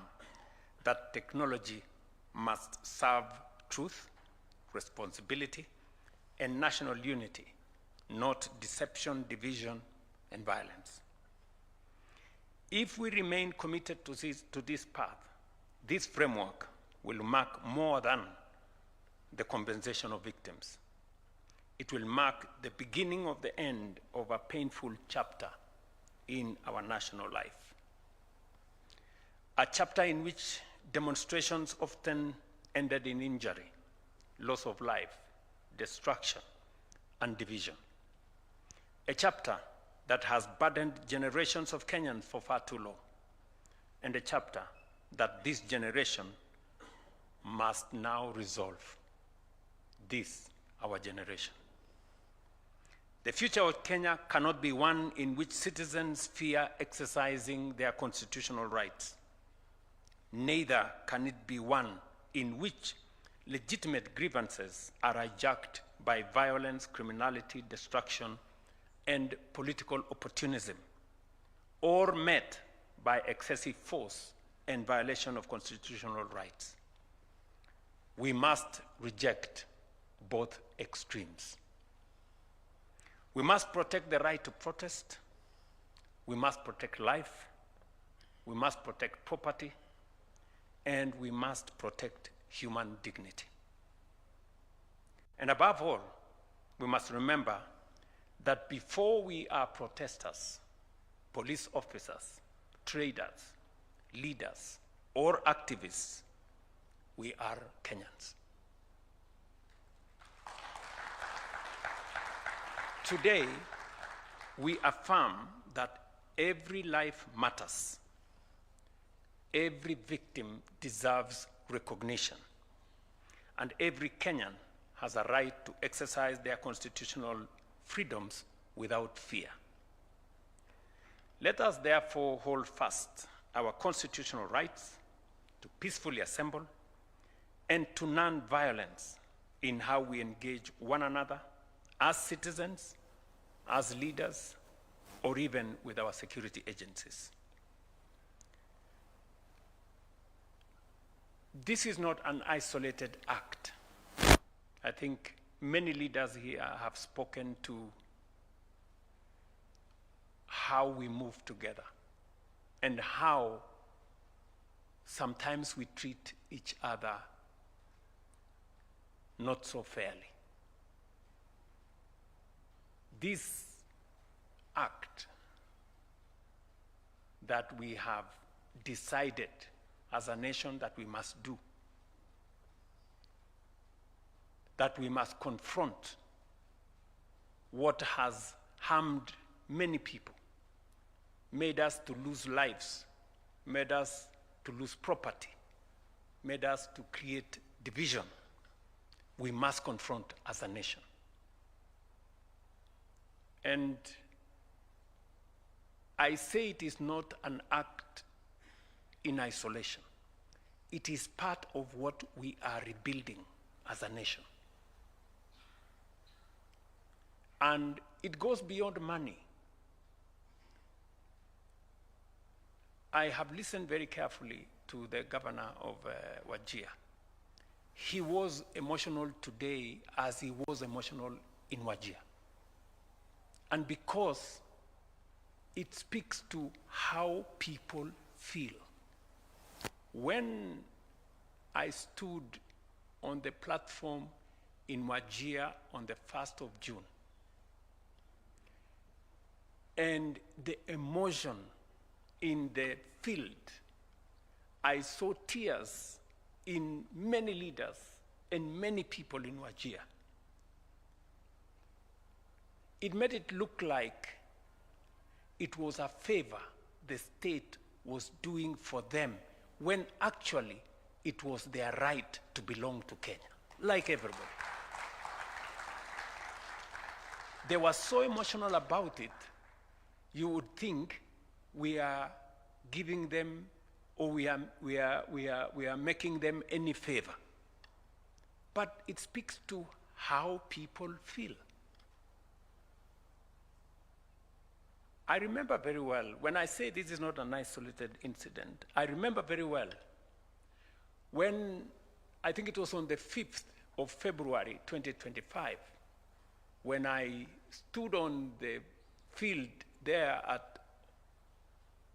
M: that technology must serve truth, responsibility, and national unity, not deception, division, and violence. If we remain committed to this path, this framework will mark more than the compensation of victims. It will mark the beginning of the end of a painful chapter in our national life. A chapter in which demonstrations often ended in injury, loss of life, destruction, and division. A chapter that has burdened generations of Kenyans for far too long, and a chapter that this generation must now resolve. This, our generation. The future of Kenya cannot be one in which citizens fear exercising their constitutional rights. Neither can it be one in which legitimate grievances are hijacked by violence, criminality, destruction, and political opportunism, or met by excessive force and violation of constitutional rights. We must reject both extremes. We must protect the right to protest. We must protect life. We must protect property. And we must protect human dignity. And above all, we must remember that before we are protesters, police officers, traders, leaders, or activists, we are Kenyans. Today, we affirm that every life matters. Every victim deserves recognition, and every Kenyan has a right to exercise their constitutional freedoms without fear. Let us therefore hold fast our constitutional rights to peacefully assemble and to non-violence in how we engage one another as citizens, as leaders, or even with our security agencies. This is not an isolated act. I think many leaders here have spoken to how we move together and how sometimes we treat each other not so fairly. This act that we have decided as a nation that we must do, that we must confront what has harmed many people, made us to lose lives, made us to lose property, made us to create division, we must confront as a nation. And I say it is not an act in isolation. It is part of what we are rebuilding as a nation. And it goes beyond money. I have listened very carefully to the governor of Wajir. He was emotional today as he was emotional in Wajir. And because it speaks to how people feel. When I stood on the platform in Wajir on the 1st of June, and the emotion in the field, I saw tears in many leaders and many people in Wajir. It made it look like it was a favor the state was doing for them, when actually it was their right to belong to Kenya, like everybody. They were so emotional about it, you would think we are giving them, or we are making them any favor. But it speaks to how people feel. I remember very well, when I say this is not an isolated incident, I remember very well when, I think it was on the 5th of February 2025, when I stood on the field there at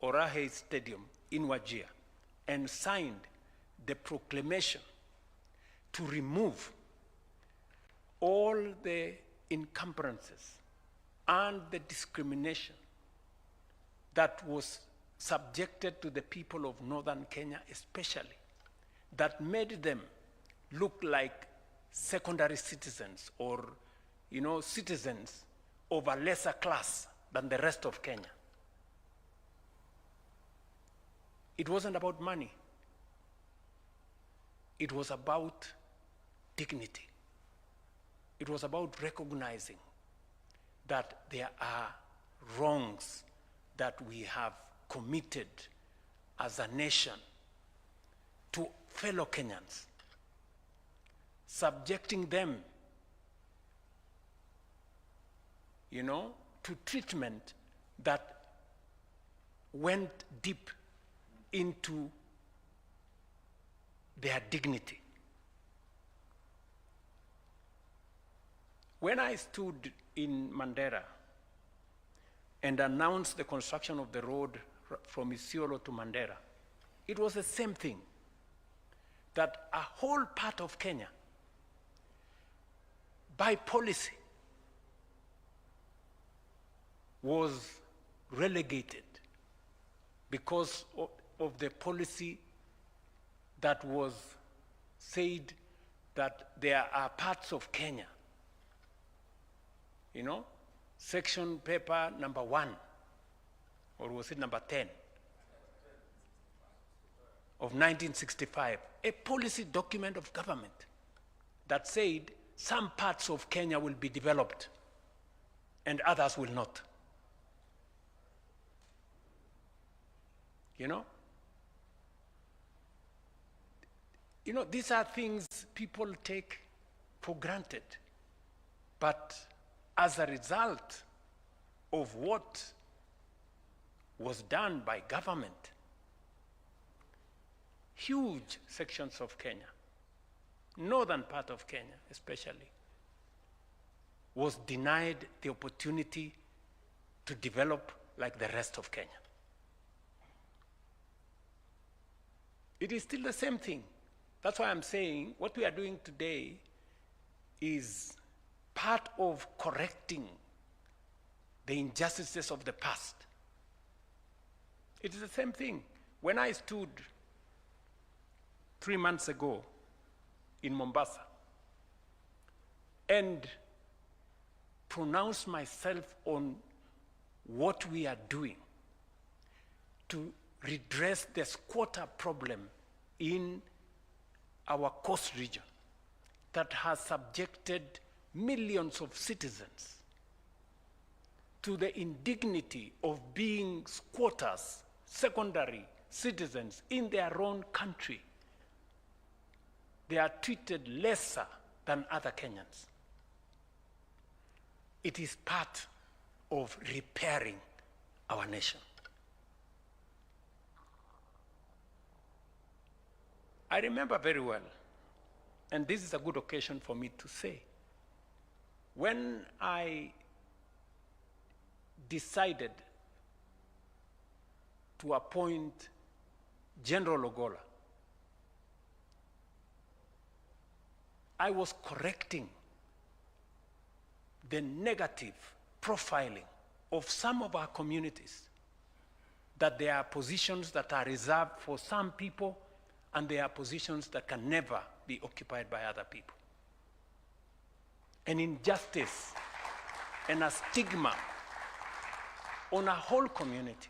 M: Orahe Stadium in Wajir and signed the proclamation to remove all the encumbrances and the discrimination that was subjected to the people of northern Kenya especially, that made them look like secondary citizens or, citizens of a lesser class than the rest of Kenya. It wasn't about money. It was about dignity. It was about recognizing that there are wrongs that we have committed as a nation to fellow Kenyans, subjecting them, to treatment that went deep into their dignity. When I stood in Mandera and announced the construction of the road from Isiolo to Mandera, it was the same thing, that a whole part of Kenya, by policy, was relegated because of the policy that was said that there are parts of Kenya, section paper number 1, or was it number 10, of 1965, a policy document of government that said some parts of Kenya will be developed and others will not. You know? You know, these are things people take for granted. But as a result of what was done by government, huge sections of Kenya, northern part of Kenya especially, was denied the opportunity to develop like the rest of Kenya. It is still the same thing. That's why I'm saying what we are doing today is part of correcting the injustices of the past. It is the same thing. When I stood 3 months ago in Mombasa and pronounced myself on what we are doing to redress the squatter problem in our coast region that has subjected millions of citizens to the indignity of being squatters, secondary citizens in their own country. They are treated lesser than other Kenyans. It is part of repairing our nation. I remember very well, and this is a good occasion for me to say, when I decided to appoint General Ogolla, I was correcting the negative profiling of some of our communities, that there are positions that are reserved for some people and there are positions that can never be occupied by other people. An injustice and a stigma on a whole community.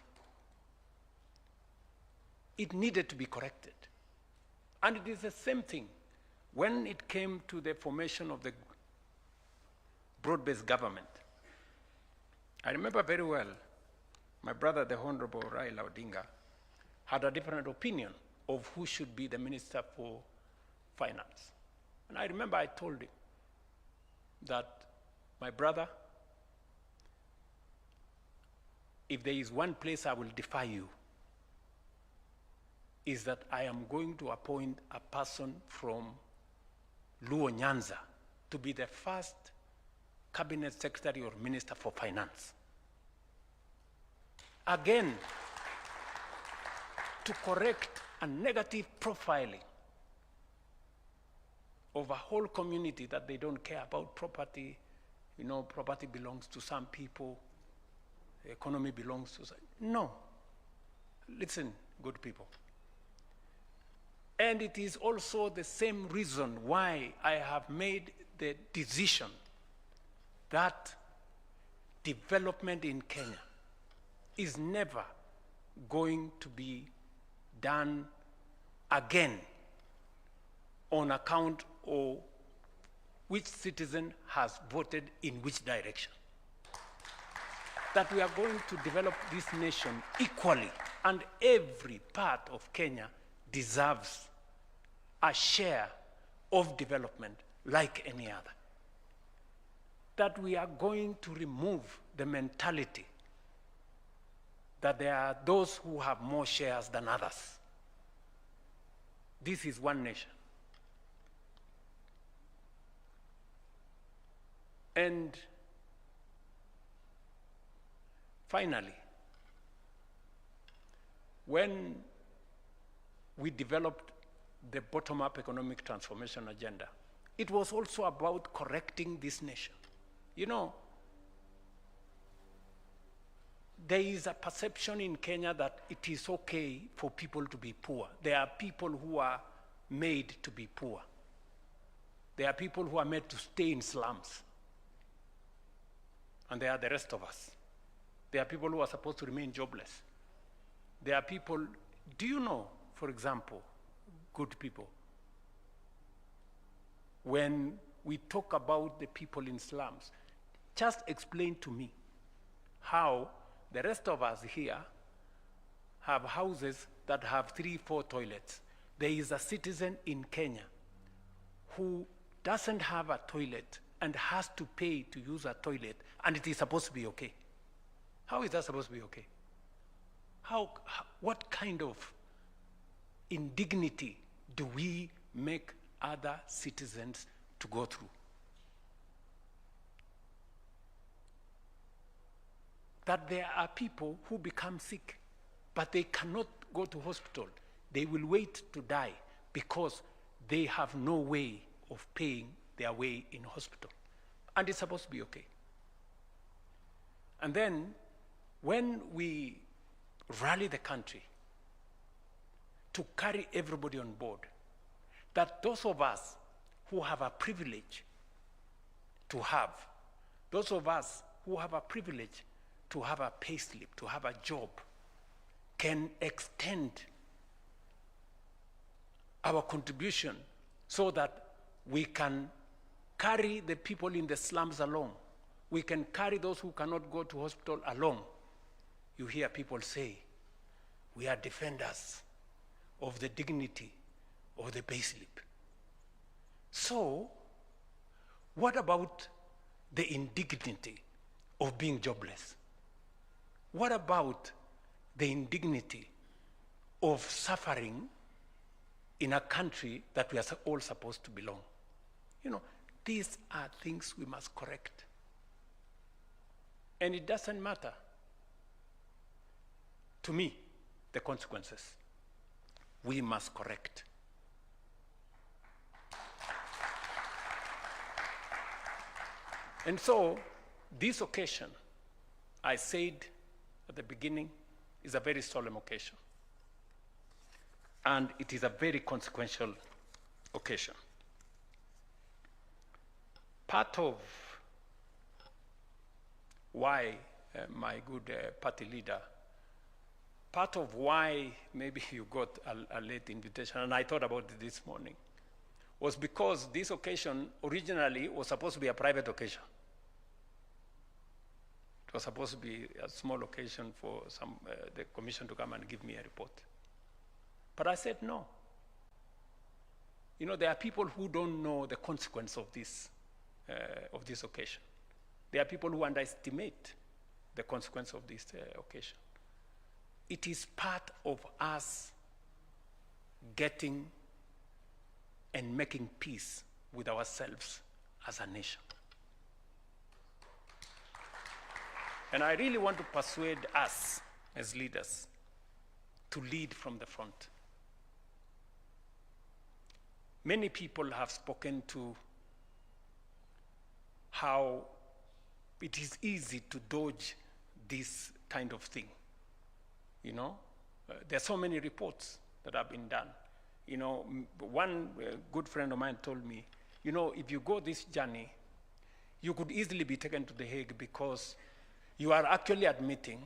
M: It needed to be corrected. And it is the same thing when it came to the formation of the broad-based government. I remember very well, my brother, the Honorable Raila Odinga, had a different opinion of who should be the Minister for Finance. And I remember I told him that, my brother, if there is one place I will defy you, is that I am going to appoint a person from Luo Nyanza to be the first Cabinet Secretary or Minister for Finance. Again, to correct a negative profiling of a whole community that they don't care about property. You know, property belongs to some people, the economy belongs to some. No. Listen, good people. And it is also the same reason why I have made the decision that development in Kenya is never going to be done again on account of which citizen has voted in which direction. That we are going to develop this nation equally, and every part of Kenya deserves a share of development like any other. That we are going to remove the mentality that there are those who have more shares than others. This is one nation. And finally, when we developed the bottom-up economic transformation agenda, it was also about correcting this nation. You know, there is a perception in Kenya that it is okay for people to be poor. There are people who are made to be poor. There are people who are made to stay in slums. And there are the rest of us. There are people who are supposed to remain jobless. There are people, do you know, for example, good people, when we talk about the people in slums, just explain to me how the rest of us here have houses that have 3, 4 toilets. There is a citizen in Kenya who doesn't have a toilet and has to pay to use a toilet, and it is supposed to be okay. How is that supposed to be okay? What kind of indignity do we make other citizens to go through? That there are people who become sick, but they cannot go to hospital. They will wait to die because they have no way of paying their way in hospital. And it's supposed to be okay. And then when we rally the country to carry everybody on board, that those of us who have a privilege to have, those of us who have a privilege to have a payslip, to have a job, can extend our contribution so that we can carry the people in the slums along. We can carry those who cannot go to hospital along. You hear people say, we are defenders of the dignity of the payslip. So, what about the indignity of being jobless? What about the indignity of suffering in a country that we are all supposed to belong? You know, these are things we must correct. And it doesn't matter, to me, the consequences. We must correct. And so, this occasion, I said at the beginning, is a very solemn occasion. And it is a very consequential occasion. Part of why my good party leader, part of why maybe you got a late invitation, and I thought about it this morning, was because this occasion originally was supposed to be a private occasion. It was supposed to be a small occasion for the commission to come and give me a report. But I said no. You know, there are people who don't know the consequence of this occasion. There are people who underestimate the consequence of this occasion. It is part of us getting and making peace with ourselves as a nation. And I really want to persuade us as leaders to lead from the front. Many people have spoken to how it is easy to dodge this kind of thing. You know, there are so many reports that have been done. You know, one good friend of mine told me, you know, if you go this journey, you could easily be taken to The Hague because you are actually admitting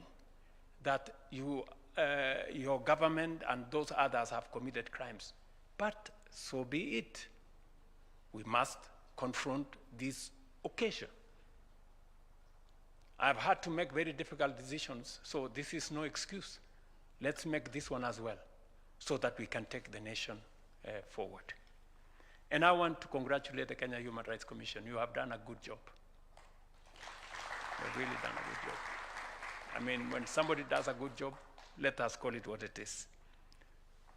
M: that your government and those others have committed crimes. But so be it. We must confront this occasion. I've had to make very difficult decisions, so this is no excuse. Let's make this one as well, so that we can take the nation forward. And I want to congratulate the Kenya Human Rights Commission. You have done a good job. You've really done a good job. I mean, when somebody does a good job, let us call it what it is.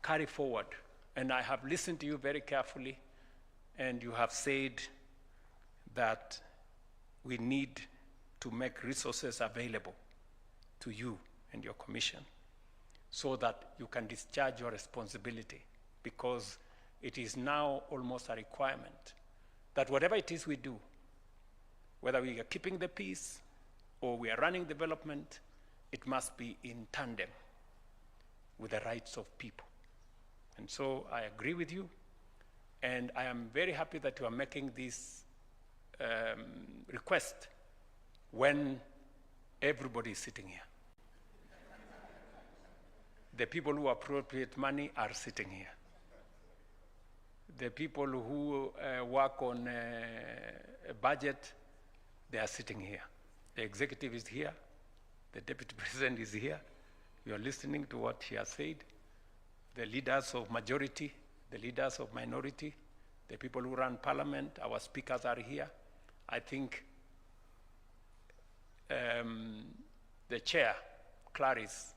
M: Carry forward. And I have listened to you very carefully, and you have said that we need to make resources available to you and your commission so that you can discharge your responsibility, because it is now almost a requirement that whatever it is we do, whether we are keeping the peace or we are running development, it must be in tandem with the rights of people. And so I agree with you, and I am very happy that you are making this request when everybody is sitting here. The people who appropriate money are sitting here. The people who work on a budget, they are sitting here. The executive is here. The deputy president is here. You are listening to what she has said. The leaders of majority, the leaders of minority, the people who run parliament, our speakers are here. I think the chair, Clarice,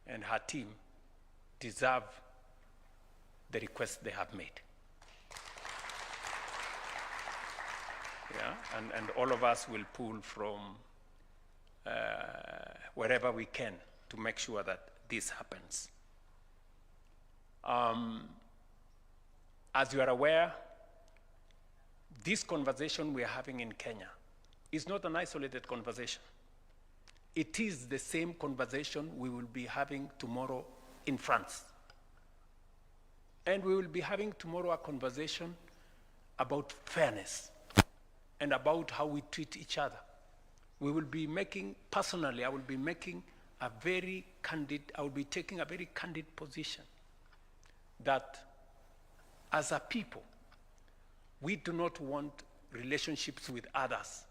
M: and her team deserve the request they have made. Yeah, and all of us will pull from wherever we can to make sure that this happens. As you are aware, this conversation we are having in Kenya is not an isolated conversation. It is the same conversation we will be having tomorrow in France. And we will be having tomorrow a conversation about fairness and about how we treat each other. We will be making, personally, I will be taking a very candid position that as a people, we do not want relationships with others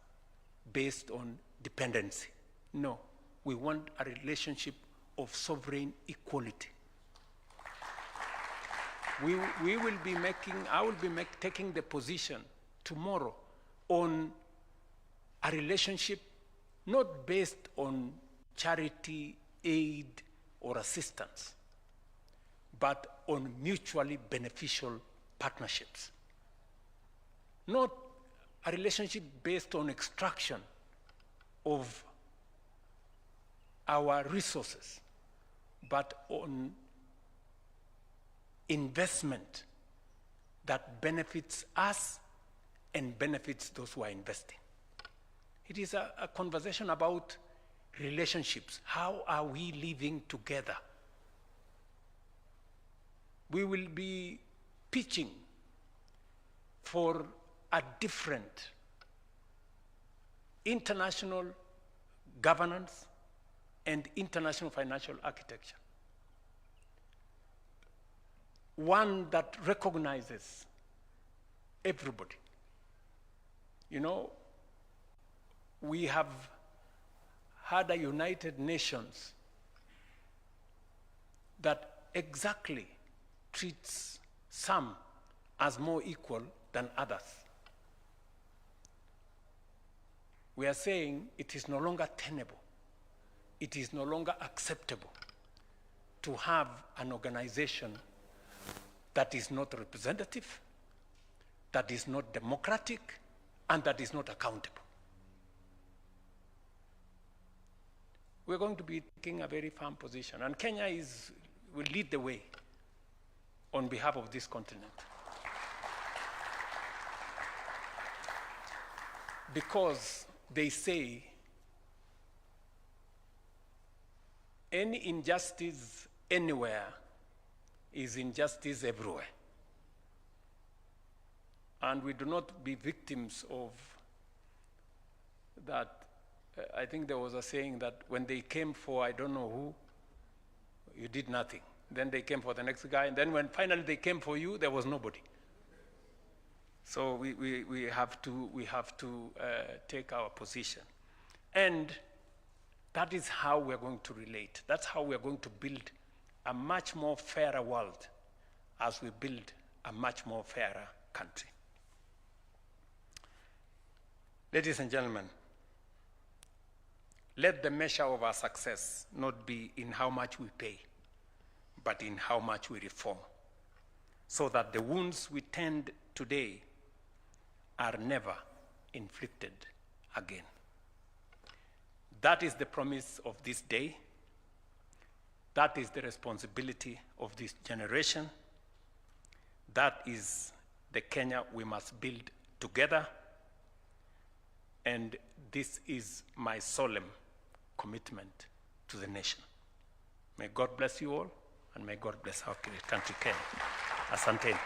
M: based on dependency. No, we want a relationship of sovereign equality. We will be making, I will be taking the position tomorrow on a relationship not based on charity, aid, or assistance, but on mutually beneficial partnerships. Not a relationship based on extraction of our resources, but on investment that benefits us and benefits those who are investing. It is a conversation about relationships. How are we living together? We will be pitching for a different international governance and international financial architecture. One that recognizes everybody. You know, we have had a United Nations that exactly treats some as more equal than others. We are saying it is no longer tenable, it is no longer acceptable to have an organization that is not representative, that is not democratic, and that is not accountable. We're going to be taking a very firm position, and Kenya will lead the way on behalf of this continent. Because they say any injustice anywhere is injustice everywhere. And we do not be victims of that. I think there was a saying that when they came for I don't know who, you did nothing. Then they came for the next guy, and then when finally they came for you, there was nobody. So we have to take our position. And that is how we're going to relate. That's how we're going to build a much more fairer world as we build a much more fairer country. Ladies and gentlemen, let the measure of our success not be in how much we pay, but in how much we reform, so that the wounds we tend today are never inflicted again. That is the promise of this day. That is the responsibility of this generation. That is the Kenya we must build together. And this is my solemn commitment to the nation. May God bless you all, and may God bless our country, Kenya. Asanteni.